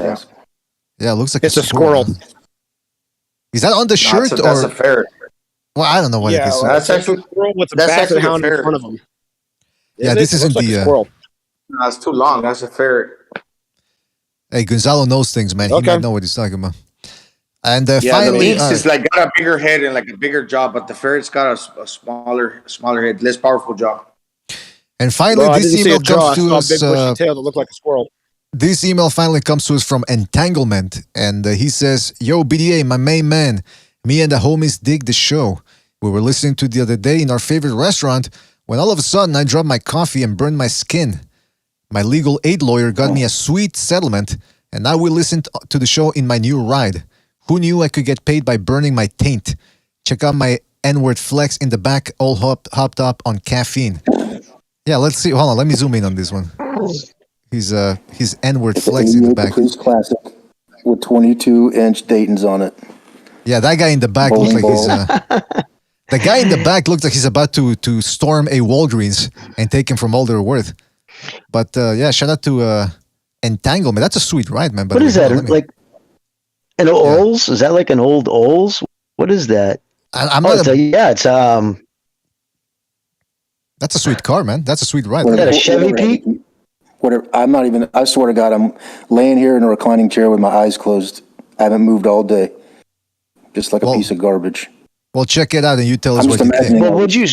Yeah, looks like it's a squirrel. Is that on the shirt that's a ferret? Well, I don't know what it is. That's actually with the back of the hound in front of him. Yeah, this isn't the squirrel. No, it's too long. That's a ferret. Hey, Gonzalo knows things, man. He might know what he's talking about. And the finally, minx is like got a bigger head and like a bigger jaw, but the ferret's got a smaller head, less powerful jaw. And finally, this email comes to us. Big bushy tail that looked like a squirrel. This email finally comes to us from Entanglement, and he says, "Yo, BDA, my main man. Me and the homies dig the show. We were listening to the other day in our favorite restaurant when all of a sudden I dropped my coffee and burned my skin. My legal aid lawyer got me a sweet settlement, and now we listened to the show in my new ride. Who knew I could get paid by burning my taint? Check out my N-word flex in the back, all hopped up on caffeine." Yeah, let's see. Hold on, let me zoom in on this one. His N-word flex in the back. Classic. with 22-inch Dayton's on it. Yeah, that guy in the back looks like he's. The guy in the back looks like he's about to storm a Walgreens and take him from all their worth. But yeah, shout out to Entanglement. That's a sweet ride, man. What is that? Like an Olds? Is that like an old Olds? What is that? I'm not. It's That's a sweet car, man. That's a sweet ride. Is that a Chevy, Pete? Whatever. I'm not even. I swear to God, I'm laying here in a reclining chair with my eyes closed. I haven't moved all day, just like a piece of garbage. Well, check it out and you tell us what you think. Well, would you?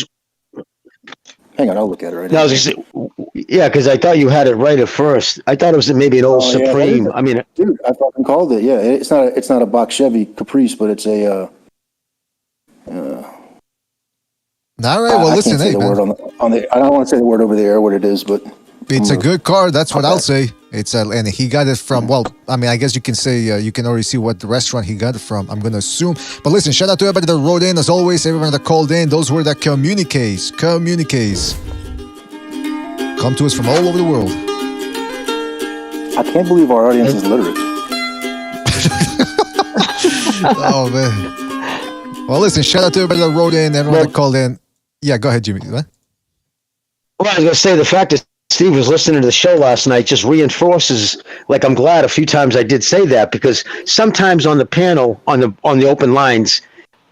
Hang on, I'll look at it right now. now. Yeah, because I thought you had it right at first. I thought it was maybe an old Supreme. Yeah, I mean, dude, I fucking called it. Yeah, it's not a box Chevy Caprice, but it's a. All right. Well, listen, I can't say the word on the. I don't want to say the word over the air what it is, but it's a good car. That's what I'll say. It's and he got it from. Well, I mean, I guess you can say you can already see what the restaurant he got it from. I'm gonna assume. But listen, shout out to everybody that wrote in. As always, everyone that called in. Those were the communiques. Come to us from all over the world. I can't believe our audience is literate. Oh man. Well, listen, shout out to everybody that wrote in. Everyone that called in. Yeah, go ahead, Jimmy. What? Well, I was going to say the fact that Steve was listening to the show last night just reinforces, like, I'm glad a few times I did say that, because sometimes on the panel, on the open lines,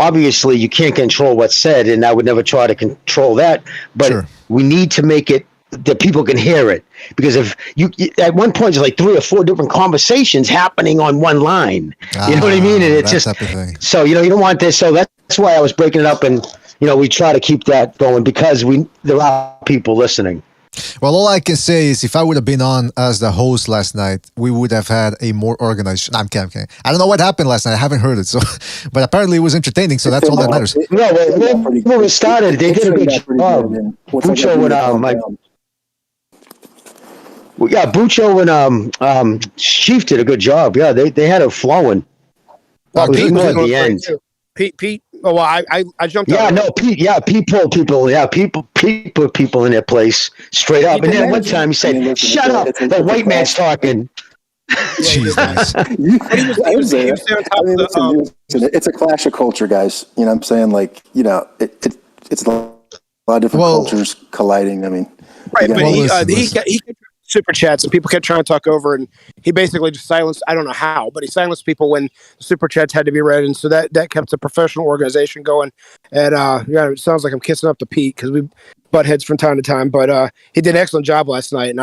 obviously you can't control what's said, and I would never try to control that, but we need to make it that people can hear it, because if you at one point there's like 3 or 4 different conversations happening on one line, you know what I mean? And it's just so you don't want this. So that's why I was breaking it up, and we try to keep that going because there are people listening. Well, all I can say is if I would have been on as the host last night, we would have had a more organized. I'm kidding. I don't know what happened last night. I haven't heard it, so but apparently it was entertaining. So that's all that matters. No, when we started, they did a good job. Bucho and Chief did a good job. Yeah, they had it flowing. Well, it was more at the end. Pete. Oh, well, I jumped. Yeah, no, Pete. Yeah, Pete pulled people. Yeah, Pete put people in their place straight up. And then one time he said, "Shut up, the white man's talking." Jesus. It's a clash of culture, guys. You know what I'm saying? Like, it's a lot of different cultures colliding. I mean, right, but he kept super chats and people kept trying to talk over, and he basically just silenced. I don't know how, but he silenced people when the super chats had to be read, and so that kept the professional organization going. And it sounds like I'm kissing up to Pete because we butt heads from time to time, but he did an excellent job last night, and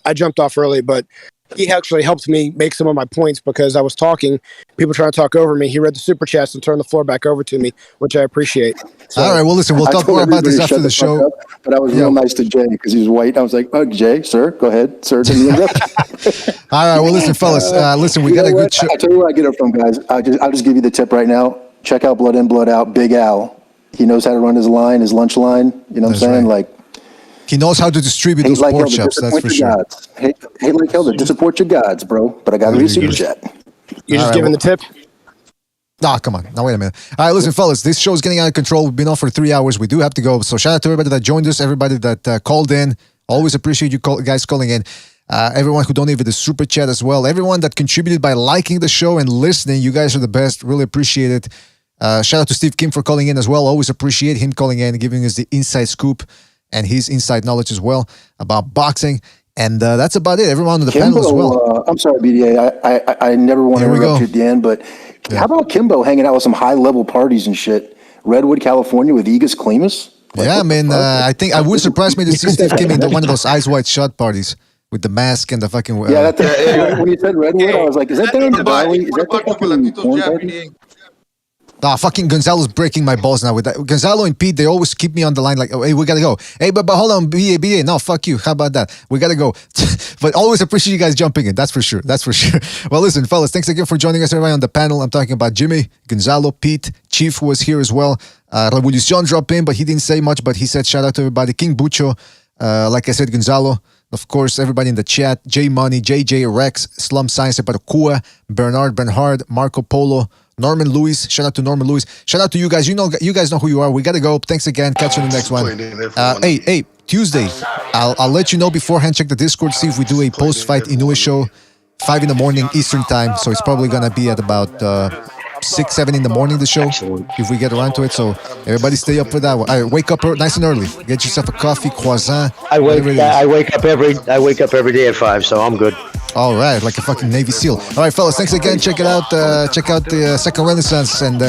I jumped off early, but he actually helped me make some of my points because I was talking, people trying to talk over me. He read the super chats and turned the floor back over to me, which I appreciate. So, all right, well, listen, we'll talk more about this after the show. Up, but I was real nice to Jay because he was white. I was like, "Oh, Jay, sir, go ahead, sir." All right, well, listen, fellas, listen, we got a good show. I tell you where I get it from, guys. I'll just give you the tip right now. Check out Blood In, Blood Out. Big Al. He knows how to run his lunch line. You know what I'm saying? Right. Like. He knows how to distribute those pork chops, that's for sure. Hate like hell to support your gods, bro. But I got to read super chat. You're just giving the tip? Come on. Now, wait a minute. All right, listen, fellas, this show is getting out of control. We've been on for 3 hours. We do have to go. So shout out to everybody that joined us, everybody that called in. Always appreciate you guys calling in. Everyone who donated the super chat as well. Everyone that contributed by liking the show and listening. You guys are the best. Really appreciate it. Shout out to Steve Kim for calling in as well. Always appreciate him calling in and giving us the inside scoop and his inside knowledge as well about boxing. And that's about it. Everyone on the panel as well. I'm sorry, BDA. I never want to interrupt you at the end, but how about Kimbo hanging out with some high-level parties and shit? Redwood, California with Egas Klimas? Yeah, man. I think I would surprise me to see Steve Kim in one of those Eyes Wide Shut parties with the mask and the fucking... when you said Redwood, I was like, is that down in Bali? Is that the fucking porn party? Fucking Gonzalo's breaking my balls now with that. Gonzalo and Pete, they always keep me on the line like, oh, hey, we gotta go. Hey, but hold on, BA. No, fuck you. How about that? We gotta go. But always appreciate you guys jumping in. That's for sure. Well, listen, fellas, thanks again for joining us, everybody on the panel. I'm talking about Jimmy, Gonzalo, Pete, Chief was here as well. Revolucion dropped in, but he didn't say much, but he said shout out to everybody. King Bucho, like I said, Gonzalo, of course, everybody in the chat, J Money, JJ, Rex, Slum Science, Paracua, Bernard, Marco Polo, Norman Lewis, shout out to Norman Lewis. Shout out to you guys. You guys know who you are. We gotta go. Thanks again. Catch you in the next one. Hey, Tuesday. I'll let you know beforehand. Check the Discord. See if we do a post-fight Inoue show. 5 in the morning Eastern time. So it's probably gonna be at about 6, 7 in the morning. The show, if we get around to it. So everybody stay up for that one. All right, wake up nice and early. Get yourself a coffee, croissant. I wake up every day at 5, so I'm good. All right, like a fucking Navy SEAL. All right, fellas, thanks again. Check it out. Check out the Second Renaissance and.